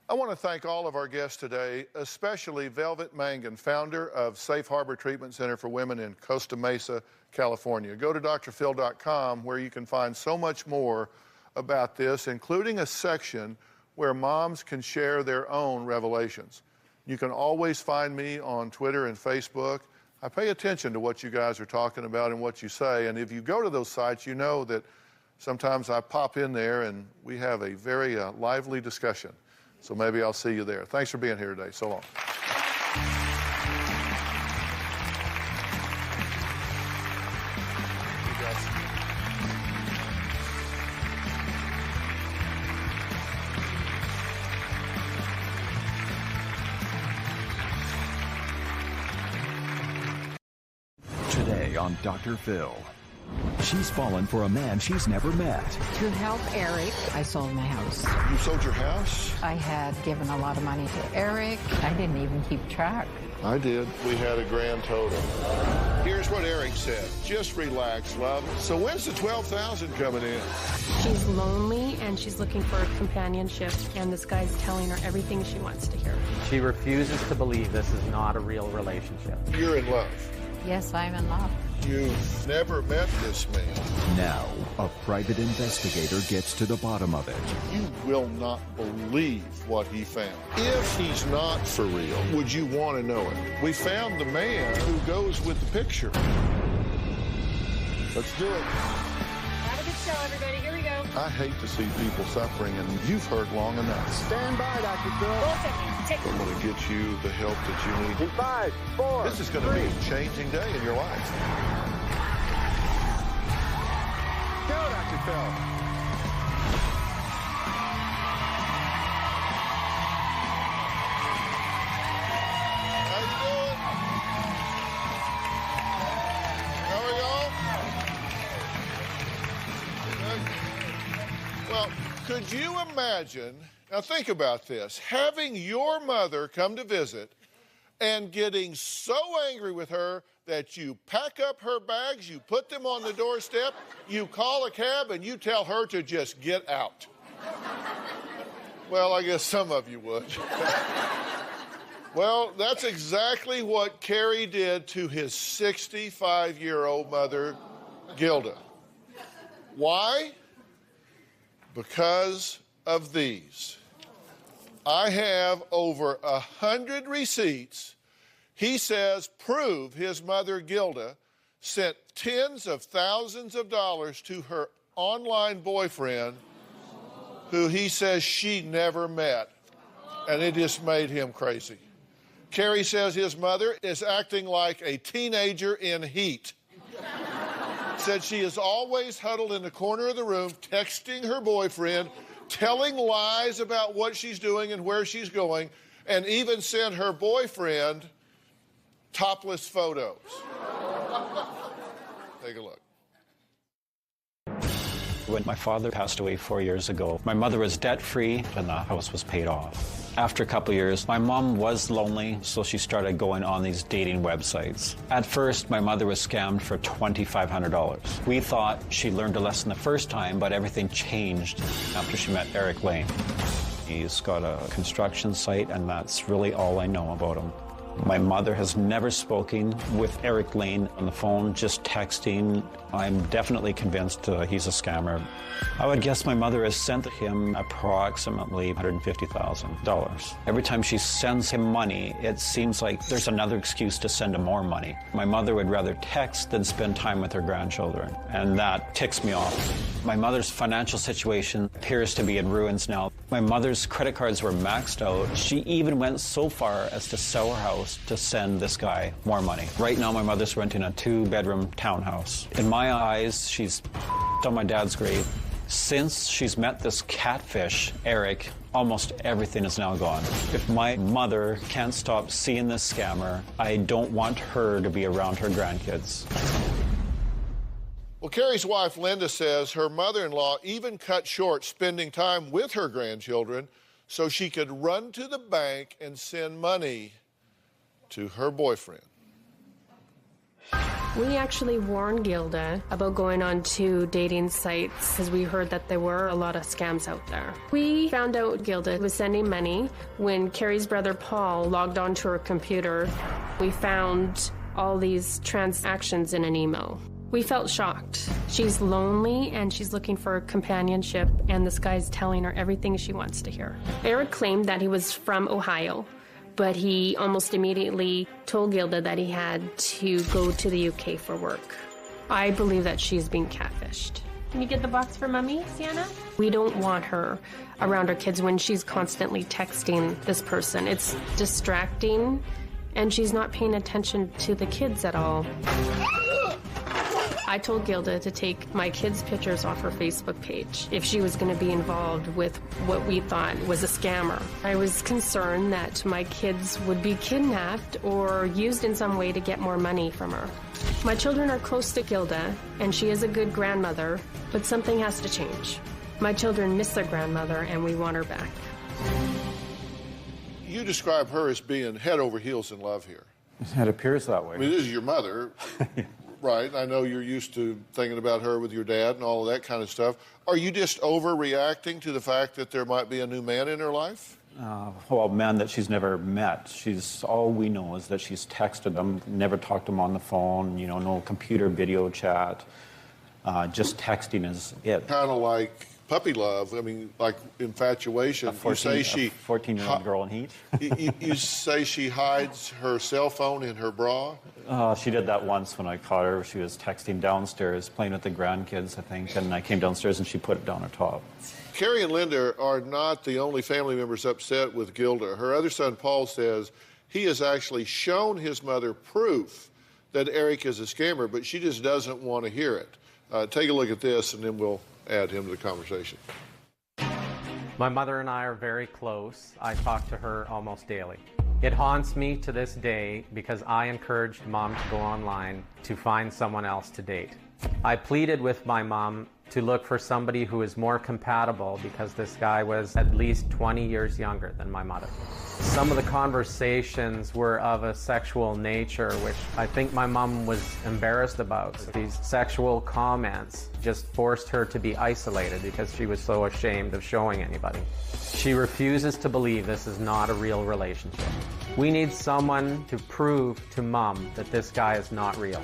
I want to thank all of our guests today, especially Velvet Mangan, founder of Safe Harbor Treatment Center for Women in Costa Mesa, California. Go to drphil.com where you can find so much more about this, including a section where moms can share their own revelations. You can always find me on Twitter and Facebook. I pay attention to what you guys are talking about and what you say, and if you go to those sites, you know that sometimes I pop in there and we have a very lively discussion. So maybe I'll see you there. Thanks for being here today. So long. Today on Dr. Phil. She's fallen for a man she's never met. To help Eric, I sold my house. You sold your house? I had given a lot of money to Eric. I didn't even keep track. I did. We had a grand total. Here's what Eric said. Just relax, love. So when's the $12,000 coming in? She's lonely and she's looking for companionship, and this guy's telling her everything she wants to hear. She refuses to believe this is not a real relationship. You're in love. Yes, I'm in love. You've never met this man. Now, a private investigator gets to the bottom of it. You will not believe what he found. If he's not for real, would you want to know it? We found the man who goes with the picture. Let's do it. Have a good show, everybody. Here we go. I hate to see people suffering, and you've heard long enough. Stand by, Dr. Phil. I'm going to get you the help that you need. In 5, 4, This is going to be a changing day in your life. Go, Dr. Phil. How you doing? How are y'all? Good. Well, could you imagine, now think about this, having your mother come to visit and getting so angry with her that you pack up her bags, you put them on the doorstep, you call a cab, and you tell her to just get out? Well, I guess some of you would. Well, that's exactly what Kerry did to his 65-year-old mother, Gilda. Why? Because of these. I have over 100 receipts he says prove his mother, Gilda, sent tens of thousands of dollars to her online boyfriend, who he says she never met, and it just made him crazy. Kerry says his mother is acting like a teenager in heat. Said she is always huddled in the corner of the room, texting her boyfriend, telling lies about what she's doing and where she's going, and even sent her boyfriend topless photos. Take a look. When my father passed away 4 years ago, my mother was debt-free and the house was paid off. After a couple years, my mom was lonely, so she started going on these dating websites. At first, my mother was scammed for $2,500. We thought she learned a lesson the first time, but everything changed after she met Eric Lane. He's got a construction site, and that's really all I know about him. My mother has never spoken with Eric Lane on the phone, just texting. I'm definitely convinced he's a scammer. I would guess my mother has sent him approximately $150,000. Every time she sends him money, it seems like there's another excuse to send him more money. My mother would rather text than spend time with her grandchildren, and that ticks me off. My mother's financial situation appears to be in ruins now. My mother's credit cards were maxed out. She even went so far as to sell her house to send this guy more money. Right now, my mother's renting a 2-bedroom townhouse. In my eyes, she's on my dad's grave. Since she's met this catfish, Eric, almost everything is now gone. If my mother can't stop seeing this scammer, I don't want her to be around her grandkids. Well, Carrie's wife, Linda, says her mother-in-law even cut short spending time with her grandchildren so she could run to the bank and send money to her boyfriend. We actually warned Gilda about going on to dating sites because we heard that there were a lot of scams out there. We found out Gilda was sending money when Carrie's brother Paul logged onto her computer. We found all these transactions in an email. We felt shocked. She's lonely and she's looking for companionship, and this guy's telling her everything she wants to hear. Eric claimed that he was from Ohio, but he almost immediately told Gilda that he had to go to the UK for work. I believe that she's being catfished. Can you get the box for Mommy, Sienna? We don't want her around our kids when she's constantly texting this person. It's distracting, and she's not paying attention to the kids at all. I told Gilda to take my kids' pictures off her Facebook page if she was going to be involved with what we thought was a scammer. I was concerned that my kids would be kidnapped or used in some way to get more money from her. My children are close to Gilda, and she is a good grandmother, but something has to change. My children miss their grandmother, and we want her back. You describe her as being head over heels in love here. It appears that way. I mean, this is your mother. Right, I know you're used to thinking about her with your dad and all of that kind of stuff. Are you just overreacting to the fact that there might be a new man in her life? Well, man that she's never met. All we know is that she's texted him, never talked to him on the phone, you know, no computer video chat. Just texting is it. Kind of like puppy love, I mean, like infatuation. A 14-year-old girl in heat. You say she hides her cell phone in her bra? She did that once when I caught her. She was texting downstairs, playing with the grandkids, I think, and I came downstairs and she put it down her top. Carrie and Linda are not the only family members upset with Gilda. Her other son, Paul, says he has actually shown his mother proof that Eric is a scammer, but she just doesn't want to hear it. Take a look at this, and then we'll add him to the conversation. My mother and I are very close. I talk to her almost daily. It haunts me to this day because I encouraged Mom to go online to find someone else to date. I pleaded with my mom to look for somebody who is more compatible because this guy was at least 20 years younger than my mother. Some of the conversations were of a sexual nature, which I think my mom was embarrassed about. These sexual comments just forced her to be isolated because she was so ashamed of showing anybody. She refuses to believe this is not a real relationship. We need someone to prove to Mom that this guy is not real.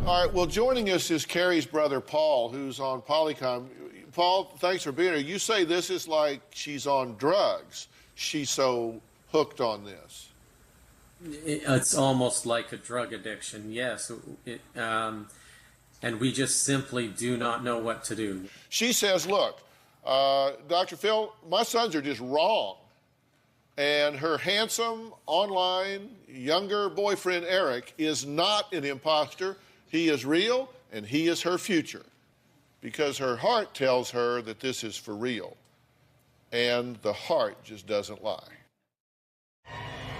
All right, well, joining us is Carrie's brother, Paul, who's on Polycom. Paul, thanks for being here. You say this is like she's on drugs. She's so hooked on this. It's almost like a drug addiction, yes. And we just simply do not know what to do. She says, look, Dr. Phil, my sons are just wrong. And her handsome, online, younger boyfriend, Eric, is not an imposter. He is real, and he is her future. Because her heart tells her that this is for real. And the heart just doesn't lie.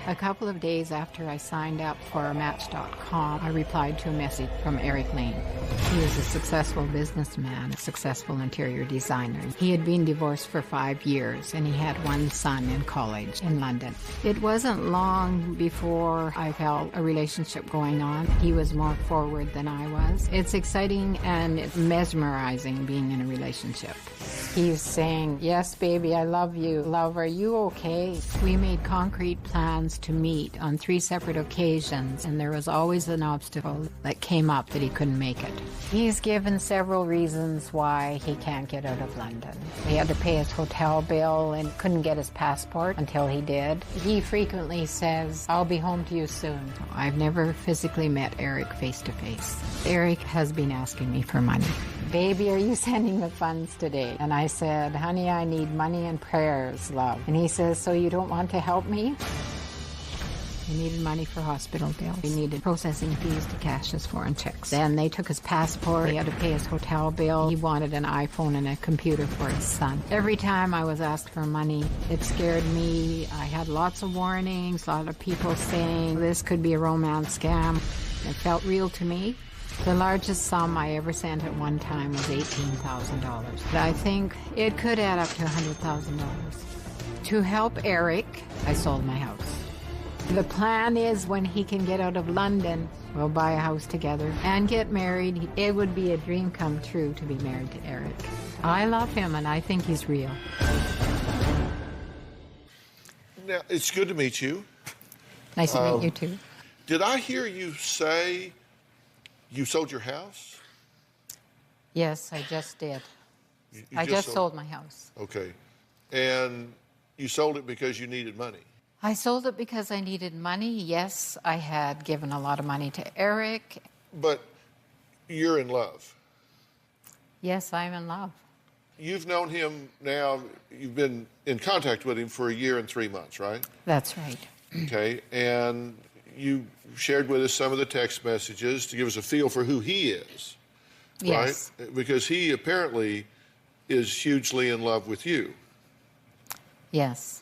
A couple of days after I signed up for Match.com, I replied to a message from Eric Lane. He is a successful businessman, a successful interior designer. He had been divorced for 5 years, and he had one son in college in London. It wasn't long before I felt a relationship going on. He was more forward than I was. It's exciting and it's mesmerizing being in a relationship. He's saying, yes, baby, I love you. Love, are you okay? We made concrete plans funds to meet on 3 separate occasions, and there was always an obstacle that came up that he couldn't make it. He's given several reasons why he can't get out of London. He had to pay his hotel bill and couldn't get his passport until he did. He frequently says, "I'll be home to you soon." I've never physically met Eric face to face. Eric has been asking me for money. "Baby, are you sending the funds today?" And I said, "Honey, I need money and prayers, love." And he says, "So you don't want to help me?" He needed money for hospital bills. He needed processing fees to cash his foreign checks. Then they took his passport. He had to pay his hotel bill. He wanted an iPhone and a computer for his son. Every time I was asked for money, it scared me. I had lots of warnings, a lot of people saying this could be a romance scam. It felt real to me. The largest sum I ever sent at one time was $18,000. I think it could add up to $100,000. To help Eric, I sold my house. The plan is when he can get out of London, we'll buy a house together and get married. It would be a dream come true to be married to Eric. I love him and I think he's real. Now, it's good to meet you. Nice to meet you too. Did I hear you say you sold your house? Yes, I just did. You I just sold my house. Okay. And you sold it because you needed money? I sold it because I needed money. Yes, I had given a lot of money to Eric. But you're in love. Yes, I'm in love. You've known him now, you've been in contact with him for 1 year and 3 months, right? That's right. Okay, and you shared with us some of the text messages to give us a feel for who he is, Yes. right? Because he apparently is hugely in love with you. Yes.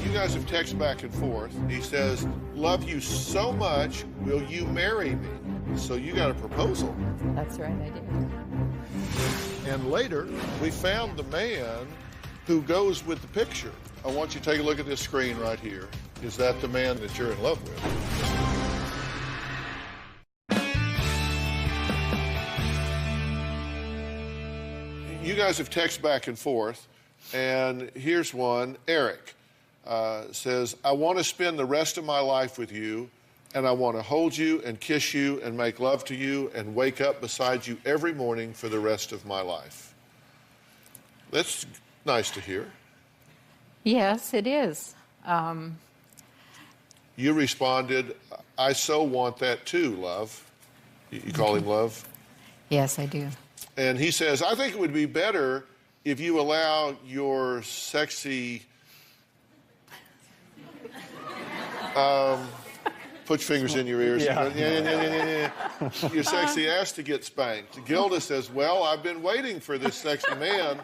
You guys have texted back and forth. He says, "Love you so much, will you marry me?" So you got a proposal. That's right, I did. And later, we found the man who goes with the picture. I want you to take a look at this screen right here. Is that the man that you're in love with? You guys have texted back and forth, and here's one. Eric says, "I want to spend the rest of my life with you, and I want to hold you and kiss you and make love to you and wake up beside you every morning for the rest of my life." That's nice to hear. Yes, it is. You responded, "I so want that too, love." You call him love? Yes, I do. And he says, "I think it would be better if you allow your sexy..." Put your fingers in your ears. Yeah. Your sexy ass to get spanked. Gilda says, "Well, I've been waiting for this sexy man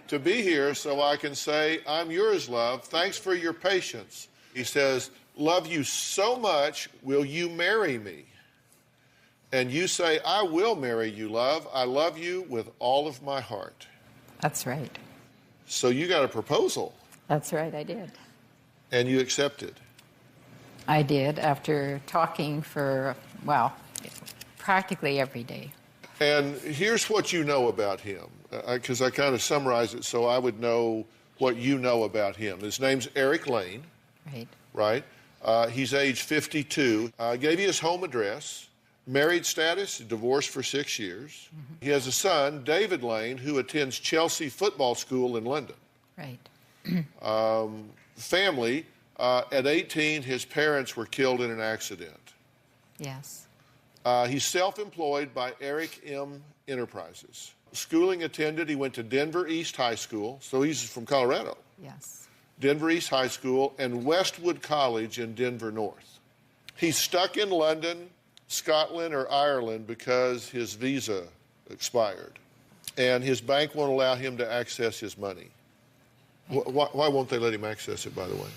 to be here so I can say, 'I'm yours, love. Thanks for your patience.'" He says, "Love you so much, will you marry me?" And you say, "I will marry you, love. I love you with all of my heart." That's right. So you got a proposal. That's right, I did. And you accepted. I did after talking for, well, practically every day. And here's what you know about him, because I kind of summarized it so I would know what you know about him. His name's Eric Lane. Right. Right? He's age 52. Gave you his home address. Married status, divorced for 6 years. He has a son, David Lane, who attends Chelsea Football School in London. Right. Family, at 18, his parents were killed in an accident. Yes. He's self-employed by Eric M. Enterprises. Schooling attended, he went to Denver East High School, so he's from Colorado. Yes. Denver East High School and Westwood College in Denver North. He's stuck in London, Scotland, or Ireland because his visa expired. And his bank won't allow him to access his money. Why won't they let him access it, by the way?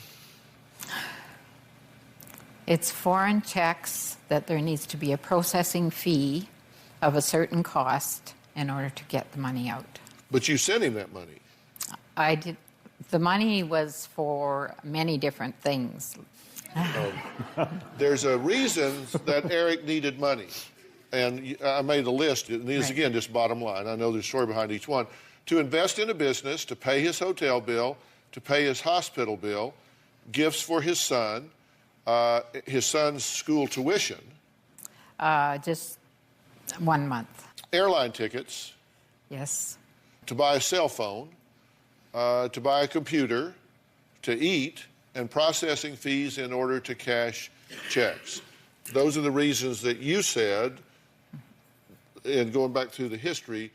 It's foreign checks that there needs to be a processing fee of a certain cost in order to get the money out. But you sent him that money. I did. The money was for many different things. There's a reason that Eric needed money. And I made a list, and these, again, just bottom line. I know there's a story behind each one. To invest in a business, to pay his hotel bill, to pay his hospital bill, gifts for his son's school tuition. Just 1 month. Airline tickets. Yes. To buy a cell phone, to buy a computer, to eat, and processing fees in order to cash checks. Those are the reasons that you said, and going back through the history,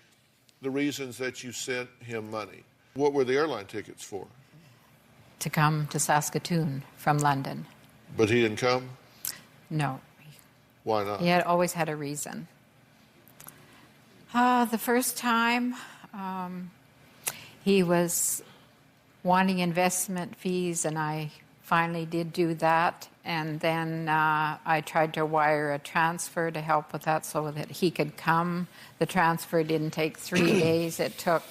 the reasons that you sent him money. What were the airline tickets for? To come to Saskatoon from London. But he didn't come? No. Why not? He had always had a reason. The first time, he was wanting investment fees, and I finally did do that. And then I tried to wire a transfer to help with that so that he could come. The transfer didn't take 3 days. It took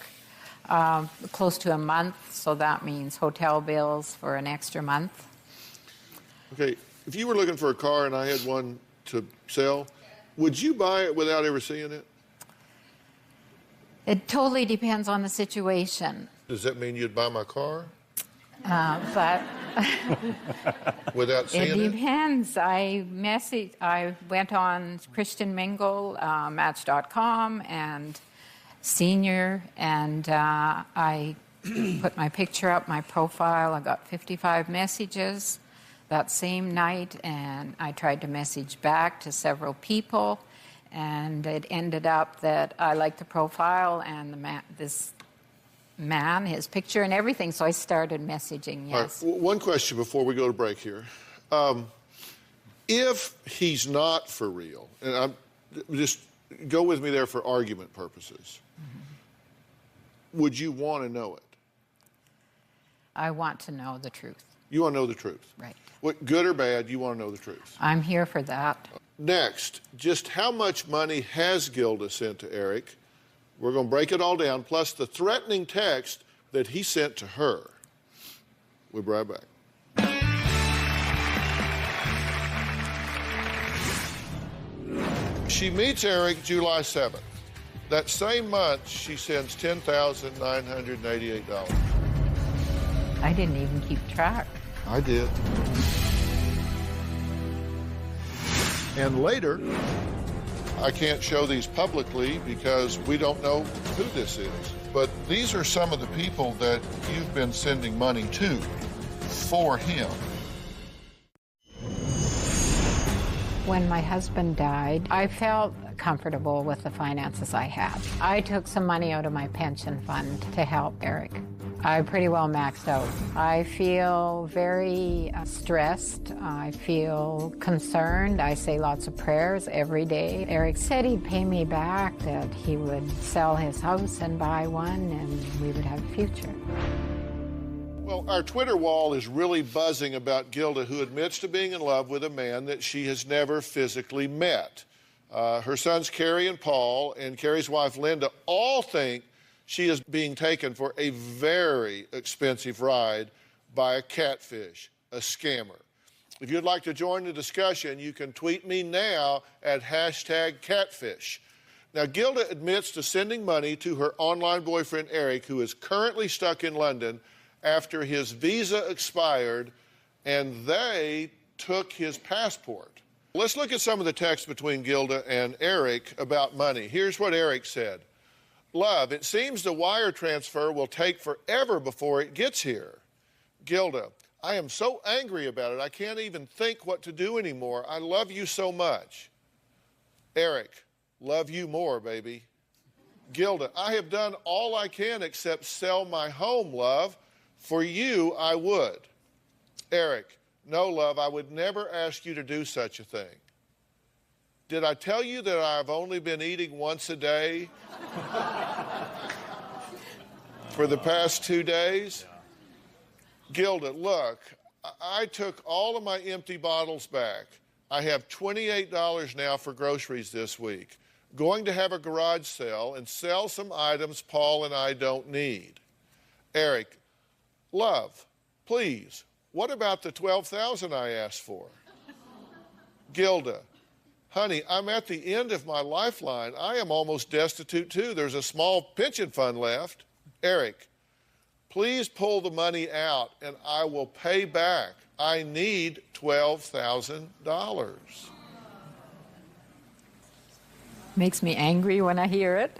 close to a month, so that means hotel bills for an extra month. Okay, if you were looking for a car and I had one to sell, would you buy it without ever seeing it? It totally depends on the situation. Does that mean you'd buy my car? But without seeing it it? depends. I went on Christian Mingle, Match.com, and Senior, and I put my picture up, my profile. I got 55 messages that same night, and I tried to message back to several people, and it ended up that I liked the profile and this man, his picture and everything, so I started messaging, yes. All right, one question before we go to break here. If he's not for real, and just go with me there for argument purposes, would you want to know it? I want to know the truth. You want to know the truth? Right. What, good or bad, you want to know the truth? I'm here for that. Next, just how much money has Gilda sent to Eric? We're going to break it all down, plus the threatening text that he sent to her. We'll be right back. She meets Eric July 7th. That same month, she sends $10,988. I didn't even keep track. I did. And later, I can't show these publicly because we don't know who this is. But these are some of the people that you've been sending money to for him. When my husband died, I felt comfortable with the finances I had. I took some money out of my pension fund to help Eric. I pretty well maxed out. I feel very stressed. I feel concerned. I say lots of prayers every day. Eric said he'd pay me back, that he would sell his house and buy one, and we would have a future. Well, our Twitter wall is really buzzing about Gilda, who admits to being in love with a man that she has never physically met. Her sons, Carrie and Paul, and Carrie's wife, Linda, all think she is being taken for a very expensive ride by a catfish, a scammer. If you'd like to join the discussion, you can tweet me now at #catfish. Now, Gilda admits to sending money to her online boyfriend, Eric, who is currently stuck in London after his visa expired and they took his passport. Let's look at some of the text between Gilda and Eric about money. Here's what Eric said. Love, it seems the wire transfer will take forever before it gets here. Gilda, I am so angry about it, I can't even think what to do anymore. I love you so much. Eric, love you more, baby. Gilda, I have done all I can except sell my home, love. For you, I would. Eric, no, love, I would never ask you to do such a thing. Did I tell you that I've only been eating once a day for the past 2 days? Gilda, look, I took all of my empty bottles back. I have $28 now for groceries this week. Going to have a garage sale and sell some items Paul and I don't need. Eric, love, please, what about the $12,000 I asked for? Gilda, honey, I'm at the end of my lifeline. I am almost destitute too. There's a small pension fund left. Eric, please pull the money out and I will pay back. I need $12,000. Makes me angry when I hear it.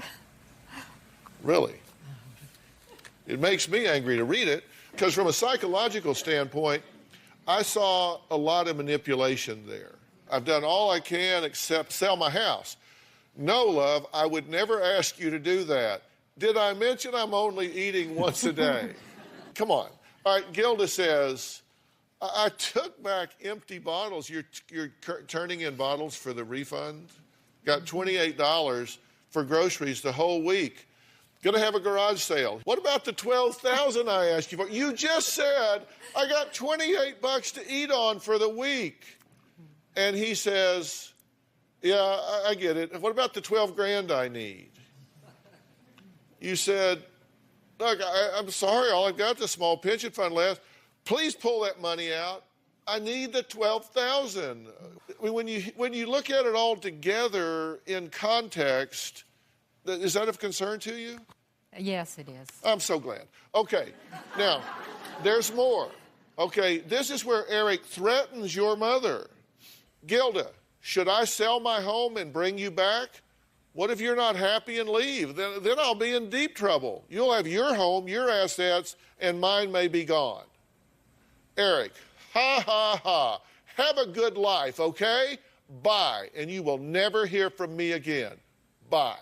Really? It makes me angry to read it because from a psychological standpoint, I saw a lot of manipulation there. I've done all I can except sell my house. No, love, I would never ask you to do that. Did I mention I'm only eating once a day? Come on. All right, Gilda says, I took back empty bottles. You're turning in bottles for the refund? Got $28 for groceries the whole week. Going to have a garage sale. What about the $12,000 I asked you for? You just said I got $28 to eat on for the week. And he says, yeah, I get it. What about the 12 grand I need? You said, look, I'm sorry, all I've got is a small pension fund left. Please pull that money out. I need the $12,000. When you look at it all together in context, is that of concern to you? Yes, it is. I'm so glad. Okay, now, there's more. Okay, this is where Eric threatens your mother. Gilda, should I sell my home and bring you back? What if you're not happy and leave? Then I'll be in deep trouble. You'll have your home, your assets, and mine may be gone. Eric, ha, ha, ha. Have a good life, okay? Bye. And you will never hear from me again. Bye.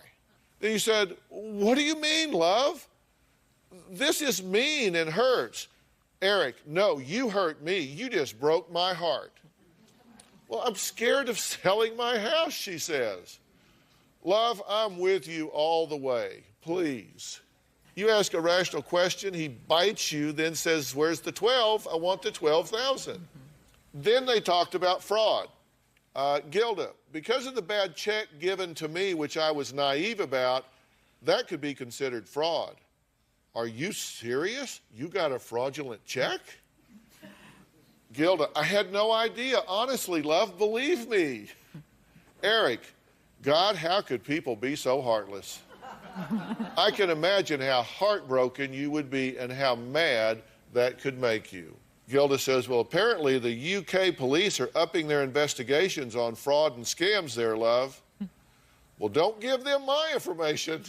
Then you said, what do you mean, love? This is mean and hurts. Eric, no, you hurt me. You just broke my heart. Well, I'm scared of selling my house, she says. Love, I'm with you all the way. Please. You ask a rational question, he bites you, then says, where's the 12? I want the 12,000. Then they talked about fraud. Gilda, because of the bad check given to me, which I was naive about, that could be considered fraud. Are you serious? You got a fraudulent check? Gilda, I had no idea. Honestly, love, believe me. Eric, God, how could people be so heartless? I can imagine how heartbroken you would be and how mad that could make you. Gilda says, well, apparently the UK police are upping their investigations on fraud and scams there, love. Well, don't give them my information.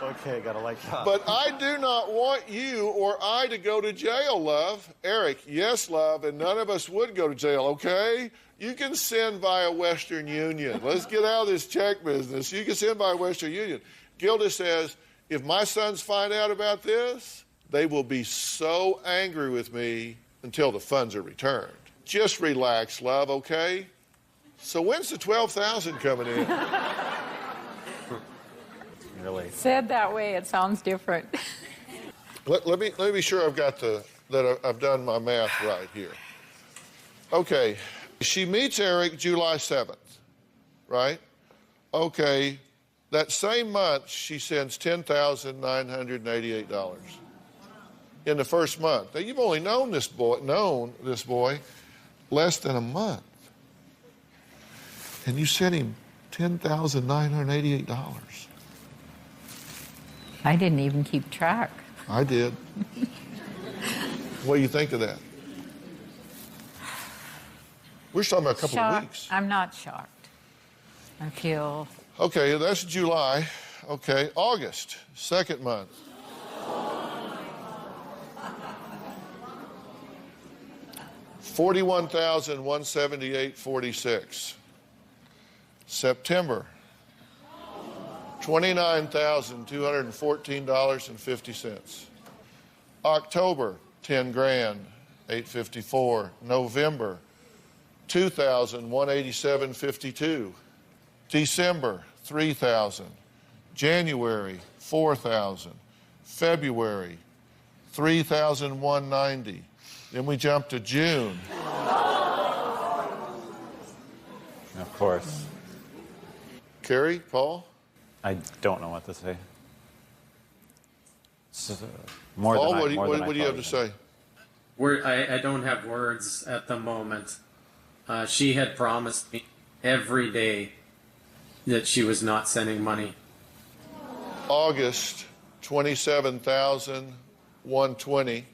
Okay, gotta like that. But I do not want you or I to go to jail, love. Eric, yes, love, and none of us would go to jail, okay? You can send via Western Union. Let's get out of this check business. You can send via Western Union. Gilda says, if my sons find out about this, they will be so angry with me until the funds are returned. Just relax, love, okay? So when's the 12,000 coming in? Really? Said that way, it sounds different. Let me be sure I've done my math right here. Okay, she meets Eric July 7th, right? Okay, that same month she sends $10,988 in the first month. Now you've only known this boy less than a month, and you sent him $10,988. I didn't even keep track. I did. What do you think of that? We're just talking about a couple of weeks. I'm not shocked. I feel... Okay, that's July. Okay, August, second month. $41,178.46. September, $29,214.50. October, 10 grand, 854. November, 2,187.52. December, 3,000. January, 4,000. February, 3,190. Then we jump to June. Of course. Carrie, Paul? I don't know what to say. More Paul, than what do you have to say? I don't have words at the moment. She had promised me every day that she was not sending money. August, $27,120.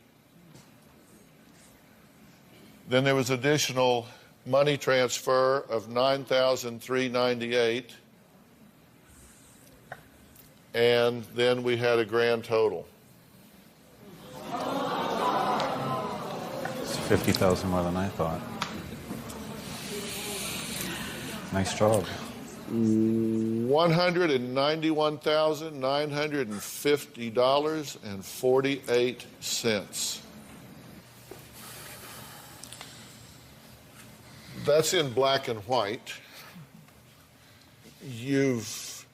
Then there was additional money transfer of $9,398. And then we had a grand total. It's $50,000 more than I thought. Nice job. $191,950.48. That's in black and white. You've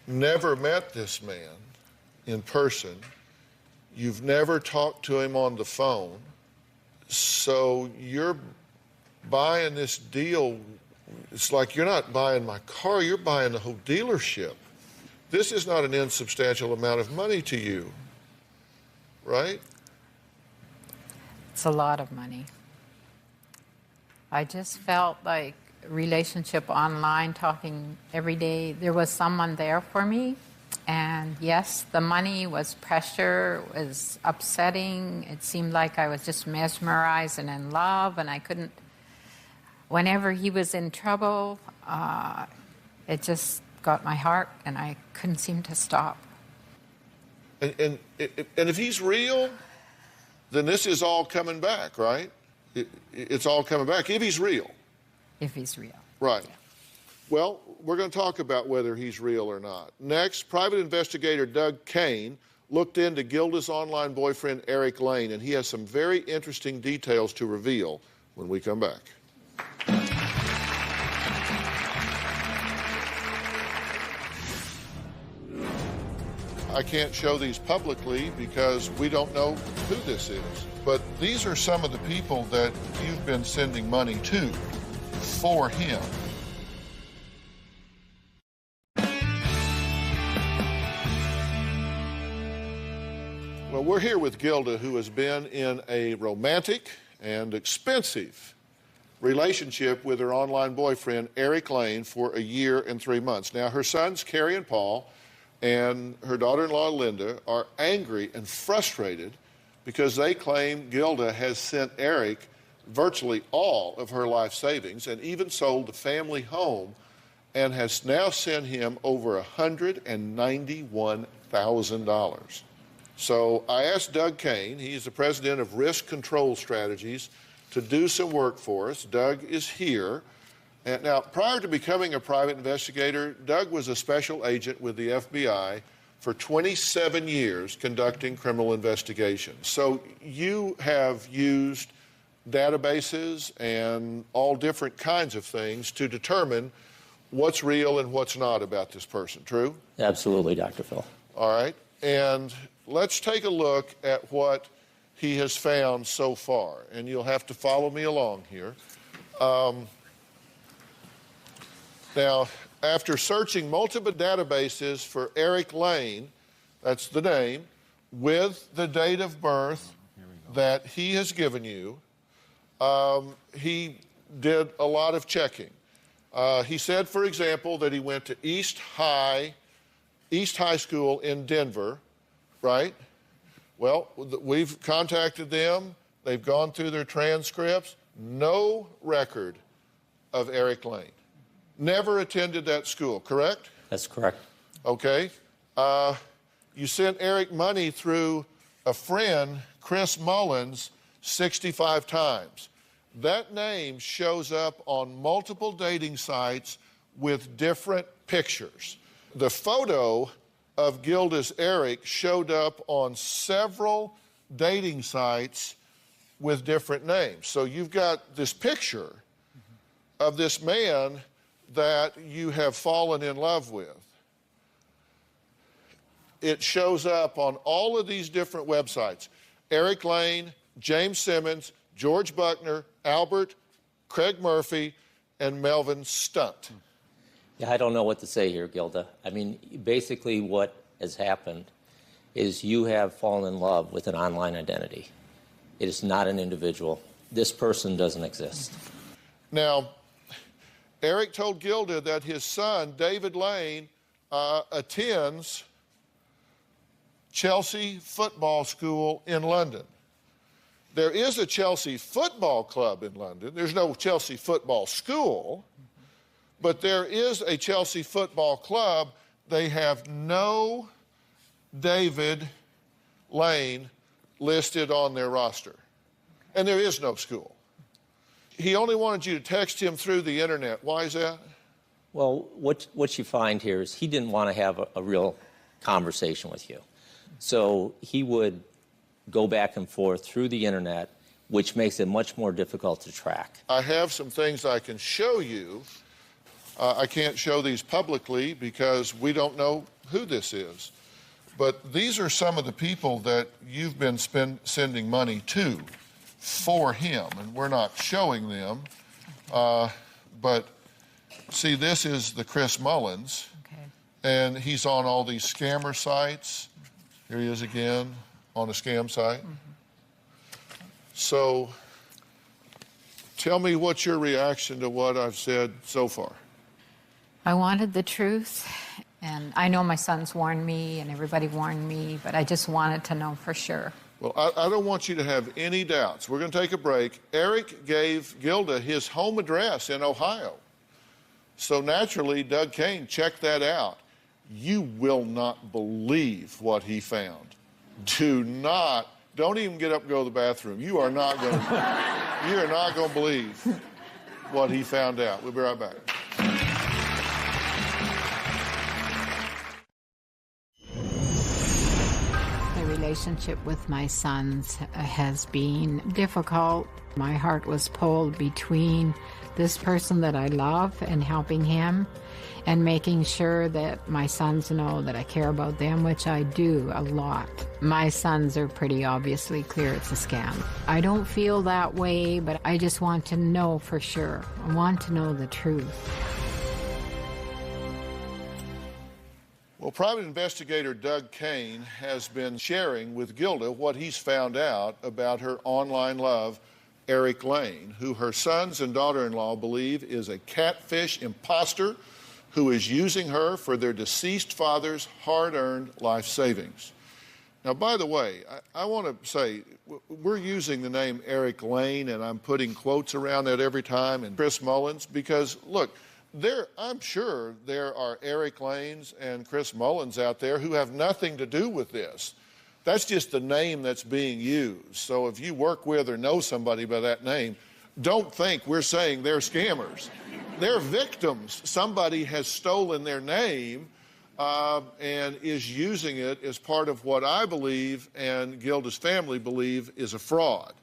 never met this man in person. You've never talked to him on the phone. So you're buying this deal. It's like you're not buying my car, you're buying the whole dealership. This is not an insubstantial amount of money to you, right? It's a lot of money. I just felt like relationship online, talking every day, there was someone there for me. And yes, the money was pressure, was upsetting. It seemed like I was just mesmerized and in love, and I couldn't. Whenever he was in trouble, it just got my heart, and I couldn't seem to stop. And if he's real, then this is all coming back, right? It's all coming back, if he's real. If he's real. Right. Yeah. Well, we're going to talk about whether he's real or not. Next, private investigator Doug Kane looked into Gilda's online boyfriend, Eric Lane, and he has some very interesting details to reveal when we come back. I can't show these publicly because we don't know who this is. But these are some of the people that you've been sending money to for him. Well, we're here with Gilda, who has been in a romantic and expensive relationship with her online boyfriend, Eric Lane, for 1 year and 3 months. Now, her sons, Carrie and Paul, and her daughter-in-law, Linda, are angry and frustrated because they claim Gilda has sent Eric virtually all of her life savings and even sold the family home and has now sent him over $191,000. So I asked Doug Kane, he's the president of Risk Control Strategies, to do some work for us. Doug is here. And now, prior to becoming a private investigator, Doug was a special agent with the FBI for 27 years conducting criminal investigations. So you have used databases and all different kinds of things to determine what's real and what's not about this person, true? Absolutely, Dr. Phil. All right. And let's take a look at what he has found so far. And you'll have to follow me along here. Now, after searching multiple databases for Eric Lane, that's the name, with the date of birth that he has given you, he did a lot of checking. He said, for example, that he went to East High School in Denver, right? Well, we've contacted them. They've gone through their transcripts. No record of Eric Lane. Never attended that school, correct? That's correct. Okay. You sent Eric money through a friend, Chris Mullins, 65 times. That name shows up on multiple dating sites with different pictures. The photo of Gilda's Eric showed up on several dating sites with different names. So you've got this picture of this man that you have fallen in love with. It shows up on all of these different websites. Eric Lane, James Simmons, George Buckner, Albert, Craig Murphy, and Melvin Stunt. Yeah, I don't know what to say here, Gilda. I mean, basically what has happened is you have fallen in love with an online identity. It is not an individual. This person doesn't exist. Now, Eric told Gilda that his son, David Lane, attends Chelsea Football School in London. There is a Chelsea Football Club in London. There's no Chelsea Football School, but there is a Chelsea Football Club. They have no David Lane listed on their roster. And there is no school. He only wanted you to text him through the internet. Why is that? Well, what you find here is he didn't want to have a real conversation with you. So he would go back and forth through the internet, which makes it much more difficult to track. I have some things I can show you. I can't show these publicly because we don't know who this is. But these are some of the people that you've been sending money to for him, and we're not showing them. But see, this is the Chris Mullins, and he's on all these scammer sites. Here he is again on a scam site. So tell me what's your reaction to what I've said so far. I wanted the truth, and I know my sons warned me and everybody warned me, but I just wanted to know for sure. Well, I don't want you to have any doubts. We're going to take a break. Eric gave Gilda his home address in Ohio. So naturally, Doug Kane checked that out. You will not believe what he found. Don't even get up and go to the bathroom. You're not going to believe what he found out. We'll be right back. The relationship with my sons has been difficult. My heart was pulled between this person that I love and helping him, and making sure that my sons know that I care about them, which I do a lot. My sons are pretty obviously clear it's a scam. I don't feel that way, but I just want to know for sure. I want to know the truth. Well, private investigator Doug Kane has been sharing with Gilda what he's found out about her online love, Eric Lane, who her sons and daughter-in-law believe is a catfish imposter who is using her for their deceased father's hard-earned life savings. Now, by the way, I want to say, we're using the name Eric Lane, and I'm putting quotes around that every time, and Chris Mullins, because, look, I'm sure there are Eric Lanes and Chris Mullins out there who have nothing to do with this. That's just the name that's being used. So if you work with or know somebody by that name, don't think we're saying they're scammers. They're victims. Somebody has stolen their name and is using it as part of what I believe and Gilda's family believe is a fraud.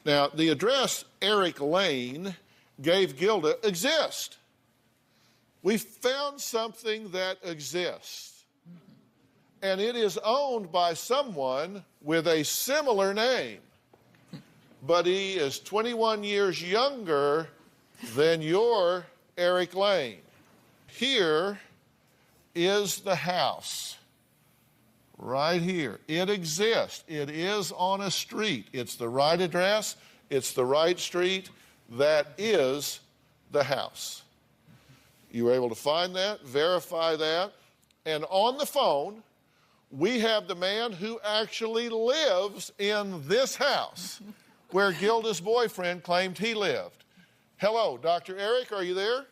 Now, the address Eric Lane gave Gilda exists. We found something that exists, and it is owned by someone with a similar name, but he is 21 years younger than your Eric Lane. Here is the house, right here. It exists. It is on a street. It's the right address. It's the right street. That is the house. You were able to find that, verify that, and on the phone, we have the man who actually lives in this house where Gilda's boyfriend claimed he lived. Hello, Dr. Eric, are you there?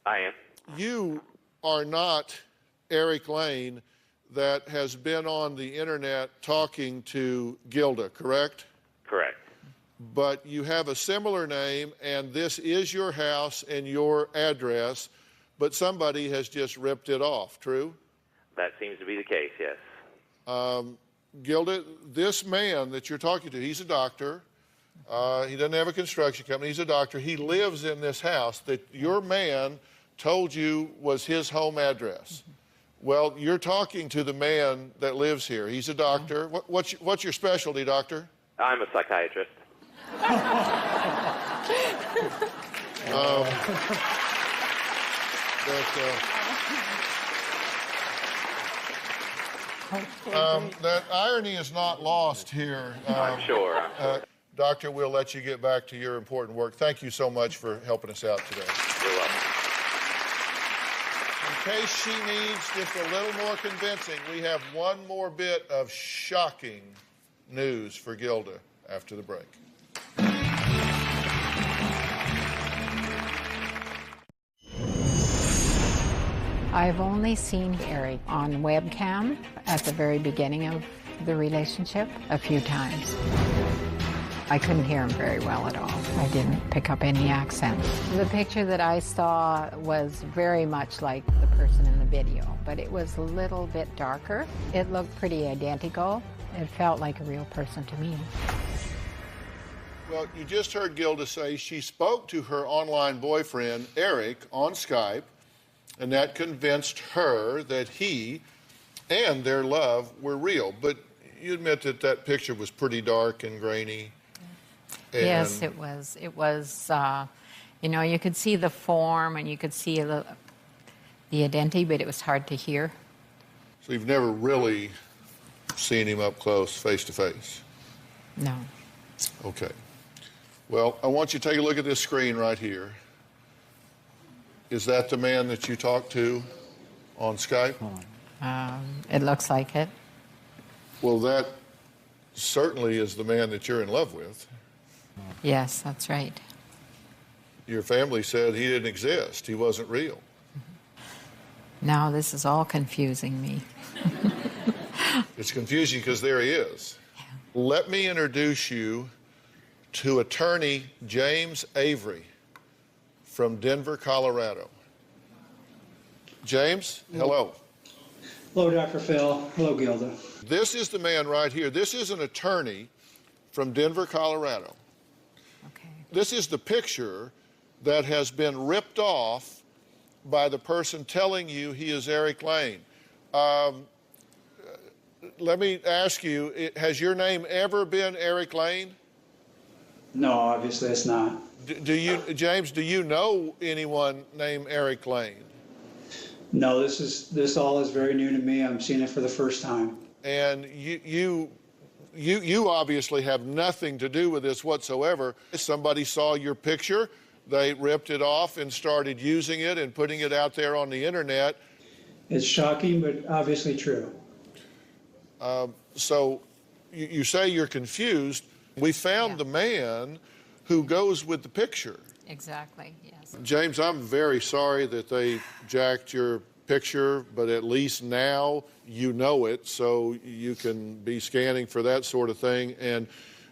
I am. You are not Eric Lane that has been on the internet talking to Gilda, correct? Correct. But you have a similar name, and this is your house and your address, but somebody has just ripped it off, true? That seems to be the case, yes. Gilda, this man that you're talking to, he's a doctor. He doesn't have a construction company. He's a doctor. He lives in this house that your man told you was his home address. Well, you're talking to the man that lives here. He's a doctor. What's your specialty, doctor? I'm a psychiatrist. That irony is not lost here. I'm sure. Doctor, we'll let you get back to your important work. Thank you so much for helping us out today. You're welcome. In case she needs just a little more convincing, we have one more bit of shocking news for Gilda after the break. I've only seen Eric on webcam at the very beginning of the relationship a few times. I couldn't hear him very well at all. I didn't pick up any accent. The picture that I saw was very much like the person in the video, but it was a little bit darker. It looked pretty identical. It felt like a real person to me. Well, you just heard Gilda say she spoke to her online boyfriend, Eric, on Skype, and that convinced her that he and their love were real. But you admit that that picture was pretty dark and grainy. And yes, it was. It was, you know, you could see the form and you could see the identity, but it was hard to hear. So you've never really seen him up close, face to face? No. Okay. Well, I want you to take a look at this screen right here. Is that the man that you talked to on Skype? It looks like it. Well, that certainly is the man that you're in love with. Yes, that's right. Your family said he didn't exist. He wasn't real. Now this is all confusing me. It's confusing because there he is. Yeah. Let me introduce you to attorney James Avery from Denver, Colorado. James, hello. Hello, Dr. Phil. Hello, Gilda. This is the man right here. This is an attorney from Denver, Colorado. Okay. This is the picture that has been ripped off by the person telling you he is Eric Lane. Let me ask you, has your name ever been Eric Lane? No, obviously it's not. James, do you know anyone named Eric Lane? No, this all is very new to me. I'm seeing it for the first time. And you obviously have nothing to do with this whatsoever. Somebody saw your picture, they ripped it off and started using it and putting it out there on the internet. It's shocking, but obviously true. So you say you're confused. We found the man who goes with the picture. Exactly, yes. James, I'm very sorry that they jacked your picture, but at least now you know it, so you can be scanning for that sort of thing. And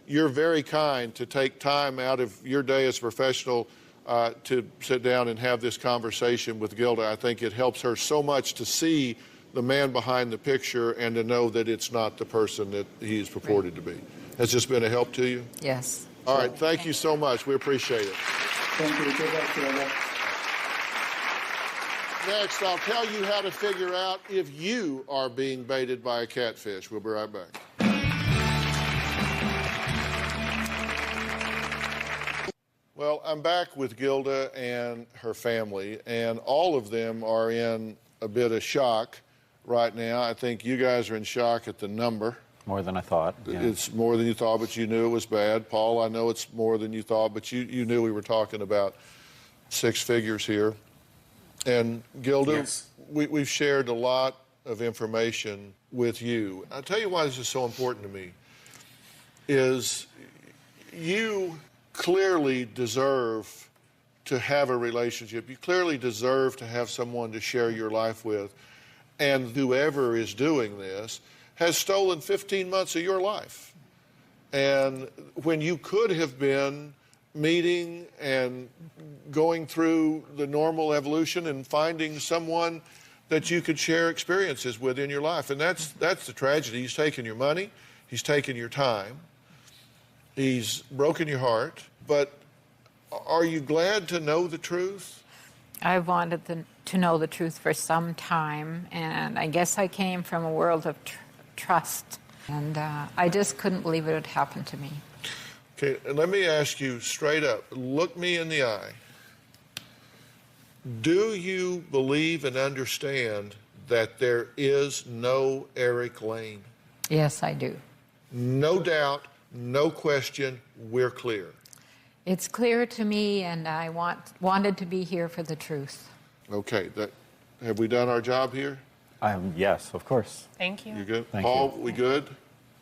you're very kind to take time out of your day as a professional to sit down and have this conversation with Gilda. I think it helps her so much to see the man behind the picture and to know that it's not the person that he is purported to be. Has this been a help to you? Yes. All right, thank you so much. We appreciate it. Thank you. Good luck, Gilda. Next, I'll tell you how to figure out if you are being baited by a catfish. We'll be right back. Well, I'm back with Gilda and her family, and all of them are in a bit of shock right now. I think you guys are in shock at the number. More than I thought. Yeah. It's more than you thought, but you knew it was bad. Paul, I know it's more than you thought, but you knew we were talking about 6 figures here. And Gilda, yes, we've shared a lot of information with you. I'll tell you why this is so important to me, is you clearly deserve to have a relationship. You clearly deserve to have someone to share your life with. And whoever is doing this has stolen 15 months of your life. And when you could have been meeting and going through the normal evolution and finding someone that you could share experiences with in your life. And that's the tragedy. He's taken your money. He's taken your time. He's broken your heart. But are you glad to know the truth? I wanted to know the truth for some time, and I guess I came from a world of trust, and I just couldn't believe it had happened to me. Okay, and let me ask you straight up, look me in the eye. Do you believe and understand that there is no Eric Lane? Yes, I do. No doubt, no question, we're clear. It's clear to me, and I wanted to be here for the truth. Okay, Have we done our job here? Yes, of course. Thank you. You good? Thank Paul, we good?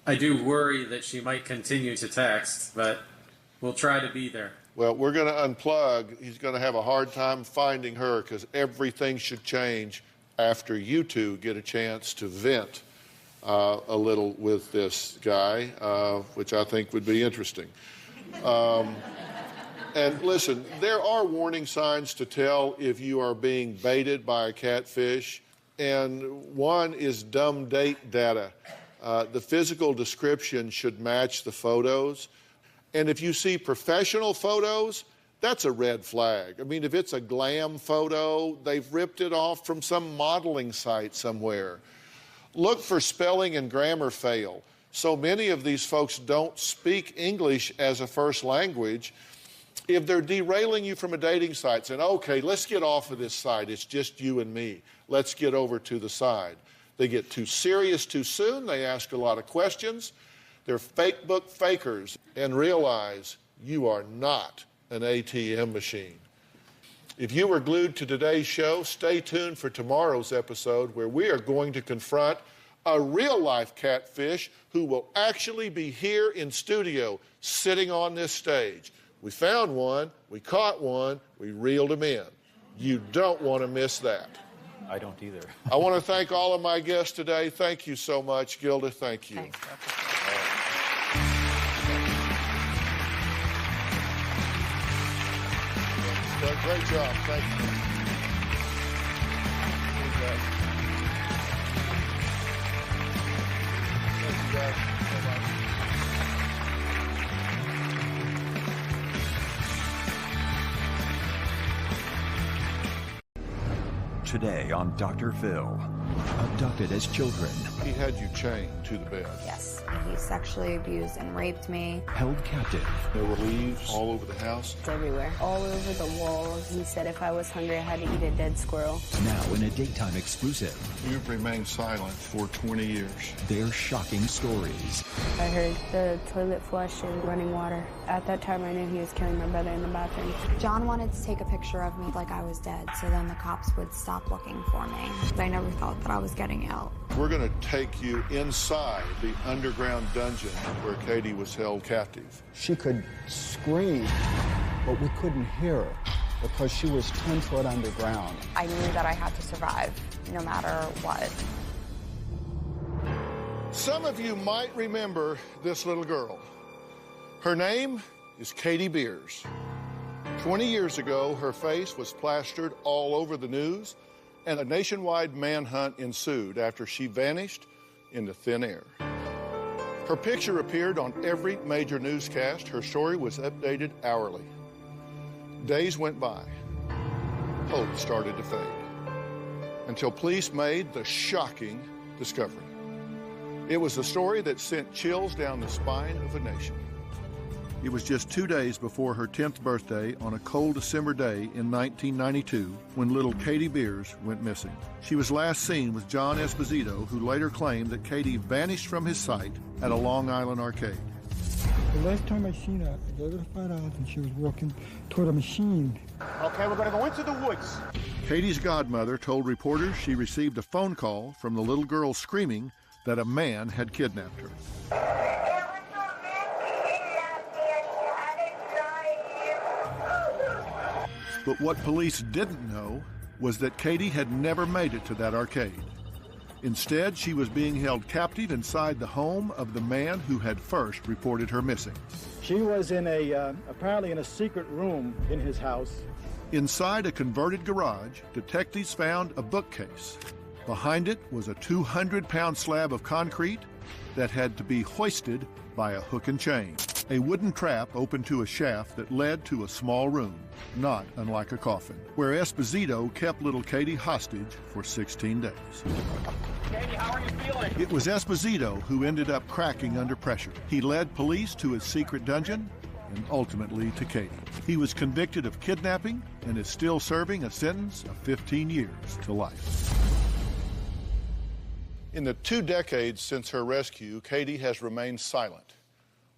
I do worry that she might continue to text, but we'll try to be there. Well, we're going to unplug. He's going to have a hard time finding her because everything should change after you two get a chance to vent a little with this guy, which I think would be interesting. And listen, there are warning signs to tell if you are being baited by a catfish, and one is dumb date data. The physical description should match the photos. And if you see professional photos, that's a red flag. I mean, if it's a glam photo, they've ripped it off from some modeling site somewhere. Look for spelling and grammar fail. So many of these folks don't speak English as a first language. If they're derailing you from a dating site, saying, okay, let's get off of this site, it's just you and me, let's get over to the side. They get too serious too soon, they ask a lot of questions. They're fake book fakers, and realize you are not an ATM machine. If you were glued to today's show, stay tuned for tomorrow's episode where we are going to confront a real-life catfish who will actually be here in studio sitting on this stage. We found one, we caught one, we reeled him in. You don't want to miss that. I don't either. I want to thank all of my guests today. Thank you so much, Gilda. Thank you. Thanks, Great job. Thank you. Thank you, guys. Bye-bye. Today on Dr. Phil, abducted as children, He had you chained to the bed. Yes, he sexually abused and raped me. held captive, There were leaves all over the house. It's everywhere. All over the walls. He said if I was hungry, I had to eat a dead squirrel. now in a daytime exclusive, You've remained silent for 20 years. their shocking stories. I heard the toilet flush and running water. At that time, I knew he was killing my brother in the bathroom. John wanted to take a picture of me like I was dead, so then the cops would stop looking for me. I never thought that I was getting out. We're going to take you inside the underground dungeon where Katie was held captive. She could scream, but we couldn't hear her because she was 10 foot underground. I knew that I had to survive, no matter what. Some of you might remember this little girl. Her name is Katie Beers. 20 years ago, her face was plastered all over the news, and a nationwide manhunt ensued after she vanished into thin air. Her picture appeared on every major newscast. Her story was updated hourly. Days went by. Hope started to fade until police made the shocking discovery. It was a story that sent chills down the spine of a nation. It was just 2 days before her 10th birthday on a cold December day in 1992 when little Katie Beers went missing. She was last seen with John Esposito, who later claimed that Katie vanished from his sight at a Long Island arcade. The last time I seen her, I gave her $5 and she was walking toward a machine. Okay, we're gonna go into the woods. Katie's godmother told reporters she received a phone call from the little girl screaming that a man had kidnapped her. But what police didn't know was that Katie had never made it to that arcade. Instead, she was being held captive inside the home of the man who had first reported her missing. She was in apparently in a secret room in his house. Inside a converted garage, detectives found a bookcase. Behind it was a 200-pound slab of concrete that had to be hoisted by a hook and chain. A wooden trap opened to a shaft that led to a small room, not unlike a coffin, where Esposito kept little Katie hostage for 16 days. Katie, how are you feeling? It was Esposito who ended up cracking under pressure. He led police to his secret dungeon and ultimately to Katie. He was convicted of kidnapping and is still serving a sentence of 15 years to life. In the 2 decades since her rescue, Katie has remained silent,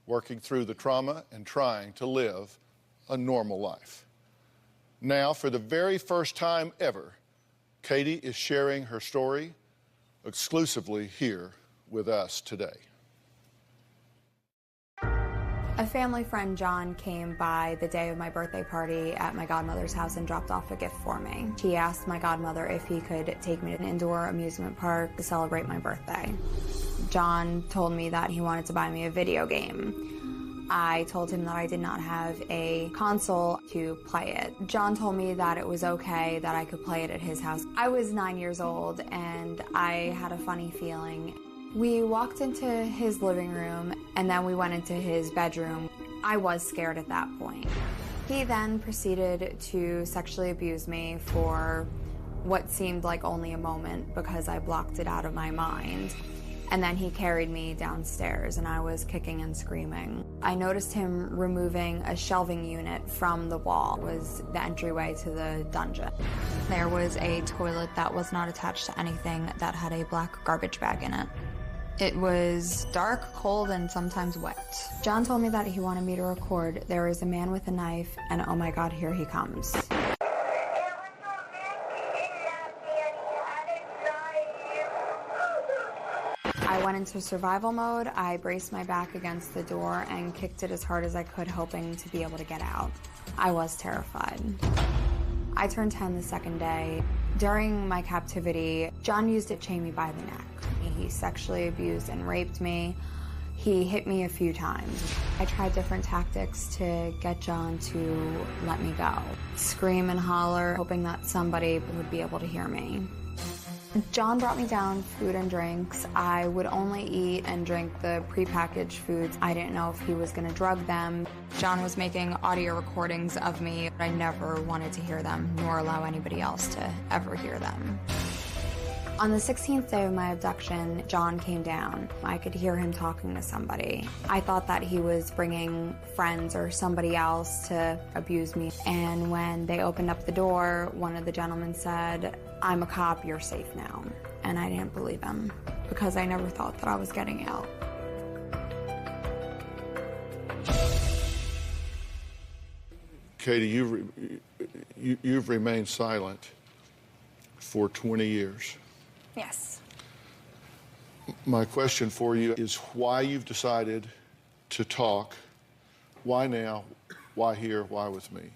working through the trauma and trying to live a normal life. Now, for the very first time ever, Katie is sharing her story exclusively here with us today. A family friend, John, came by the day of my birthday party at my godmother's house and dropped off a gift for me. He asked my godmother if he could take me to an indoor amusement park to celebrate my birthday. John told me that he wanted to buy me a video game. I told him that I did not have a console to play it. John told me that it was okay, that I could play it at his house. I was 9 years old and I had a funny feeling. We walked into his living room and then we went into his bedroom. I was scared at that point. He then proceeded to sexually abuse me for what seemed like only a moment because I blocked it out of my mind. And then he carried me downstairs and I was kicking and screaming. I noticed him removing a shelving unit from the wall. It was the entryway to the dungeon. There was a toilet that was not attached to anything that had a black garbage bag in it. It was dark, cold, and sometimes wet. John told me that he wanted me to record "There is a man with a knife," and oh my God, here he comes. I went into survival mode. I braced my back against the door and kicked it as hard as I could, hoping to be able to get out. I was terrified. I turned 10 the second day. During my captivity, John used to chain me by the neck. He sexually abused and raped me. He hit me a few times. I tried different tactics to get John to let me go. Scream and holler, hoping that somebody would be able to hear me. John brought me down food and drinks. I would only eat and drink the prepackaged foods. I didn't know if he was going to drug them. John was making audio recordings of me. I never wanted to hear them, nor allow anybody else to ever hear them. On the 16th day of my abduction, John came down. I could hear him talking to somebody. I thought that he was bringing friends or somebody else to abuse me. And when they opened up the door, one of the gentlemen said, "I'm a cop, you're safe now." And I didn't believe him because I never thought that I was getting out. Katie, you've remained silent for 20 years. Yes. My question for you is why you've decided to talk. Why now? Why here? Why with me?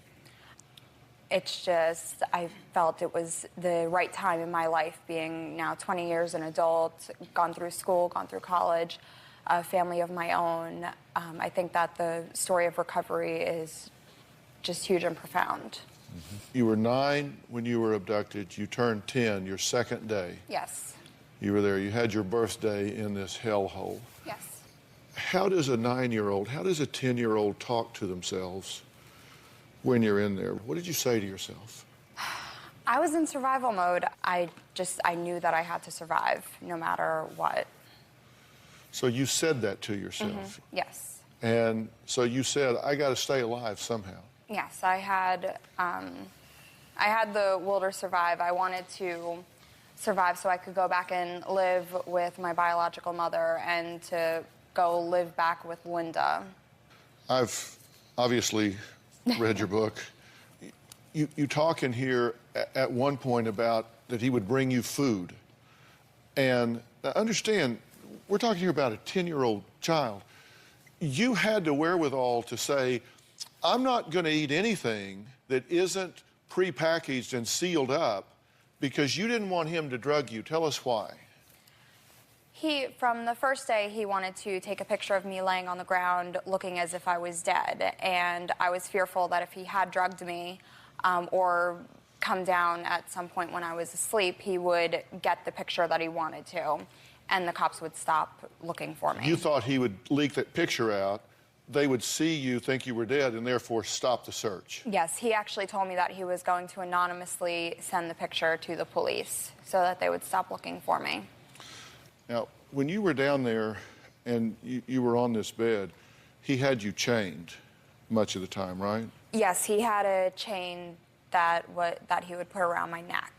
It's just, I felt it was the right time in my life, being now 20 years an adult, gone through school, gone through college, a family of my own. I think that the story of recovery is just huge and profound. You were 9 when you were abducted. You turned 10 your second day. Yes. You were there. You had your birthday in this hellhole. Yes. How does a 9-year-old, how does a 10-year-old talk to themselves when you're in there? What did you say to yourself? I was in survival mode. I knew that I had to survive no matter what. So you said that to yourself? Yes. And so you said, I got to stay alive somehow. Yes, I had the will to survive. I wanted to survive so I could go back and live with my biological mother and to go live back with Linda. I've obviously read your book. You talk in here at one point about that he would bring you food. And understand, we're talking here about a 10-year-old child. You had the wherewithal to say, I'm not going to eat anything that isn't prepackaged and sealed up because you didn't want him to drug you. Tell us why. From the first day, he wanted to take a picture of me laying on the ground looking as if I was dead. And I was fearful that if he had drugged me or come down at some point when I was asleep, he would get the picture that he wanted to, and the cops would stop looking for me. You thought he would leak that picture out, they would see you, think you were dead, and therefore stop the search. Yes, he actually told me that he was going to anonymously send the picture to the police so that they would stop looking for me. Now, when you were down there and you were on this bed, he had you chained much of the time, right? Yes, he had a chain that he would put around my neck.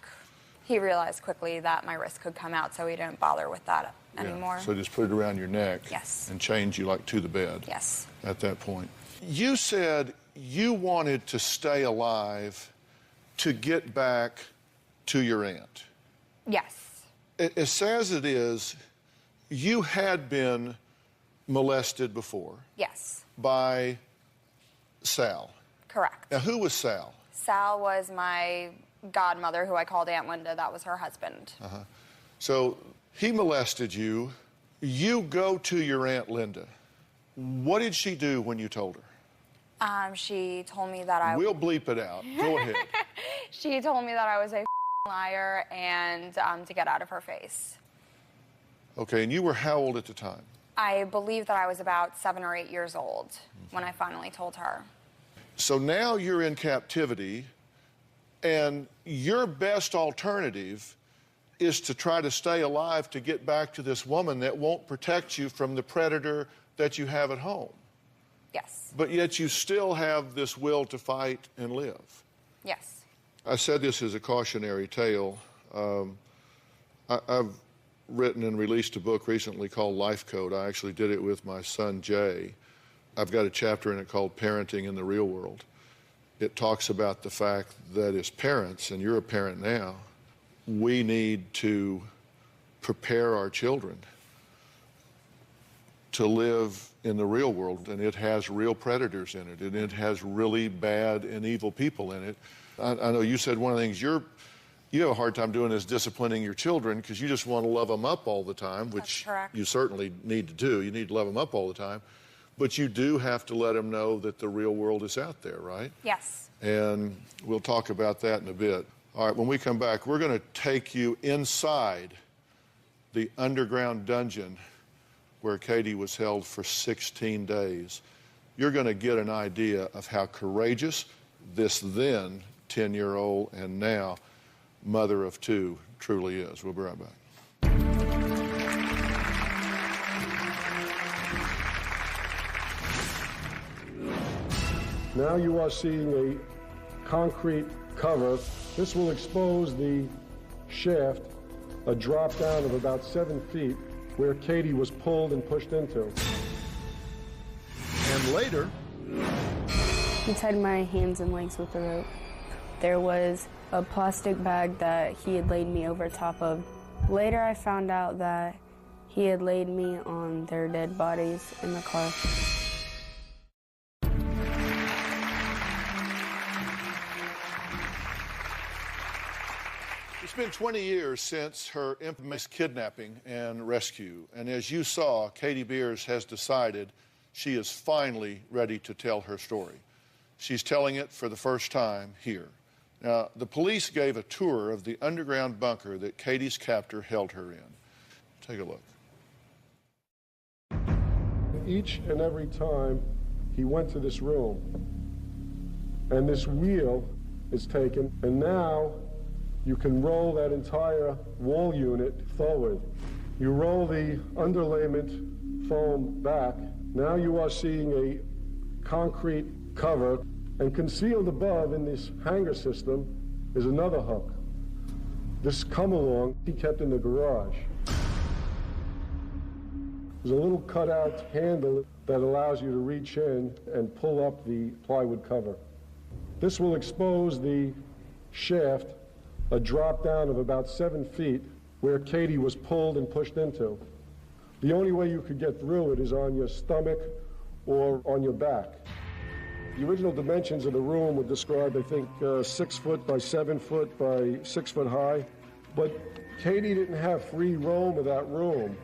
He realized quickly that my wrist could come out, so he didn't bother with that anymore. So just put it around your neck. Yes. And chained you like to the bed. Yes. At that point. You said you wanted to stay alive to get back to your aunt. Yes. As sad as it is, you had been molested before. Yes. By Sal. Correct. Now, who was Sal? Sal was my godmother, who I called Aunt Linda. That was her husband. So he molested you. You go to your Aunt Linda. What did she do when you told her? She told me that I... We'll bleep it out. Go ahead. She told me that I was a liar and to get out of her face. Okay, and you were how old at the time? I believe that I was about 7 or 8 years old when I finally told her. So now you're in captivity, and your best alternative is to try to stay alive to get back to this woman that won't protect you from the predator that you have at home. Yes. But yet you still have this will to fight and live. Yes. I said this as a cautionary tale. I've written and released a book recently called Life Code. I actually did it with my son, Jay. I've got a chapter in it called Parenting in the Real World. It talks about the fact that as parents, and you're a parent now, we need to prepare our children to live in the real world, and it has real predators in it, and it has really bad and evil people in it. I know you said one of the things you have a hard time doing is disciplining your children because you just want to love them up all the time, which you certainly need to do. You need to love them up all the time. But you do have to let them know that the real world is out there, right? Yes. And we'll talk about that in a bit. All right, when we come back, we're going to take you inside the underground dungeon where Katie was held for 16 days. You're going to get an idea of how courageous this then 10-year-old and now mother of two truly is. We'll be right back. Now you are seeing a concrete cover. This will expose the shaft, a drop down of about 7 feet where Katie was pulled and pushed into. And later, he tied my hands and legs with a rope. There was a plastic bag that he had laid me over top of. Later I found out that he had laid me on their dead bodies in the car. It's been 20 years since her infamous kidnapping and rescue. And as you saw, Katie Beers has decided she is finally ready to tell her story. She's telling it for the first time here. Now, the police gave a tour of the underground bunker that Katie's captor held her in. Take a look. Each and every time he went to this room, and this wheel is taken, and now you can roll that entire wall unit forward. You roll the underlayment foam back. Now you are seeing a concrete cover, and concealed above in this hanger system is another hook. This come-along he kept in the garage. There's a little cutout handle that allows you to reach in and pull up the plywood cover. This will expose the shaft, a drop down of about 7 feet where Katie was pulled and pushed into. The only way you could get through it is on your stomach or on your back. The original dimensions of the room were described, I think, 6 foot by 7 foot by 6 foot high. But Katie didn't have free roam of that room.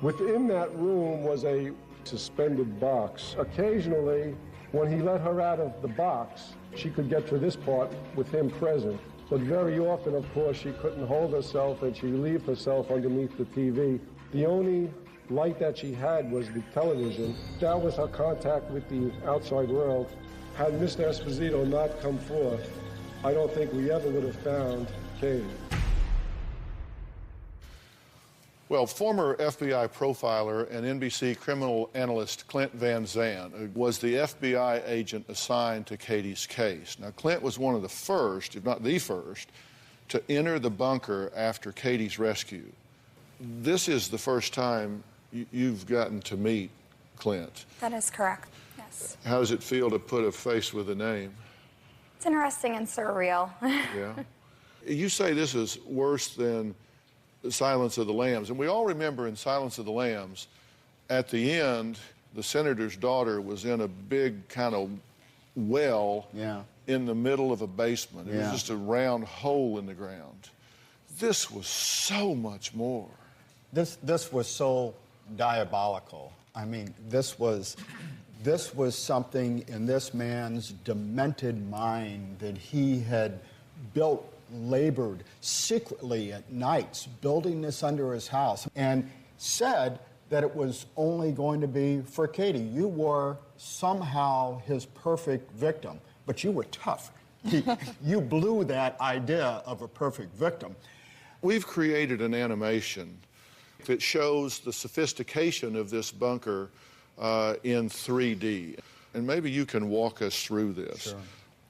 Within that room was a suspended box. Occasionally, when he let her out of the box, she could get to this part with him present. But very often, of course, she couldn't hold herself and she relieved herself underneath the TV. The only light that she had was the television. That was her contact with the outside world. Had Mr. Esposito not come forth, I don't think we ever would have found Katie. Well, former FBI profiler and NBC criminal analyst Clint Van Zandt was the FBI agent assigned to Katie's case. Now, Clint was one of the first, if not the first, to enter the bunker after Katie's rescue. This is the first time you've gotten to meet Clint. That is correct, yes. How does it feel to put a face with a name? It's interesting and surreal. Yeah. You say this is worse than Silence of the Lambs. And we all remember in Silence of the Lambs, at the end, the senator's daughter was in a big kind of well in the middle of a basement. It was just a round hole in the ground. This was so much more. This was so diabolical. I mean, this was something in this man's demented mind that he had built, labored secretly at nights, building this under his house, and said that it was only going to be for Katie. You were somehow his perfect victim, but you were tough. You blew that idea of a perfect victim. We've created an animation that shows the sophistication of this bunker in 3D. And maybe you can walk us through this. Sure.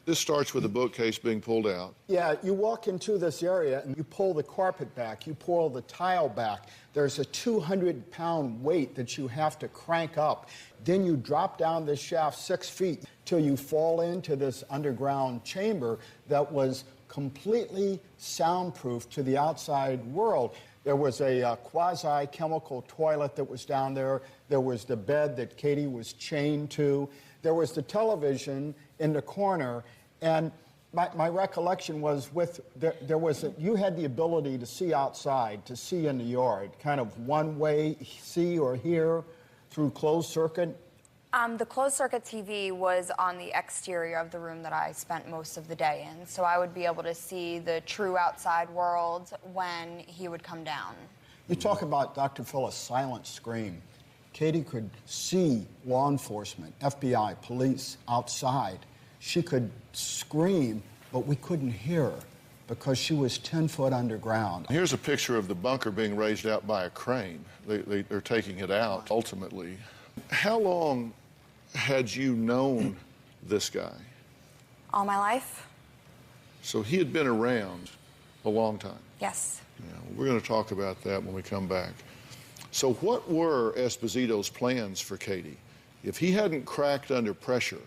This starts with the bookcase being pulled out. Yeah, you walk into this area and you pull the carpet back, you pull the tile back. There's a 200-pound weight that you have to crank up. Then you drop down this shaft 6 feet till you fall into this underground chamber that was completely soundproof to the outside world. There was a quasi-chemical toilet that was down there. There was the bed that Katie was chained to. There was the television in the corner. And my recollection was you had the ability to see outside, to see in the yard, kind of one way, see or hear through closed circuit. The closed-circuit TV was on the exterior of the room that I spent most of the day in, so I would be able to see the true outside world when he would come down. You talk about, Dr. Phil, a silent scream. Katie could see law enforcement, FBI, police outside. She could scream, but we couldn't hear her because she was 10 foot underground. Here's a picture of the bunker being raised out by a crane. They're taking it out, ultimately. How long had you known this guy? All my life. So he had been around a long time. Yes. Yeah, we're going to talk about that when we come back. So what were Esposito's plans for Katie? If he hadn't cracked under pressure,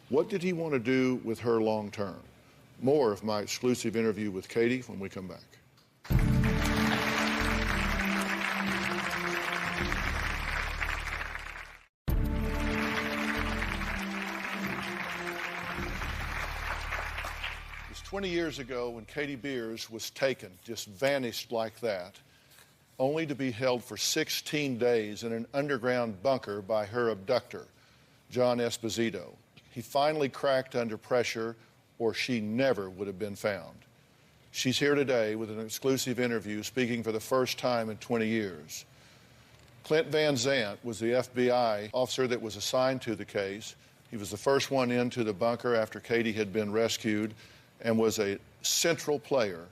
what did he want to do with her long term? More of my exclusive interview with Katie when we come back. It was 20 years ago when Katie Beers was taken, just vanished like that, only to be held for 16 days in an underground bunker by her abductor, John Esposito. He finally cracked under pressure, or she never would have been found. She's here today with an exclusive interview, speaking for the first time in 20 years. Clint Van Zandt was the FBI officer that was assigned to the case. He was the first one into the bunker after Katie had been rescued and was a central player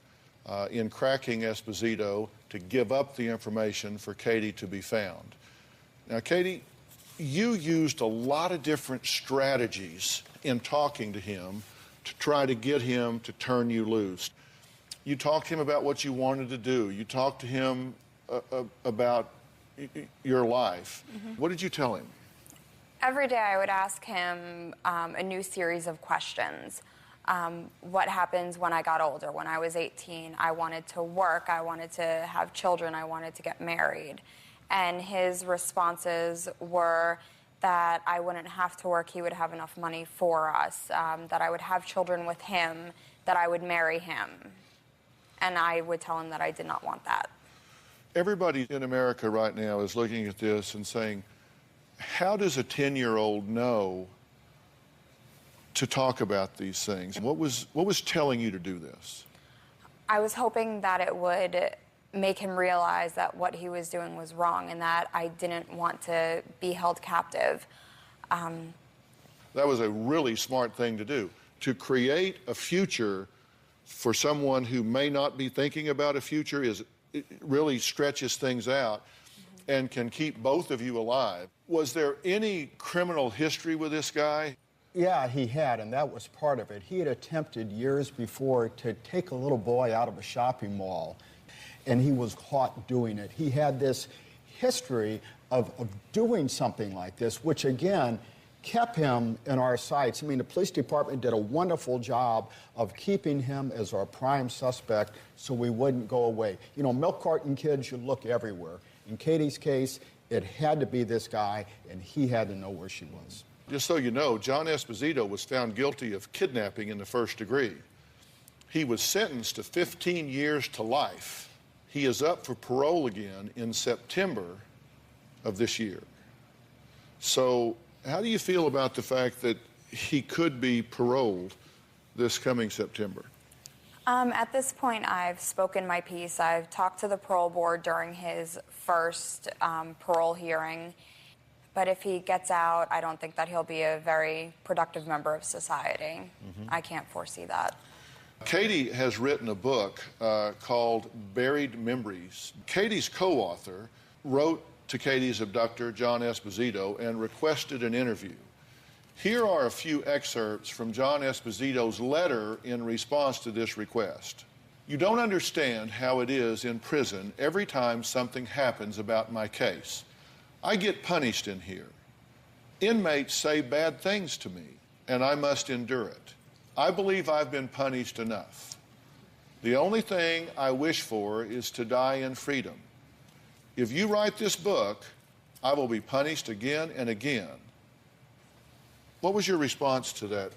in cracking Esposito to give up the information for Katie to be found. Now, Katie, you used a lot of different strategies in talking to him to try to get him to turn you loose. You talked to him about what you wanted to do. You talked to him about your life. Mm-hmm. What did you tell him? Every day I would ask him a new series of questions. What happens when I got older? When I was 18, I wanted to work, I wanted to have children, I wanted to get married. And his responses were that I wouldn't have to work, he would have enough money for us, that I would have children with him, that I would marry him. And I would tell him that I did not want that. Everybody in America right now is looking at this and saying, how does a 10-year-old know to talk about these things? What was telling you to do this? I was hoping that it would make him realize that what he was doing was wrong and that I didn't want to be held captive. That was a really smart thing to do, to create a future for someone who may not be thinking about a future. It really stretches things out and can keep both of you alive. Was there any criminal history with this guy? Yeah, he had, and that was part of it. He had attempted years before to take a little boy out of a shopping mall, and he was caught doing it. He had this history of doing something like this, which again kept him in our sights. I mean, the police department did a wonderful job of keeping him as our prime suspect so we wouldn't go away. You know, milk carton kids, you look everywhere. In Katie's case, it had to be this guy, and he had to know where she was. Just so you know, John Esposito was found guilty of kidnapping in the first degree. He was sentenced to 15 years to life. He is up for parole again in September of this year. So how do you feel about the fact that he could be paroled this coming September? At this point, I've spoken my piece. I've talked to the parole board during his first parole hearing. But if he gets out, I don't think that he'll be a very productive member of society. I can't foresee that. Katie has written a book called Buried Memories. Katie's co-author wrote to Katie's abductor, John Esposito, and requested an interview. Here are a few excerpts from John Esposito's letter in response to this request. You don't understand how it is in prison every time something happens about my case. I get punished in here. Inmates say bad things to me, and I must endure it. I believe I've been punished enough. The only thing I wish for is to die in freedom. If you write this book, I will be punished again and again. What was your response to that?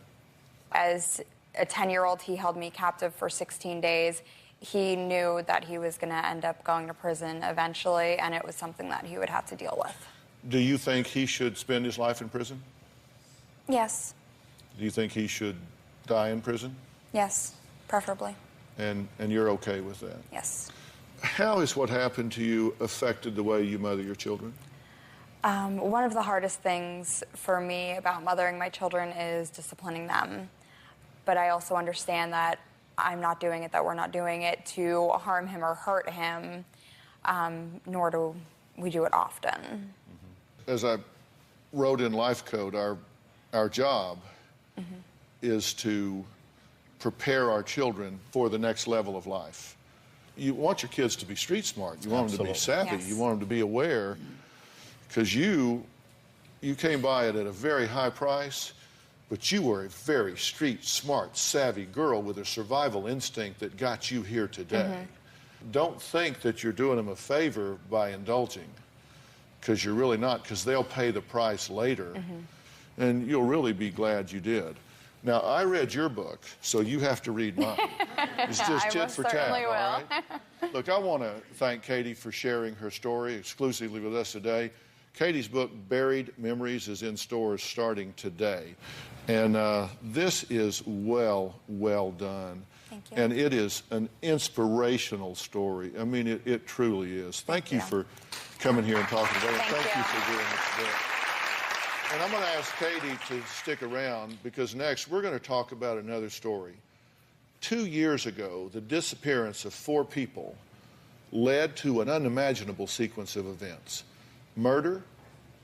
As a 10-year-old, he held me captive for 16 days. He knew that he was going to end up going to prison eventually, and it was something that he would have to deal with. Do you think he should spend his life in prison? Yes. Do you think he should die in prison? Yes, preferably. And you're okay with that? Yes. How has what happened to you affected the way you mother your children? One of the hardest things for me about mothering my children is disciplining them. But I also understand that I'm not doing it, that we're not doing it to harm him or hurt him, nor do we do it often. As I wrote in Life Code, our job is to prepare our children for the next level of life. You want your kids to be street smart. You want them to be savvy. Yes. You want them to be aware, because you came by it at a very high price, but you were a very street smart, savvy girl with a survival instinct that got you here today. Don't think that you're doing them a favor by indulging, because you're really not, because they'll pay the price later, and you'll really be glad you did. Now, I read your book, so you have to read mine. It's just tit for tat, all right? Look, I want to thank Katie for sharing her story exclusively with us today. Katie's book, Buried Memories, is in stores starting today. And this is well done. Thank you. And it is an inspirational story. I mean, it truly is. Thank you for coming here and talking today. And thank you for doing this today. And I'm going to ask Katie to stick around, because next we're going to talk about another story. 2 years ago, the disappearance of 4 people led to an unimaginable sequence of events. Murder,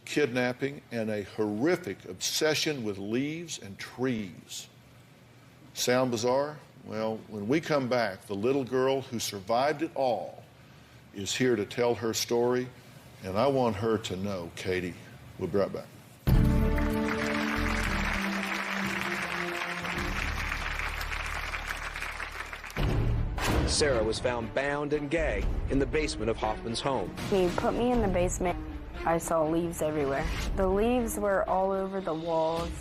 kidnapping, and a horrific obsession with leaves and trees. Sound bizarre? Well, when we come back, the little girl who survived it all is here to tell her story, and I want her to know, Katie. We'll be right back. Sarah was found bound and gagged in the basement of Hoffman's home. He put me in the basement. I saw leaves everywhere. The leaves were all over the walls.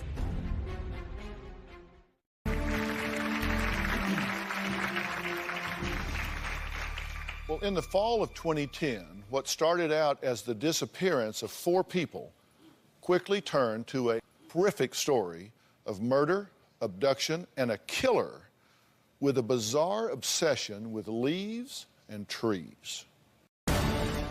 Well, in the fall of 2010, what started out as the disappearance of 4 people quickly turned to a horrific story of murder, abduction, and a killer with a bizarre obsession with leaves and trees.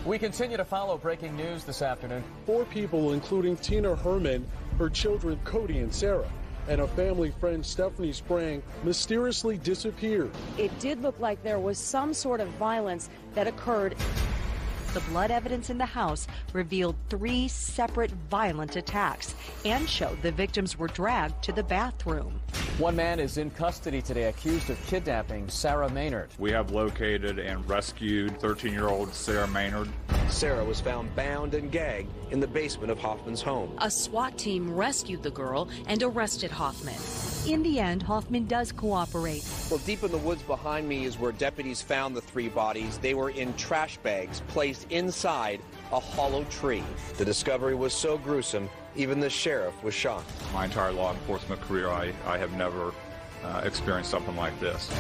We continue to follow breaking news this afternoon. 4 people, including Tina Herman, her children Cody and Sarah, and a family friend, Stephanie Sprang, mysteriously disappeared. It did look like there was some sort of violence that occurred. The blood evidence in the house revealed 3 separate violent attacks and showed the victims were dragged to the bathroom. One man is in custody today accused of kidnapping Sarah Maynard. We have located and rescued 13-year-old Sarah Maynard. Sarah was found bound and gagged in the basement of Hoffman's home. A SWAT team rescued the girl and arrested Hoffman. In the end, Hoffman does cooperate. Well, deep in the woods behind me is where deputies found the 3 bodies. They were in trash bags placed inside a hollow tree. The discovery was so gruesome, even the sheriff was shocked. My entire law enforcement career, I have never experienced something like this.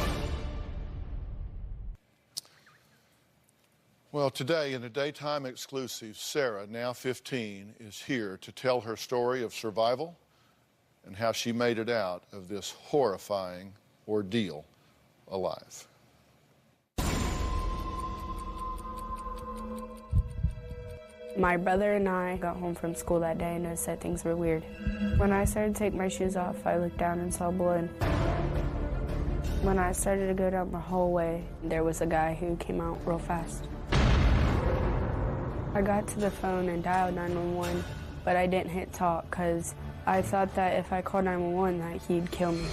Well, today, in a daytime exclusive, Sarah, now 15, is here to tell her story of survival and how she made it out of this horrifying ordeal alive. My brother and I got home from school that day and noticed that things were weird. When I started to take my shoes off, I looked down and saw blood. When I started to go down the hallway, there was a guy who came out real fast. I got to the phone and dialed 911, but I didn't hit talk because I thought that if I called 911 that he'd kill me.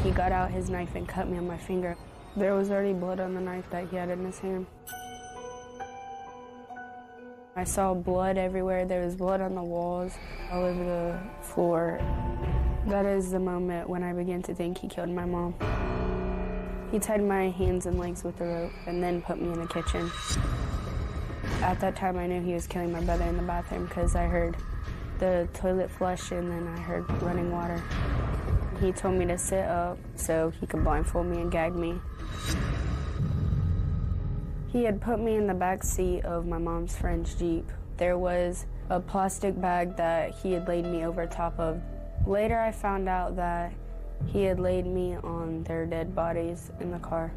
He got out his knife and cut me on my finger. There was already blood on the knife that he had in his hand. I saw blood everywhere. There was blood on the walls, all over the floor. That is the moment when I began to think he killed my mom. He tied my hands and legs with a rope and then put me in the kitchen. At that time, I knew he was killing my brother in the bathroom because I heard the toilet flush and then I heard running water. He told me to sit up so he could blindfold me and gag me. He had put me in the back seat of my mom's friend's Jeep. There was a plastic bag that he had laid me over top of. Later, I found out that he had laid me on their dead bodies in the car.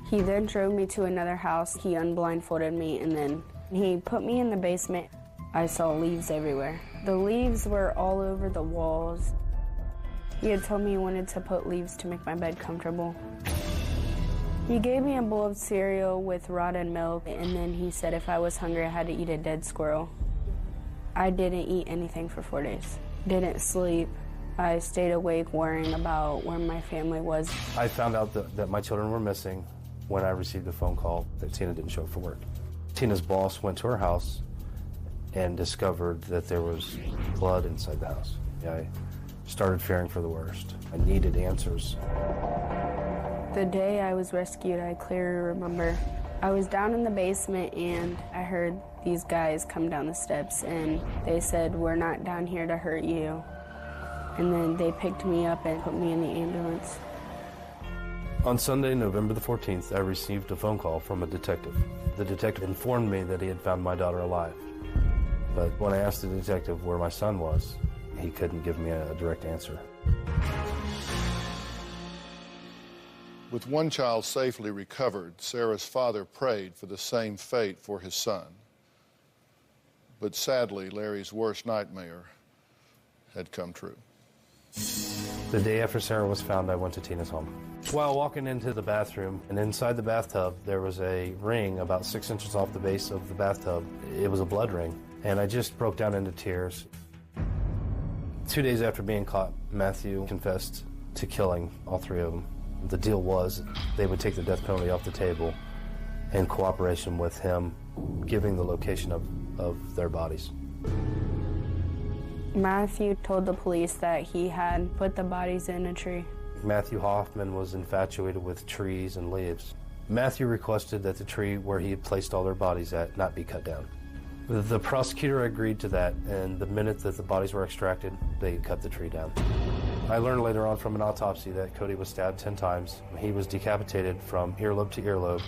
He then drove me to another house. He unblindfolded me and then he put me in the basement. I saw leaves everywhere. The leaves were all over the walls. He had told me he wanted to put leaves to make my bed comfortable. He gave me a bowl of cereal with rotten milk, and then he said if I was hungry, I had to eat a dead squirrel. I didn't eat anything for 4 days. Didn't sleep. I stayed awake worrying about where my family was. I found out that my children were missing when I received a phone call that Tina didn't show up for work. Tina's boss went to her house and discovered that there was blood inside the house. I started fearing for the worst. I needed answers. The day I was rescued, I clearly remember. I was down in the basement and I heard these guys come down the steps and they said, "We're not down here to hurt you." And then they picked me up and put me in the ambulance. On Sunday, November the 14th, I received a phone call from a detective. The detective informed me that he had found my daughter alive. But when I asked the detective where my son was, he couldn't give me a direct answer. With one child safely recovered, Sarah's father prayed for the same fate for his son. But sadly, Larry's worst nightmare had come true. The day after Sarah was found, I went to Tina's home. While walking into the bathroom, and inside the bathtub, there was a ring about 6 inches off the base of the bathtub. It was a blood ring, and I just broke down into tears. 2 days after being caught, Matthew confessed to killing all 3 of them. The deal was they would take the death penalty off the table in cooperation with him giving the location of their bodies. Matthew told the police that he had put the bodies in a tree. Matthew Hoffman was infatuated with trees and leaves. Matthew requested that the tree where he had placed all their bodies at not be cut down. The prosecutor agreed to that, and the minute that the bodies were extracted, they cut the tree down. I learned later on from an autopsy that Cody was stabbed 10 times. He was decapitated from earlobe to earlobe.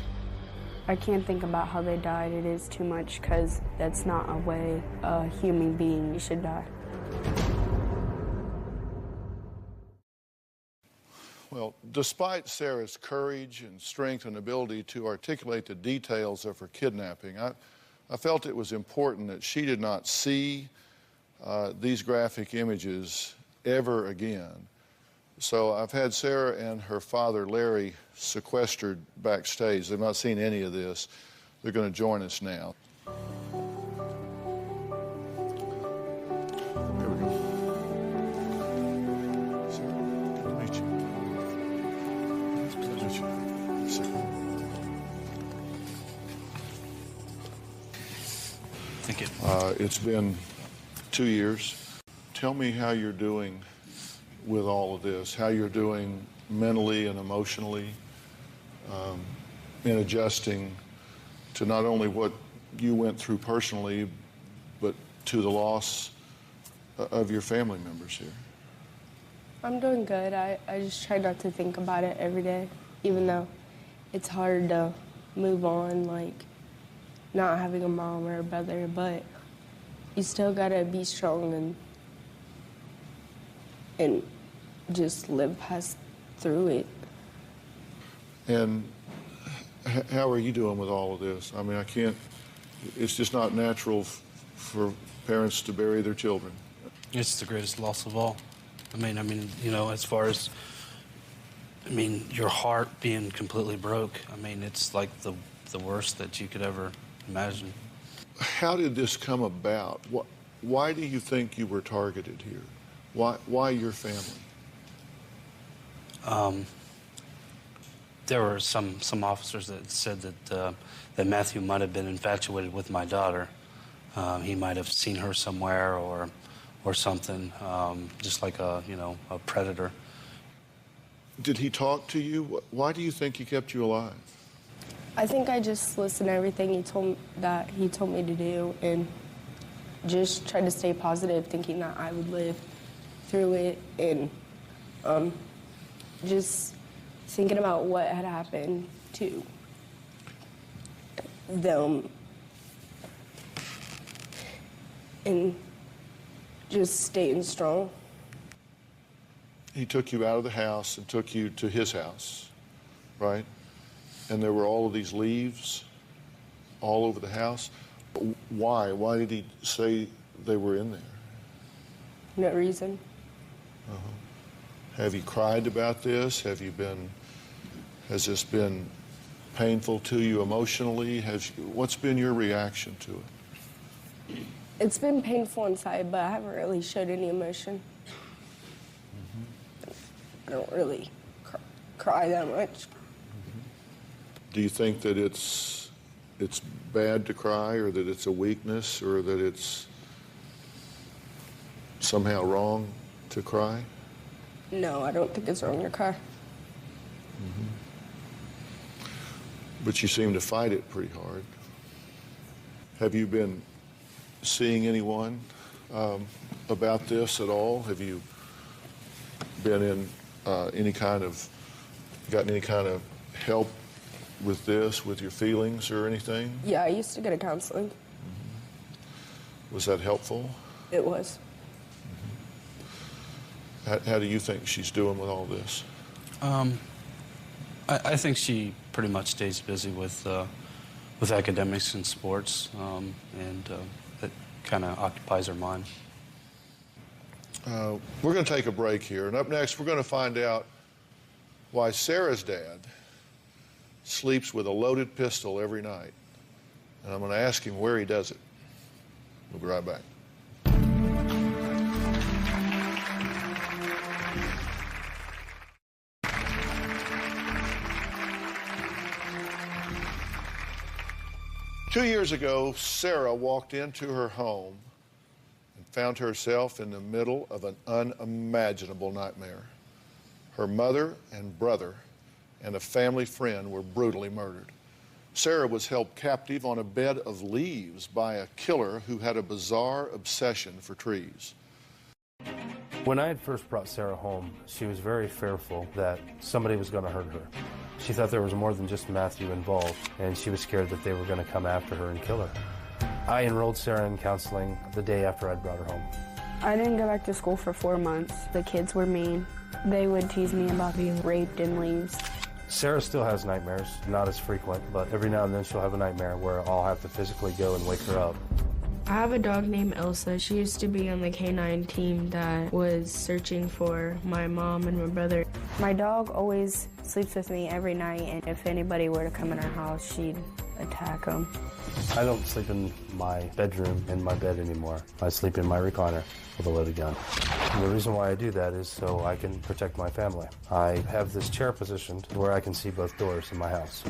I can't think about how they died. It is too much because that's not a way a human being should die. Well, despite Sarah's courage and strength and ability to articulate the details of her kidnapping, I felt it was important that she did not see these graphic images ever again. So I've had Sarah and her father, Larry, sequestered backstage. They've not seen any of this. They're going to join us now. Thank you. It's been 2 years. Tell me how you're doing with all of this, how you're doing mentally and emotionally in adjusting to not only what you went through personally, but to the loss of your family members here. I'm doing good. I just try not to think about it every day, even though it's hard to move on, like not having a mom or a brother, but you still gotta be strong and just live through it. And how are you doing with all of this? I mean, it's just not natural for parents to bury their children. It's the greatest loss of all. I mean, you know, as far as, your heart being completely broke, it's like the worst that you could ever imagine. How did this come about? Why do you think you were targeted here? Why your family? There were some officers that said that Matthew might have been infatuated with my daughter. He might have seen her somewhere or something, just like a predator. Did he talk to you? Why do you think he kept you alive? I think I just listened to everything he told me to do and just tried to stay positive, thinking that I would live through it, and just thinking about what had happened to them and just staying strong. He took you out of the house and took you to his house, right? And there were all of these leaves all over the house. Why? Why did he say they were in there? No reason. Have you cried about this? Has this been painful to you emotionally? What's been your reaction to it? It's been painful inside, but I haven't really showed any emotion. I don't really cry that much. Do you think that it's bad to cry, or that it's a weakness, or that it's somehow wrong to cry? No, I don't think it's wrong to cry. But you seem to fight it pretty hard. Have you been seeing anyone about this at all? Have you been in gotten any kind of help with this, with your feelings or anything? Yeah, I used to go to counseling. Was that helpful? It was. How do you think she's doing with all this? I think she pretty much stays busy with academics and sports, and that kind of occupies her mind. We're going to take a break here, and up next we're going to find out why Sarah's dad sleeps with a loaded pistol every night. And I'm going to ask him where he does it. We'll be right back. Two years ago, Sarah walked into her home and found herself in the middle of an unimaginable nightmare. Her mother and brother and a family friend were brutally murdered. Sarah was held captive on a bed of leaves by a killer who had a bizarre obsession for trees. When I had first brought Sarah home, she was very fearful that somebody was going to hurt her. She thought there was more than just Matthew involved, and she was scared that they were going to come after her and kill her. I enrolled Sarah in counseling the day after I'd brought her home. I didn't go back to school for 4 months. The kids were mean. They would tease me about being raped in leaves. Sarah still has nightmares, not as frequent, but every now and then she'll have a nightmare where I'll have to physically go and wake her up. I have a dog named Elsa. She used to be on the K9 team that was searching for my mom and my brother. My dog always sleeps with me every night, and if anybody were to come in our house, she'd attack them. I don't sleep in my bedroom in my bed anymore. I sleep in my recliner with a loaded gun. And the reason why I do that is so I can protect my family. I have this chair positioned where I can see both doors in my house.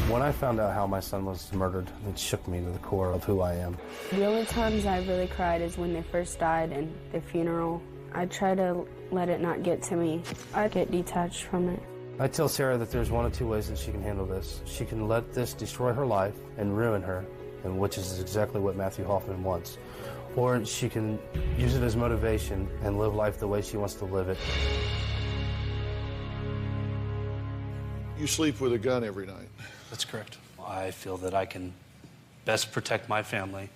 When I found out how my son was murdered, it shook me to the core of who I am. The only times I really cried is when they first died and their funeral. I try to let it not get to me. I get detached from it. I tell Sarah that there's one of two ways that she can handle this. She can let this destroy her life and ruin her, and which is exactly what Matthew Hoffman wants. Or she can use it as motivation and live life the way she wants to live it. You sleep with a gun every night. That's correct. I feel that I can best protect my family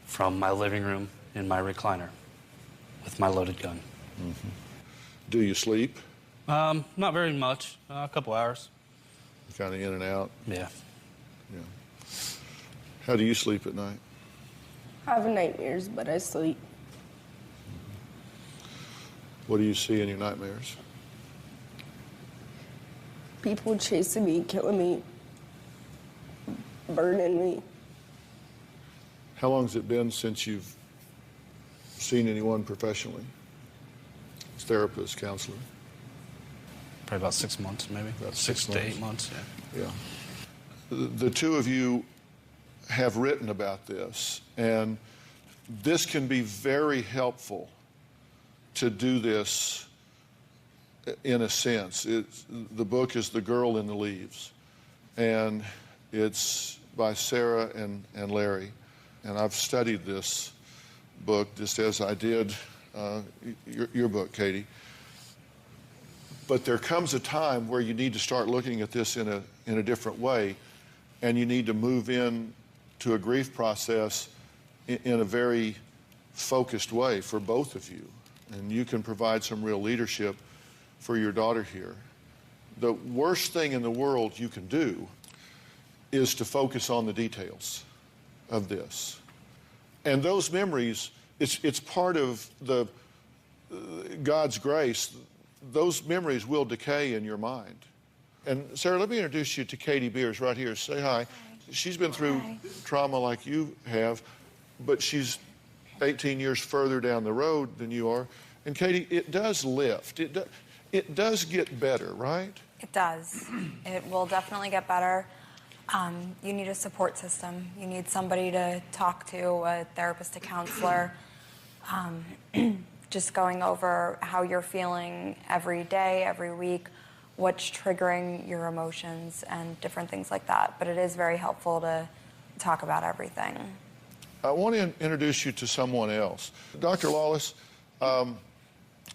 from my living room in my recliner with my loaded gun. Mm-hmm. Do you sleep? Not very much. A couple hours. Kind of in and out? Yeah. Yeah. How do you sleep at night? I have nightmares, but I sleep. What do you see in your nightmares? People chasing me, killing me, burning me. How long has it been since you've seen anyone professionally? Therapist, counselor? Probably about 6 months, maybe. About 6 to 8 months, yeah. Yeah. The two of you have written about this, and this can be very helpful to do this in a sense. The book is The Girl in the Leaves, and it's by Sarah and Larry. And I've studied this book just as I did your book, Katie. But there comes a time where you need to start looking at this in a different way, and you need to move in to a grief process in a very focused way for both of you. And you can provide some real leadership for your daughter here. The worst thing in the world you can do is to focus on the details of this. And those memories, it's part of the God's grace. Those memories will decay in your mind. And Sarah, let me introduce you to Katie Beers right here. Say hi. She's been through trauma like you have, but she's 18 years further down the road than you are. And Katie, it does lift. It does get better, right? It does. It will definitely get better. You need a support system. You need somebody to talk to, a therapist, a counselor. Just going over how you're feeling every day, every week, what's triggering your emotions and different things like that. But it is very helpful to talk about everything. I want to introduce you to someone else. Dr. Lawless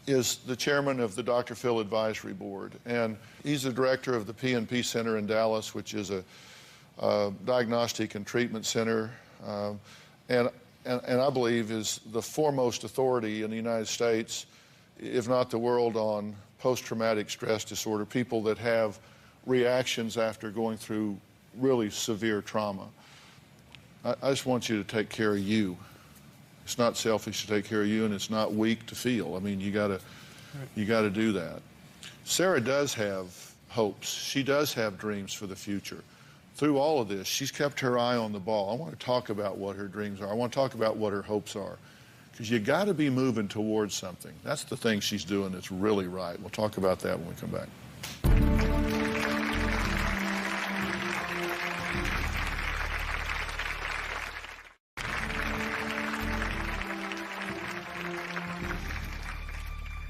is the chairman of the Dr. Phil Advisory Board, and he's the director of the PNP Center in Dallas, which is a diagnostic and treatment center, and I believe is the foremost authority in the United States, if not the world, on post-traumatic stress disorder, people that have reactions after going through really severe trauma. I just want you to take care of you. It's not selfish to take care of you, and it's not weak to feel. I mean, you gotta do that. Sarah does have hopes. She does have dreams for the future. Through all of this, she's kept her eye on the ball. I want to talk about what her dreams are. I want to talk about what her hopes are. Because you got to be moving towards something. That's the thing she's doing that's really right. We'll talk about that when we come back.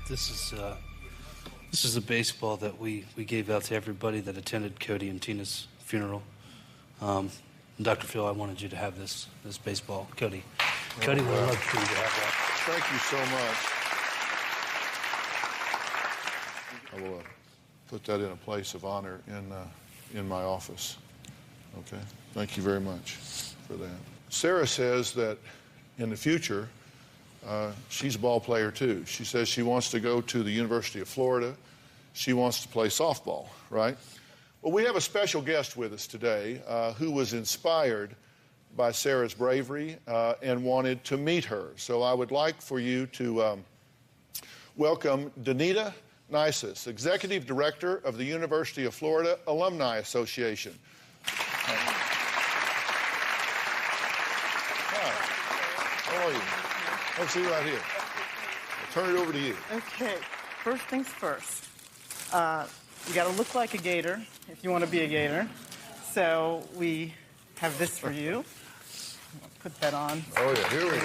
This is a baseball that we gave out to everybody that attended Cody and Tina's funeral. Dr. Phil, I wanted you to have this baseball. Cody would love for you to have that. Thank you so much. I will put that in a place of honor in my office. Okay? Thank you very much for that. Sarah says that in the future, she's a ball player too. She says she wants to go to the University of Florida. She wants to play softball, right? Well, we have a special guest with us today who was inspired by Sarah's bravery and wanted to meet her. So I would like for you to welcome Danita Nisus, Executive Director of the University of Florida Alumni Association. Hi. How are you? Let's see right here. I'll turn it over to you. Okay. First things first. You got to look like a Gator if you want to be a Gator. So we have this for you. Put that on. Oh, yeah. Here we go.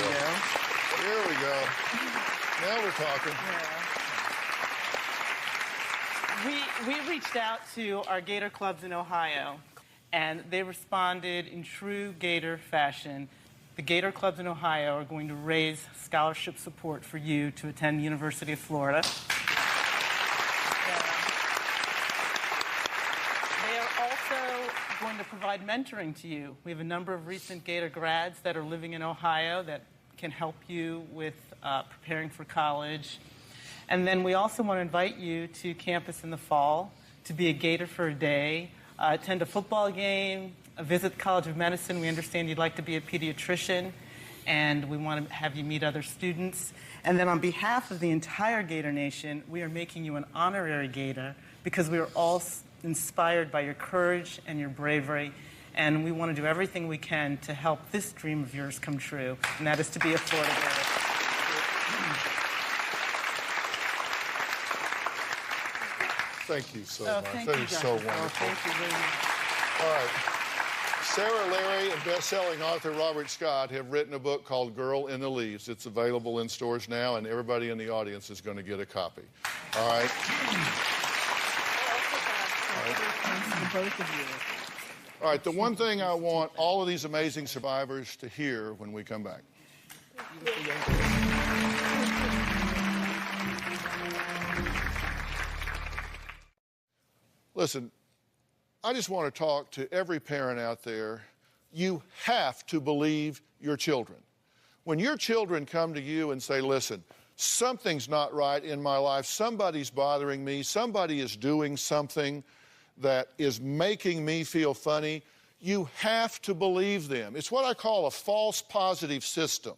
Here we go. Now we're talking. Yeah. We reached out to our Gator clubs in Ohio, and they responded in true Gator fashion. The Gator clubs in Ohio are going to raise scholarship support for you to attend the University of Florida. They are also going to provide mentoring to you. We have a number of recent Gator grads that are living in Ohio that can help you with preparing for college. And then we also want to invite you to campus in the fall to be a Gator for a day, attend a football game, visit the College of Medicine. We understand you'd like to be a pediatrician, and we want to have you meet other students. And then on behalf of the entire Gator Nation, we are making you an honorary Gator because we are all inspired by your courage and your bravery, and we want to do everything we can to help this dream of yours come true, and that is to be a Florida Gator. Thank you so much. Thank That you, is Dr. so Phil. wonderful. Thank you very much. All right. Sarah Larry and best-selling author Robert Scott have written a book called Girl in the Leaves. It's available in stores now, and everybody in the audience is going to get a copy. All right? Both of you. All right, the one thing I want all of these amazing survivors to hear when we come back. Listen, I just want to talk to every parent out there. You have to believe your children. When your children come to you and say, listen, something's not right in my life, somebody's bothering me, somebody is doing something that is making me feel funny, you have to believe them. It's what I call a false positive system.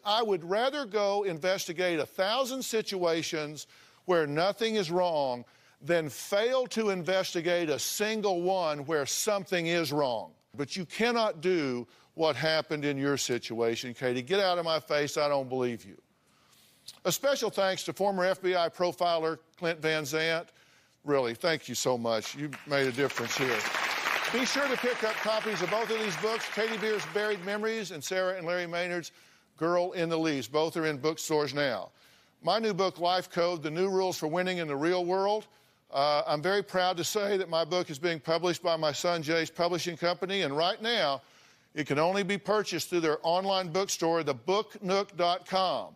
I would rather go investigate 1,000 situations where nothing is wrong than fail to investigate a single one where something is wrong. But you cannot do what happened in your situation, Katie. Get out of my face, I don't believe you. A special thanks to former FBI profiler Clint Van Zandt. Really, thank you so much. You made a difference here. Be sure to pick up copies of both of these books, Katie Beer's Buried Memories and Sarah and Larry Maynard's Girl in the Leaves. Both are in bookstores now. My new book, Life Code, The New Rules for Winning in the Real World. I'm very proud to say that my book is being published by my son Jay's publishing company, and right now it can only be purchased through their online bookstore, thebooknook.com.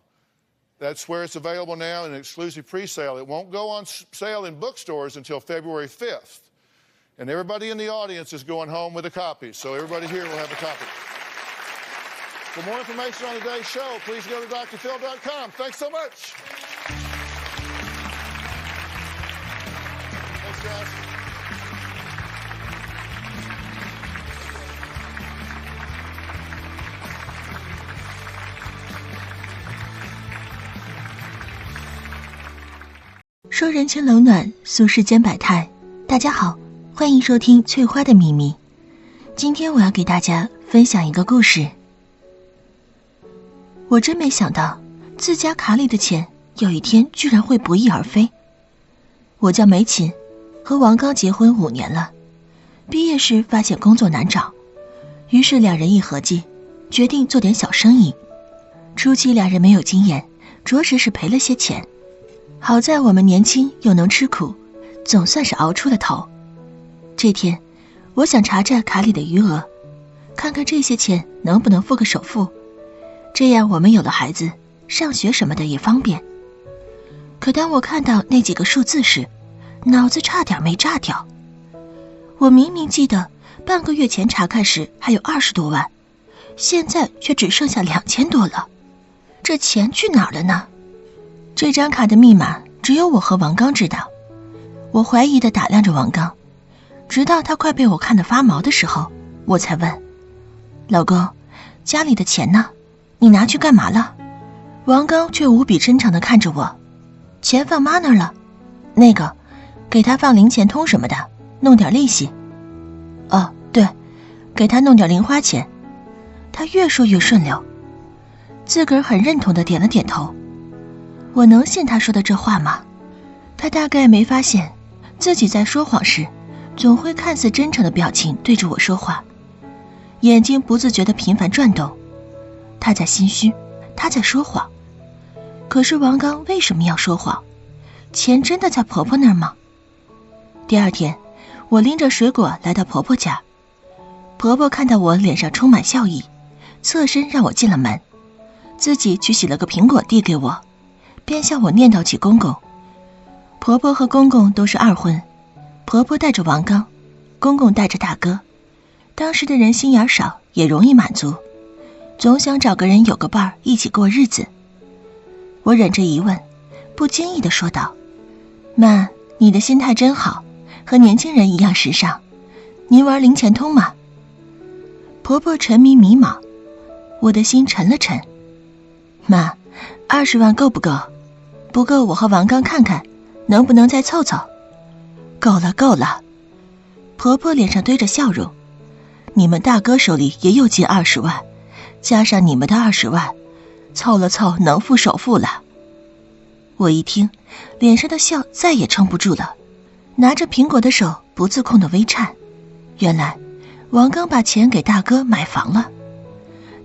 That's where it's available now in an exclusive pre-sale. It won't go on sale in bookstores until February 5th. And everybody in the audience is going home with a copy, so everybody here will have a copy. For more information on today's show, please go to drphil.com. Thanks so much. Thanks, guys.说人情冷暖，诉世间百态。大家好，欢迎收听《翠花的秘密》。今天我要给大家分享一个故事。我真没想到，自家卡里的钱有一天居然会不翼而飞。我叫梅琴，和王刚结婚5年了。毕业时发现工作难找，于是两人一合计，决定做点小生意。初期两人没有经验，着实是赔了些钱。好在我们年轻又能吃苦，总算是熬出了头。这天，我想查查卡里的余额，看看这些钱能不能付个首付，这样我们有了孩子，上学什么的也方便。可当我看到那几个数字时，脑子差点没炸掉。我明明记得半个月前查看时还有20多万，现在却只剩下2000多了，这钱去哪儿了呢？这张卡的密码只有我和王刚知道。我怀疑地打量着王刚，直到他快被我看得发毛的时候，我才问：老公，家里的钱呢？你拿去干嘛了？王刚却无比真诚地看着我：钱放妈那儿了，那个给他放零钱通什么的，弄点利息。哦，对，给他弄点零花钱。他越说越顺溜，自个儿很认同地点了点头。我能信他说的这话吗？他大概没发现自己在说谎时总会看似真诚的表情对着我说话，眼睛不自觉地频繁转动。他在心虚，他在说谎。可是王刚为什么要说谎？钱真的在婆婆那儿吗？第二天，我拎着水果来到婆婆家，婆婆看到我脸上充满笑意，侧身让我进了门，自己去洗了个苹果递给我，便向我念叨起公公。婆婆和公公都是二婚，婆婆带着王刚，公公带着大哥。当时的人心眼少，也容易满足，总想找个人有个伴儿一起过日子。我忍着疑问，不经意地说道：妈，你的心态真好，和年轻人一样时尚。您玩零钱通吗？婆婆沉迷迷茫，我的心沉了沉。妈，20万够不够？不够我和王刚看看能不能再凑凑。够了够了。婆婆脸上堆着笑容，你们大哥手里也有近20万，加上你们的20万，凑了凑能付首付了。我一听，脸上的笑再也撑不住了，拿着苹果的手不自控的微颤。原来王刚把钱给大哥买房了。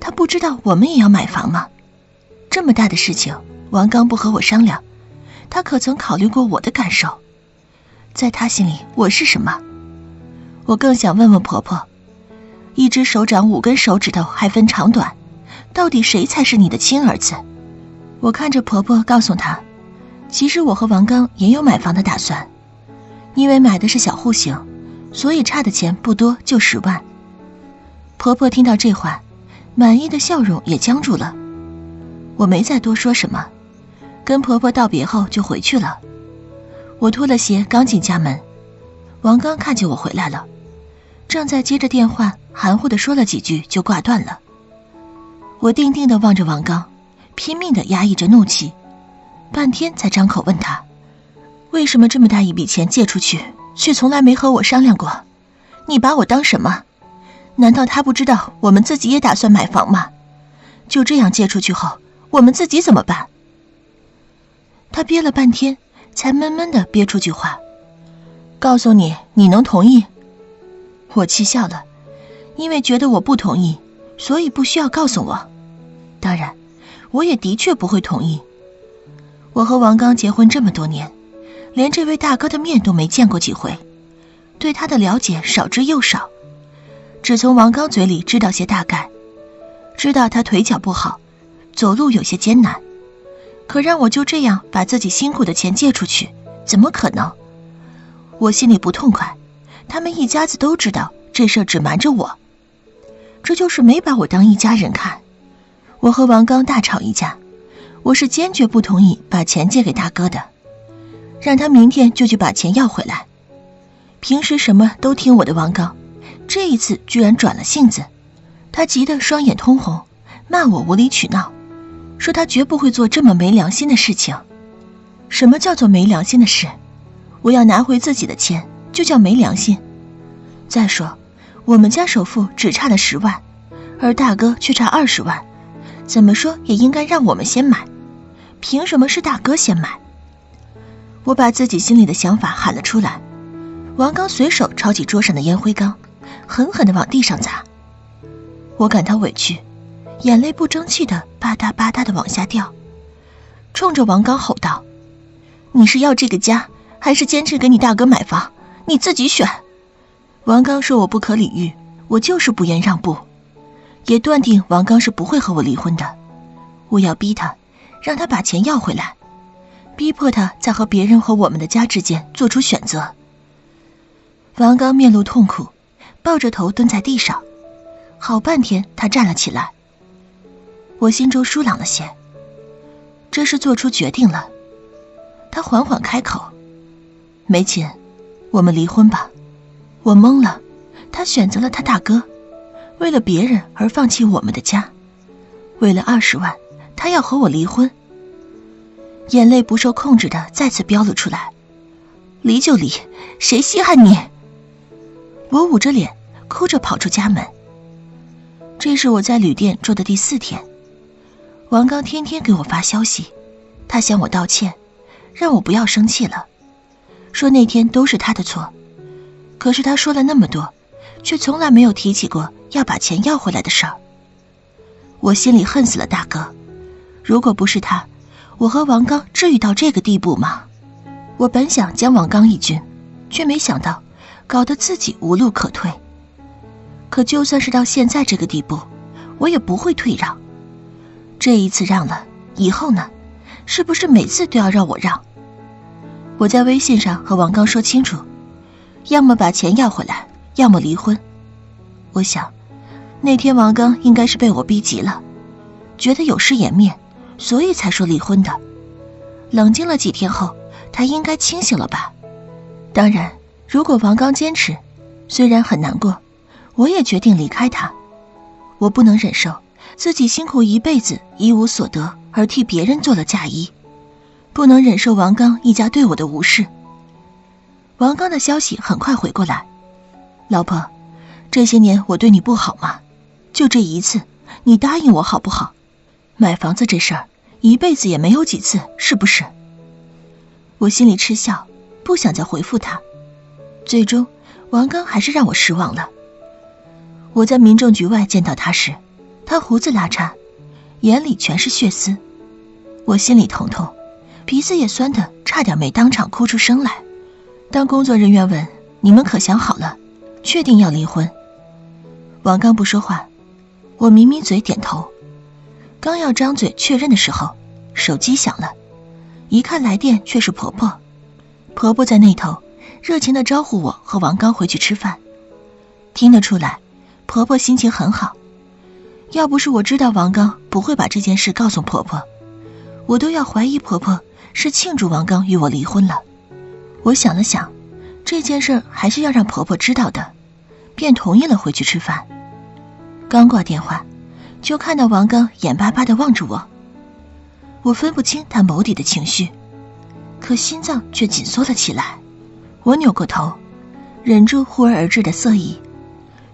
他不知道我们也要买房吗？这么大的事情，王刚不和我商量，他可曾考虑过我的感受？在他心里我是什么？我更想问问婆婆，一只手掌5根手指头还分长短，到底谁才是你的亲儿子？我看着婆婆告诉她，其实我和王刚也有买房的打算，因为买的是小户型，所以差的钱不多，就10万。婆婆听到这话，满意的笑容也僵住了。我没再多说什么，跟婆婆道别后就回去了。我脱了鞋刚进家门，王刚看见我回来了，正在接着电话，含糊地说了几句就挂断了。我定定地望着王刚，拼命地压抑着怒气，半天才张口问他，为什么这么大一笔钱借出去，却从来没和我商量过？你把我当什么？难道他不知道我们自己也打算买房吗？就这样借出去后，我们自己怎么办？他憋了半天，才闷闷地憋出句话，告诉你，你能同意？我气笑了，因为觉得我不同意，所以不需要告诉我。当然，我也的确不会同意。我和王刚结婚这么多年，连这位大哥的面都没见过几回，对他的了解少之又少，只从王刚嘴里知道些大概，知道他腿脚不好，走路有些艰难。可让我就这样把自己辛苦的钱借出去，怎么可能？我心里不痛快，他们一家子都知道这事儿只瞒着我，这就是没把我当一家人看。我和王刚大吵一架，我是坚决不同意把钱借给大哥的，让他明天就去把钱要回来。平时什么都听我的王刚，这一次居然转了性子，他急得双眼通红，骂我无理取闹，说他绝不会做这么没良心的事情。什么叫做没良心的事？我要拿回自己的钱就叫没良心。再说我们家首付只差了10万，而大哥却差20万，怎么说也应该让我们先买，凭什么是大哥先买？我把自己心里的想法喊了出来。王刚随手抄起桌上的烟灰缸，狠狠地往地上砸。我感到委屈，眼泪不争气的吧嗒吧嗒的往下掉，冲着王刚吼道，你是要这个家，还是坚持给你大哥买房？你自己选。王刚说我不可理喻，我就是不愿让步，也断定王刚是不会和我离婚的。我要逼他，让他把钱要回来，逼迫他在和别人和我们的家之间做出选择。王刚面露痛苦，抱着头蹲在地上，好半天他站了起来。我心中舒朗了些，这是做出决定了。他缓缓开口，梅琴，我们离婚吧。我懵了，他选择了他大哥，为了别人而放弃我们的家，为了20万，他要和我离婚。眼泪不受控制的再次飙了出来，离就离，谁稀罕你？我捂着脸，哭着跑出家门。这是我在旅店住的第4天，王刚天天给我发消息，他向我道歉，让我不要生气了，说那天都是他的错。可是他说了那么多，却从来没有提起过要把钱要回来的事儿。我心里恨死了大哥，如果不是他，我和王刚至于到这个地步吗？我本想将王刚一军，却没想到搞得自己无路可退。可就算是到现在这个地步，我也不会退让。这一次让了，以后呢？是不是每次都要让我让？我在微信上和王刚说清楚，要么把钱要回来，要么离婚。我想那天王刚应该是被我逼急了，觉得有失颜面，所以才说离婚的。冷静了几天后，他应该清醒了吧。当然，如果王刚坚持，虽然很难过，我也决定离开他。我不能忍受自己辛苦一辈子一无所得，而替别人做了嫁衣，不能忍受王刚一家对我的无视。王刚的消息很快回过来，老婆，这些年我对你不好吗？就这一次，你答应我好不好？买房子这事儿，一辈子也没有几次，是不是？我心里嗤笑，不想再回复他。最终，王刚还是让我失望了。我在民政局外见到他时，他胡子拉碴，眼里全是血丝。我心里疼痛，鼻子也酸得差点没当场哭出声来。当工作人员问你们可想好了，确定要离婚？王刚不说话，我抿抿嘴点头。刚要张嘴确认的时候，手机响了，一看来电却是婆婆。婆婆在那头热情地招呼我和王刚回去吃饭。听得出来，婆婆心情很好。要不是我知道王刚不会把这件事告诉婆婆，我都要怀疑婆婆是庆祝王刚与我离婚了。我想了想，这件事还是要让婆婆知道的，便同意了回去吃饭。刚挂电话，就看到王刚眼巴巴地望着我。我分不清他眸底的情绪，可心脏却紧缩了起来。我扭过头，忍住忽而至的色意，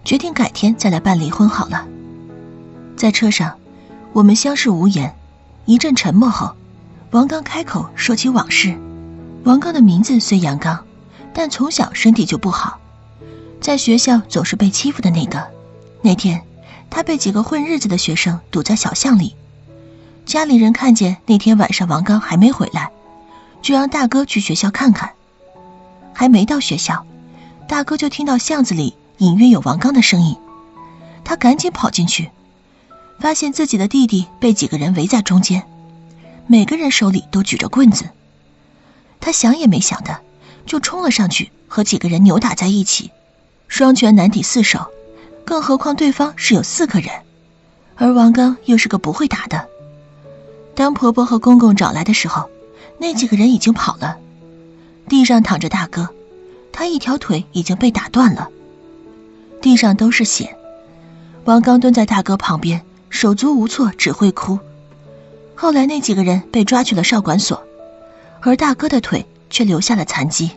决定改天再来办离婚好了。在车上，我们相视无言，一阵沉默后，王刚开口说起往事。王刚的名字虽阳刚，但从小身体就不好，在学校总是被欺负的那个。那天他被几个混日子的学生堵在小巷里，家里人看见那天晚上王刚还没回来，就让大哥去学校看看。还没到学校，大哥就听到巷子里隐约有王刚的声音，他赶紧跑进去，发现自己的弟弟被几个人围在中间，每个人手里都举着棍子。他想也没想的就冲了上去，和几个人扭打在一起，双拳难抵四手，更何况对方是有4个人，而王刚又是个不会打的。当婆婆和公公找来的时候，那几个人已经跑了。地上躺着大哥，他一条腿已经被打断了，地上都是血。王刚蹲在大哥旁边，手足无措，只会哭。后来那几个人被抓去了少管所，而大哥的腿却留下了残疾。